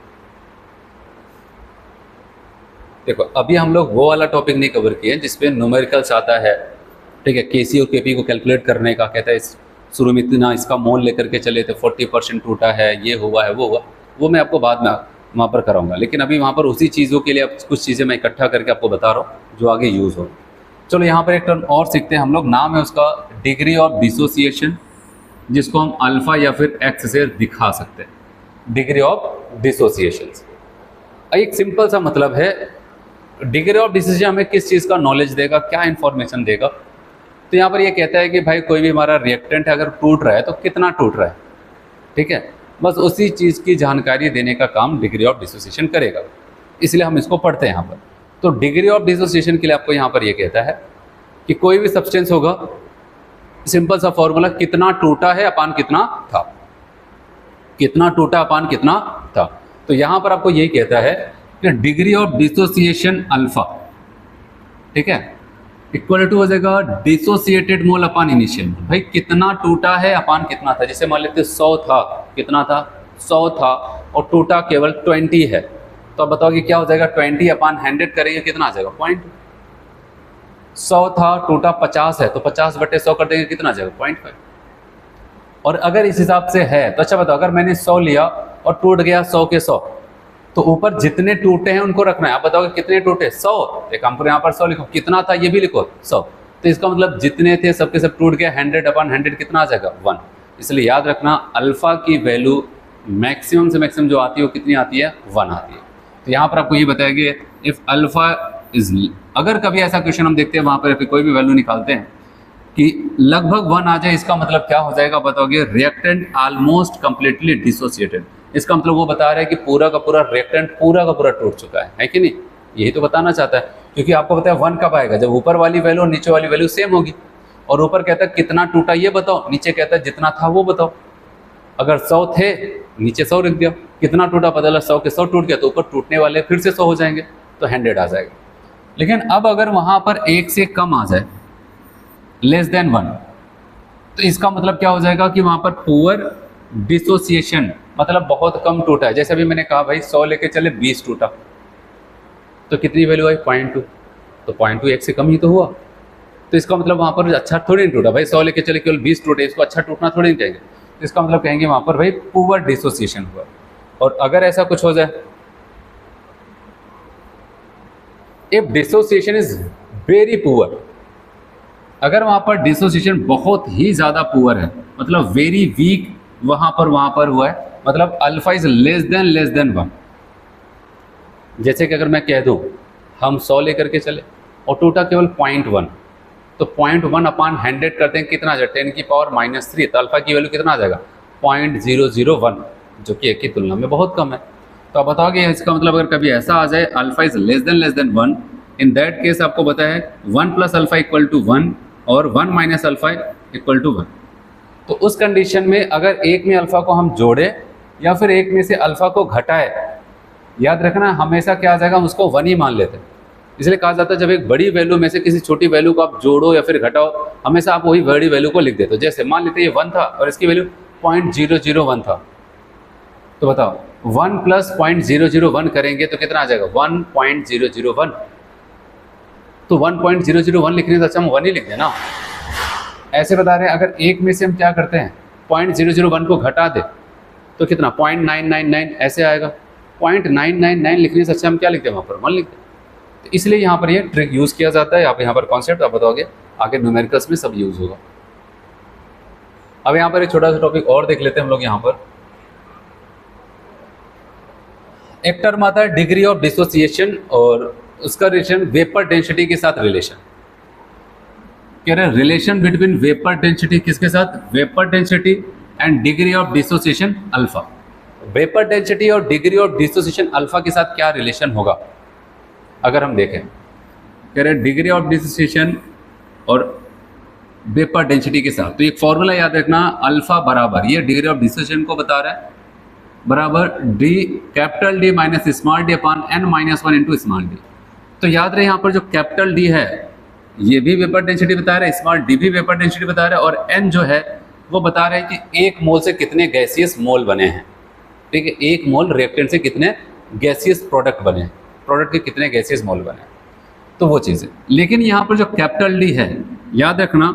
देखो अभी हम लोग वो वाला टॉपिक नहीं कवर किए जिसपे न्यूमेरिकल्स आता है, ठीक है। केसी और केपी को कैलकुलेट करने का कहता है, शुरू में इतना इसका मोल लेकर के चले थे, 40% टूटा है, ये हुआ है, वो हुआ, वो मैं आपको बाद में वहाँ पर कराऊंगा। लेकिन अभी वहाँ पर उसी चीज़ों के लिए अब कुछ चीज़ें मैं इकट्ठा करके आपको बता रहा हूँ जो आगे यूज़ हो। चलो यहाँ पर एक टर्म और सीखते हैं हम लोग, नाम है उसका डिग्री ऑफ डिसोसिएशन, जिसको हम अल्फा या फिर एक्स से दिखा सकते हैं। डिग्री ऑफ डिसोसिएशन एक सिंपल सा मतलब है, डिग्री ऑफ डिसोसिएशन हमें किस चीज़ का नॉलेज देगा, क्या इन्फॉर्मेशन देगा। तो यहाँ पर ये कहता है कि भाई कोई भी हमारा रिएक्टेंट अगर टूट रहा है तो कितना टूट रहा है, ठीक है। बस उसी चीज़ की जानकारी देने का काम डिग्री ऑफ डिसोसिएशन करेगा, इसलिए हम इसको पढ़ते हैं यहाँ पर। तो डिग्री ऑफ डिसोसिएशन के लिए आपको यहाँ पर ये कहता है कि कोई भी सब्सटेंस होगा, सिंपल सा फॉर्मूला, कितना टूटा है अपान कितना था, कितना टूटा अपान कितना था। तो यहाँ पर आपको यही कहता है कि डिग्री ऑफ डिसोसिएशन अल्फा, ठीक है, इक्वल टू हो जाएगा डिसोसिएटेड मोल अपान इनिशियल मोल। भाई कितना टूटा है अपान कितना था। जैसे मान लेते 100 था, कितना था, 100 था, और टूटा केवल 20 है, तो अब बताओ कि क्या हो जाएगा, 20 अपान 100 करेंगे, कितना आ जाएगा, पॉइंट। 100 था, टूटा 50 है, तो 50/100 कर देंगे, कितना आ जाएगा, 0.5। और अगर इस हिसाब से है तो अच्छा बताओ, अगर मैंने 100 लिया और टूट गया 100 के 100, तो ऊपर जितने टूटे हैं उनको रखना है। आप बताओगे कितने टूटे, 100, एक काम करो यहाँ पर 100 लिखो, कितना था ये भी लिखो 100, तो इसका मतलब जितने थे सबके सब टूट गया, 100/100 कितना आ जाएगा, 1। इसलिए याद रखना अल्फा की वैल्यू मैक्सिमम से मैक्सिमम जो आती है वो कितनी आती है, 1 आती है। तो यहाँ पर आपको ये बताया गया इफ अल्फा इज, अगर कभी ऐसा क्वेश्चन हम देखते हैं वहाँ पर कोई भी वैल्यू निकालते हैं कि लगभग 1 आ जाए, इसका मतलब क्या हो जाएगा बताओगे, रिएक्टेंट ऑलमोस्ट कंप्लीटली डिसोसिएटेड। इसका मतलब वो बता रहा है कि पूरा का पूरा रिएक्टेंट पूरा का पूरा टूट चुका है कि नहीं। यही तो बताना चाहता है, क्योंकि आपको पता है 1 कब आएगा, जब ऊपर वाली वैल्यू और नीचे वाली वैल्यू सेम होगी। और ऊपर कहता है कितना टूटा ये बताओ, नीचे कहता है जितना था वो बताओ। अगर 100 थे, नीचे 100 लिख दिया, कितना टूटा पता चला 100 के 100 टूट गया, तो ऊपर टूटने वाले फिर से 100 हो जाएंगे, तो 100 आ जाएगा। लेकिन अब अगर वहाँ पर 1 से कम आ जाए, लेस देन 1, तो इसका मतलब क्या हो जाएगा कि वहाँ पर पुअर डिसोसिएशन, मतलब बहुत कम टूटा है। जैसे अभी मैंने कहा भाई 100 लेके चले 20 टूटा, तो कितनी वैल्यू आई, 0.2, तो 0.2 1 से कम ही तो हुआ। तो इसका मतलब वहाँ पर अच्छा थोड़ी नहीं टूटा भाई, 100 लेके चले केवल 20 टूटे, इसको अच्छा टूटना थोड़ी नहीं कहेंगे। तो इसका मतलब कहेंगे वहाँ पर भाई पुअर डिसोसिएशन हुआ। और अगर ऐसा कुछ हो जाए, if dissociation is very poor, अगर वहाँ पर डिसोसिएशन बहुत ही ज़्यादा पुअर है, मतलब वेरी वीक वहाँ पर हुआ है, मतलब अल्फा इज लेस देन 1। जैसे कि अगर मैं कह दूँ हम 100 लेकर के चले और टूटा केवल 0.1, तो 0.1 अपान 100 करते हैं, कितना आ जाएगा, 10 की पावर -3, तो अल्फा की वैल्यू कितना आ जाएगा, 0.001, जो कि 1 की तुलना में बहुत कम है। तो आप बताओगे इसका मतलब अगर कभी ऐसा आ जाए alpha is less than 1, in that case आपको पता है 1 + अल्फा = 1 और 1 - अल्फा = 1। तो उस कंडीशन में अगर एक में अल्फा को हम जोड़े या फिर एक में से अल्फा को घटाए, याद रखना हमेशा क्या आ जाएगा, हम उसको 1 ही मान लेते हैं। इसलिए कहा जाता है जब एक बड़ी वैल्यू में से किसी छोटी वैल्यू को आप जोड़ो या फिर घटाओ, हमेशा आप वही बड़ी वैल्यू को लिख देते हो। जैसे मान लेते ये 1 था और इसकी वैल्यू 0.001 था, तो बताओ 1 + 0.001 करेंगे तो कितना आ जाएगा, 1.001। तो 1.001 लिखने से अच्छा हम 1 ही लिख दें ना। ऐसे बता रहे हैं अगर एक में से हम क्या करते हैं 0.001 को घटा दे तो कितना 0.999 ऐसे आएगा। 0.999 लिखने से अच्छा हम क्या लिखते हैं, वहाँ पर 1 लिखते हैं। तो इसलिए यहाँ पर ये ट्रिक यूज़ किया जाता है। आप यहाँ पर कॉन्सेप्ट आप बताओगे, आगे न्यूमेरिकल्स में सब यूज़ होगा। अब यहाँ पर एक छोटा सा टॉपिक और देख लेते हैं हम लोग। यहाँ पर एक टर्म आता है डिग्री ऑफ डिसोसिएशन और उसका रिलेशन वेपर डेंसिटी के साथ रिलेशन। कह रहे हैं रिलेशन बिटवीन वेपर डेंसिटी किसके साथ, vapour density and degree of dissociation alpha. Vapour density और डिग्री ऑफ डिसोसिएशन अल्फा के साथ क्या रिलेशन होगा अगर हम देखें। कह रहे हैं डिग्री ऑफ डिसोसिएशन और वेपर डेंसिटी के साथ। तो एक फॉर्मूला याद रखना, अल्फा बराबर, ये डिग्री ऑफ डिसोसिएशन को बता रहा है, बराबर D capital D minus small D upon N minus one into small D. तो याद रहे यहाँ पर जो कैपिटल डी है ये भी वेपर डेंसिटी बता रहा है, स्मॉल डी भी वेपर डेंसिटी बता रहा है, और एन जो है वो बता रहे हैं कि एक मोल से कितने गैसियस मोल बने हैं। ठीक है, एक मोल रिएक्टेंट से कितने गैसियस प्रोडक्ट बने हैं, प्रोडक्ट के कितने गैसियस मोल बने हैं, तो वो चीज़ है। लेकिन यहाँ पर जो कैपिटल डी है याद रखना,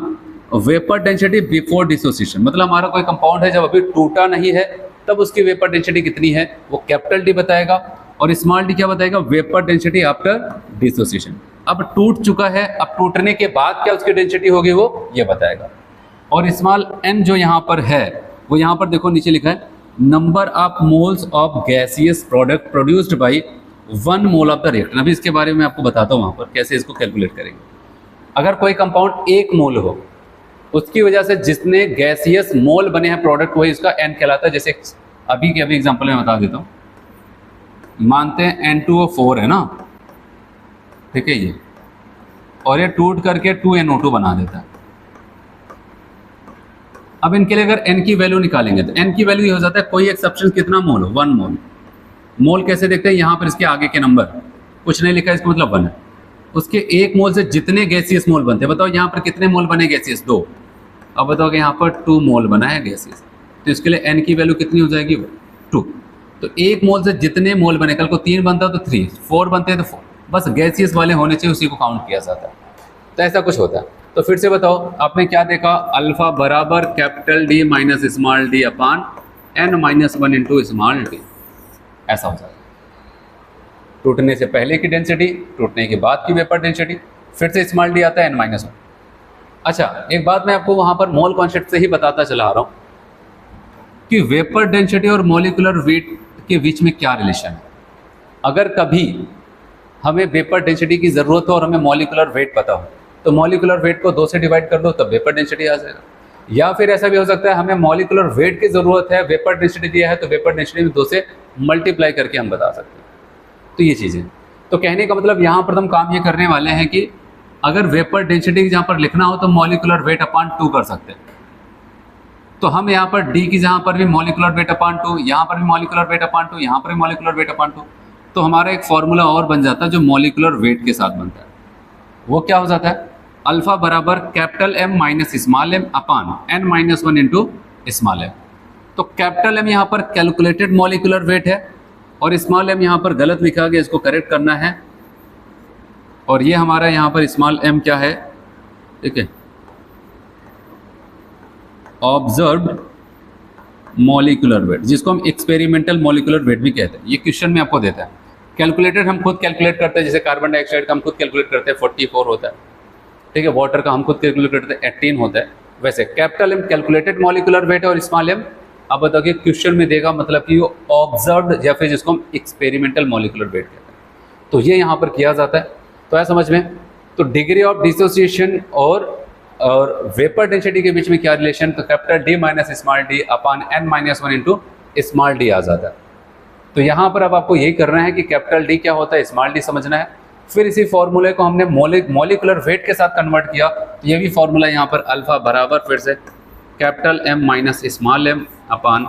वेपर डेंसिटी बिफोर डिसोसिएशन, मतलब हमारा कोई कंपाउंड है जब अभी टूटा नहीं है तब उसकी वेपर डेंसिटी कितनी है वो कैपिटल डी बताएगा, और स्मॉल डी क्या बताएगा, वेपर डेंसिटी आफ्टर डिसोसिएशन। अब टूट चुका है, अब टूटने के बाद क्या उसकी डेंसिटी होगी वो ये बताएगा। और स्मॉल एन जो यहाँ पर है वो यहाँ पर देखो नीचे लिखा है, number of moles of gaseous product produced by 1 mole of the reactant. अभी इसके बारे में आपको बताता हूँ वहाँ पर कैसे इसको कैलकुलेट करेंगे। अगर कोई कंपाउंड 1 मोल हो, उसकी वजह से जितने गैसियस मोल बने हैं प्रोडक्ट, वही इसका एन कहलाता है। जैसे अभी के अभी एग्जांपल में बता देता हूँ, मानते हैं N2O4 है ना, ठीक है ये, और ये टूट करके 2NO2 बना देता है। अब इनके लिए अगर n की वैल्यू निकालेंगे तो n की वैल्यू ये हो जाता है कोई एक सब्सटेंस कितना मोल हो, 1 मोल। मोल कैसे देखते हैं, यहाँ पर इसके आगे के नंबर कुछ नहीं लिखा है, इसका मतलब 1 है। उसके 1 मोल से जितने गैसियस मोल बनते हैं, बताओ यहाँ पर कितने मोल बने गैसियस, 2। अब बताओ कि यहाँ पर 2 मोल बना है गैसियस, तो इसके लिए n की वैल्यू कितनी हो जाएगी, 2। तो 1 मोल से जितने मोल बने, कल को 3 बनता तो 3, 4 बनते हैं तो 4, बस गैसियस वाले होने चाहिए, उसी को काउंट किया जाता है। तो ऐसा कुछ होता है। तो फिर से बताओ, आपने क्या देखा, अल्फा बराबर capital D minus small D upon N minus one into small D, ऐसा हो जाता है। टूटने से पहले की डेंसिटी, टूटने के बाद की वेपर डेंसिटी, फिर से स्मॉल डी आता है n माइनस वन। अच्छा, एक बात मैं आपको वहाँ पर मोल कॉन्सेप्ट से ही बताता चला आ रहा हूँ कि वेपर डेंसिटी और मॉलिक्यूलर वेट के बीच में क्या रिलेशन है। अगर कभी हमें वेपर डेंसिटी की ज़रूरत हो और हमें मॉलिक्यूलर वेट पता हो, तो मॉलिक्यूलर वेट को 2 से डिवाइड कर दो तब वेपर डेंसिटी आ जाएगा। या फिर ऐसा भी हो सकता है हमें मॉलिक्यूलर वेट की ज़रूरत है, वेपर डेंसिटी दिया है, तो वेपर डेंसिटी में 2 से मल्टीप्लाई करके हम बता सकते हैं। तो ये चीज़ें, तो कहने का मतलब यहाँ पर हम काम ये करने वाले हैं कि अगर वेपर डेंसिटी जहाँ पर लिखना हो तो मॉलिक्यूलर वेट अपान 2 कर सकते हैं। तो हम यहाँ पर डी की जहाँ पर भी मॉलिक्यूलर वेट अपान 2, यहाँ पर भी मॉलिक्यूलर वेट अपान 2, यहाँ पर भी मॉलिक्यूलर वेट अपान 2, तो हमारा एक फॉर्मूला और बन जाता है जो मॉलिक्यूलर वेट के साथ बनता है। वो क्या हो जाता है, अल्फा बराबर capital M minus small M upon N minus one into small M. तो कैपिटल एम यहाँ पर कैलकुलेटेड मॉलिक्यूलर वेट है, और स्मॉल एम यहाँ पर गलत लिखा गया, इसको करेक्ट करना है। और ये हमारा यहाँ पर स्मॉल एम क्या है, ठीक है, ऑब्जर्व्ड मॉलिक्यूलर वेट, जिसको हम एक्सपेरिमेंटल मॉलिक्यूलर वेट भी कहते हैं। ये क्वेश्चन में आपको देता है। कैलकुलेटेड हम खुद कैलकुलेट करते हैं, जैसे कार्बन डाइऑक्साइड का हम खुद कैलकुलेट करते हैं 44 होता है, ठीक है, वाटर का हम खुद कैलकुलेट करते हैं 18 होता है। वैसे capital M calculated molecular weight और स्मॉल एम अब बताओ कि क्वेश्चन में देगा, मतलब कि वो ऑब्जर्व्ड या फिर जिसको हम एक्सपेरिमेंटल मॉलिक्यूलर वेट कहते हैं, तो ये यहाँ पर किया जाता है। तो है समझ में। तो डिग्री ऑफ डिसोसिएशन और वेपर डेंसिटी के बीच में क्या रिलेशन, तो capital D minus small D upon N minus one into small D आ जाता है। तो यहाँ पर अब आपको यही करना है कि कैपिटल डी क्या होता है, स्मॉल डी समझना है। फिर इसी फॉर्मूले को हमने मॉलिक्यूलर वेट के साथ कन्वर्ट किया, तो ये भी फॉर्मूला यहाँ पर अल्फा बराबर फिर से capital M minus small M upon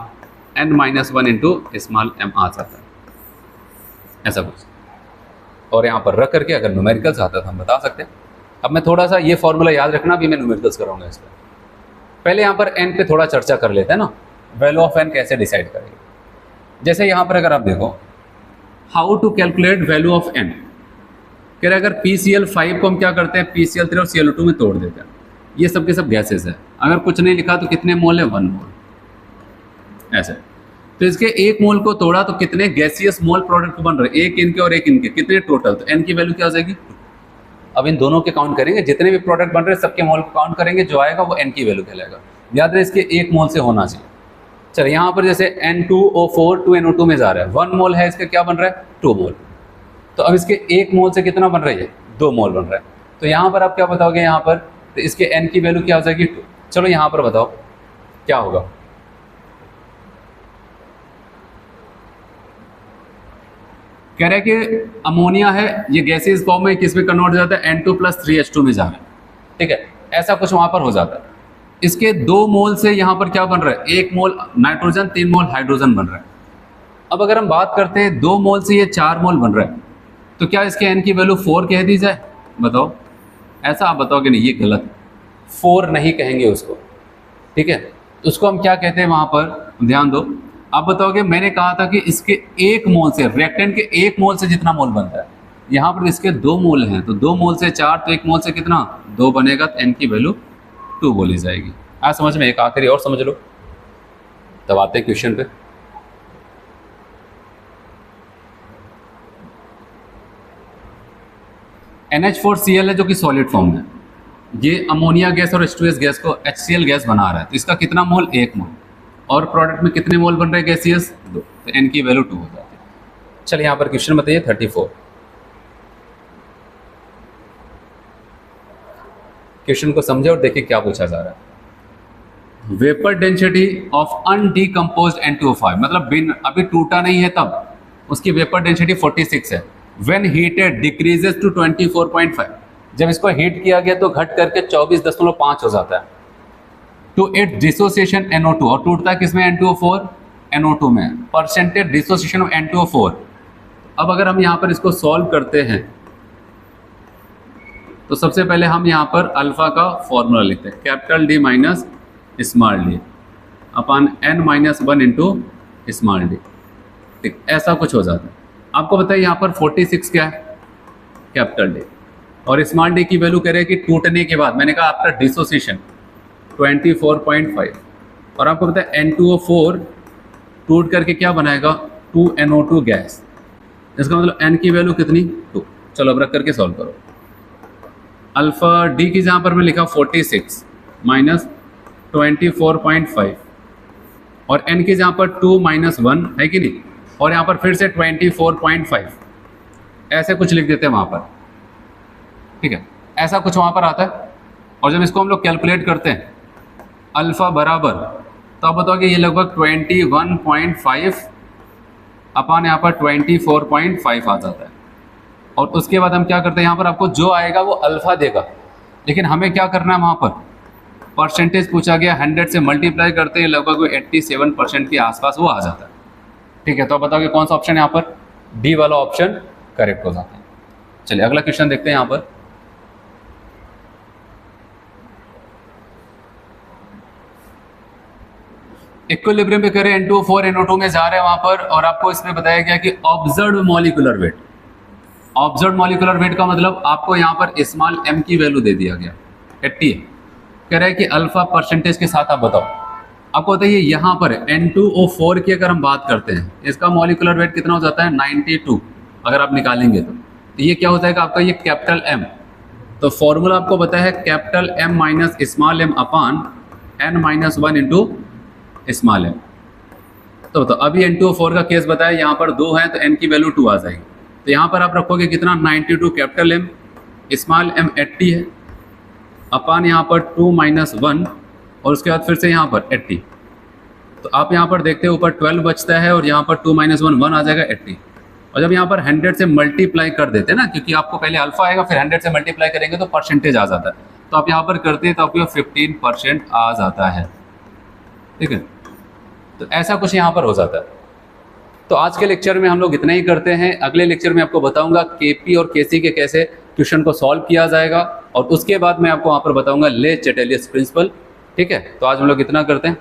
N minus one into small M आ जाता है, ऐसा कुछ। और यहाँ पर रख करके अगर न्यूमेरिकल्स आता तो हम बता सकते हैं। अब मैं थोड़ा सा ये फॉर्मूला याद रखना, अभी मैं न्यूमेरिकल्स कराऊंगा इसका। पहले यहाँ पर एन पे थोड़ा चर्चा कर लेते हैं ना, वैल्यू ऑफ एन कैसे डिसाइड करेंगे। जैसे यहाँ पर अगर आप देखो, how to calculate value of n, कह रहे अगर PCl5 को हम क्या करते हैं, PCl3 और Cl2 में तोड़ देते हैं। ये सब के सब गैसेस है, अगर कुछ नहीं लिखा तो कितने मोल है, 1 मोल ऐसे। तो इसके 1 मोल को तोड़ा तो कितने गैसियस मोल प्रोडक्ट बन रहे, एक इनके और एक इनके, कितने टोटल, तो एन की वैल्यू क्या हो जाएगी 2। अब इन दोनों के काउंट करेंगे, जितने भी प्रोडक्ट बन रहे हैं सबके मोल को काउंट करेंगे, जो आएगा वो एन की वैल्यू कहलाएगा। याद रहे इसके 1 मोल से होना चाहिए। चलो यहाँ पर जैसे N2O4 2NO2 में जा रहा है, 1 मोल है, इसका क्या बन रहा है 2 मोल। तो अब इसके 1 मोल से कितना बन रहा है, 2 मोल बन रहा है। तो यहाँ पर आप क्या बताओगे, यहाँ पर तो इसके n की वैल्यू क्या हो जाएगी 2। चलो यहाँ पर बताओ क्या होगा, कह रहे हैं कि अमोनिया है, ये गैसेस फॉर्म में किस में कन्वर्ट हो जाता है, N2 + 3H2 में जा रहा है, ठीक है। ऐसा कुछ वहाँ पर हो जाता है। इसके 2 मोल से यहाँ पर क्या बन रहा है, 1 मोल नाइट्रोजन 3 मोल हाइड्रोजन बन रहा है। अब अगर हम बात करते हैं 2 मोल से ये 4 मोल बन रहा है, तो क्या इसके n की वैल्यू 4 कह दी जाए? बताओ, ऐसा आप बताओगे नहीं, ये गलत, 4 नहीं कहेंगे उसको, ठीक है। उसको हम क्या कहते हैं वहाँ पर, ध्यान दो। आप बताओगे मैंने कहा था कि इसके 1 मोल से, रिएक्टेंट के 1 मोल से जितना मोल बनता है, यहाँ पर इसके 2 मोल हैं, तो 2 मोल से 4, तो 1 मोल से कितना, 2 बनेगा, तो n की वैल्यू 2 बोली जाएगी। आज समझ में, एक आखिरी और समझ लो, तब आते हैं क्वेश्चन पे। NH4Cl है जो कि सॉलिड फॉर्म में, ये अमोनिया गैस और H2S गैस को HCl गैस बना रहा है, तो इसका कितना मोल, 1 मोल, और प्रोडक्ट में कितने मोल बन रहे हैं गैसियस, 2, तो n की वैल्यू 2 हो जाती है। चलिए यहाँ पर क्वेश्चन बताइए 34। क्वेश्चन को समझे और देखिए क्या पूछा जा रहा है। वेपर डेंसिटी ऑफ अनडीकम्पोज्ड N2O5, मतलब बिन अभी टूटा नहीं है तब उसकी वेपर डेंसिटी 46 है। व्हेन हीटेड डिक्रीजेस टू 24.5, जब इसको हीट किया गया तो घट करके 24.5 हो जाता है। टू इट डिसोसिएशन NO2, और टूटता है किसमें, N2O4, NO2 में। Percentage dissociation of N2O4। अब अगर हम यहाँ पर इसको सॉल्व करते हैं तो सबसे पहले हम यहाँ पर अल्फा का फॉर्मूला लिखते हैं, capital D minus small d upon n-1 into small d, ठीक, ऐसा कुछ हो जाता है। आपको बताइए यहाँ पर 46 क्या है, कैपिटल D, और स्मॉल d की वैल्यू कह रहे हैं कि टूटने के बाद, मैंने कहा आफ्टर डिसोसिएशन 24.5, और आपको पता है N2O4 टूट करके क्या बनाएगा, 2NO2 गैस, इसका मतलब n की वैल्यू कितनी, 2। चलो अब रख करके सॉल्व करो। अल्फा d की जहाँ पर मैं लिखा 46 माइनस 24.5, और n की जहाँ पर 2 माइनस 1 है कि नहीं, और यहाँ पर फिर से 24.5, ऐसे कुछ लिख देते हैं वहाँ पर, ठीक है, ऐसा कुछ वहाँ पर आता है। और जब इसको हम लोग कैलकुलेट करते हैं अल्फ़ा बराबर, तो आप बताओ कि ये लगभग 21.5 अपॉन यहाँ पर 24.5 आ जाता है। और उसके बाद हम क्या करते हैं, यहाँ पर आपको जो आएगा वो अल्फ़ा देगा, लेकिन हमें क्या करना है, वहाँ पर परसेंटेज पूछा गया, 100 से मल्टीप्लाई करते हैं, लगभग 87% के आसपास वो आ जाता है, ठीक है। तो आप बताओगे कौन सा ऑप्शन यहाँ पर, डी वाला ऑप्शन करेक्ट हो जाता है। चलिए अगला क्वेश्चन देखते हैं। यहाँ पर इक्विलिब्रियम पे करें, N2O4 NO2 में जा रहे हैं वहाँ पर, और आपको इसमें बताया गया कि observed molecular weight, observed molecular weight का मतलब आपको यहाँ पर स्मॉल m की वैल्यू दे दिया गया, 80 है। कह रहा है कि अल्फा परसेंटेज के साथ आप बताओ। आपको बताइए यहाँ पर N2O4 की अगर हम बात करते हैं, इसका मॉलिक्यूलर वेट कितना हो जाता है, 92, अगर आप निकालेंगे तो ये क्या हो जाएगा आपका, ये कैपिटल M। तो फॉर्मूला आपको पता है, capital M minus small m upon n-1 into small m। तो अभी N2O4 का केस बताया, यहाँ पर 2 है तो n की वैल्यू 2 आ जाएगी। तो यहाँ पर आप रखोगे कितना, 92 कैपिटल M, स्मॉल m 80 है, अपॉन यहाँ पर 2 माइनस 1, और उसके बाद फिर से यहाँ पर 80। तो आप यहाँ पर देखते हैं ऊपर 12 बचता है, और यहाँ पर 2 माइनस 1 आ जाएगा 80। और जब यहाँ पर 100 से मल्टीप्लाई कर देते हैं ना, क्योंकि आपको पहले अल्फा आएगा फिर 100 से मल्टीप्लाई करेंगे तो परसेंटेज आ जाता है, तो आप यहाँ पर करते हैं तो आपको 15% आ जाता है, ठीक है। तो ऐसा कुछ यहाँ पर हो जाता है। तो आज के लेक्चर में हम लोग इतना ही करते हैं। अगले लेक्चर में आपको बताऊंगा केपी और केसी के कैसे क्वेश्चन को सॉल्व किया जाएगा, और उसके बाद मैं आपको वहाँ पर बताऊंगा ले चैटेलियस प्रिंसिपल, ठीक है। तो आज हम लोग इतना करते हैं।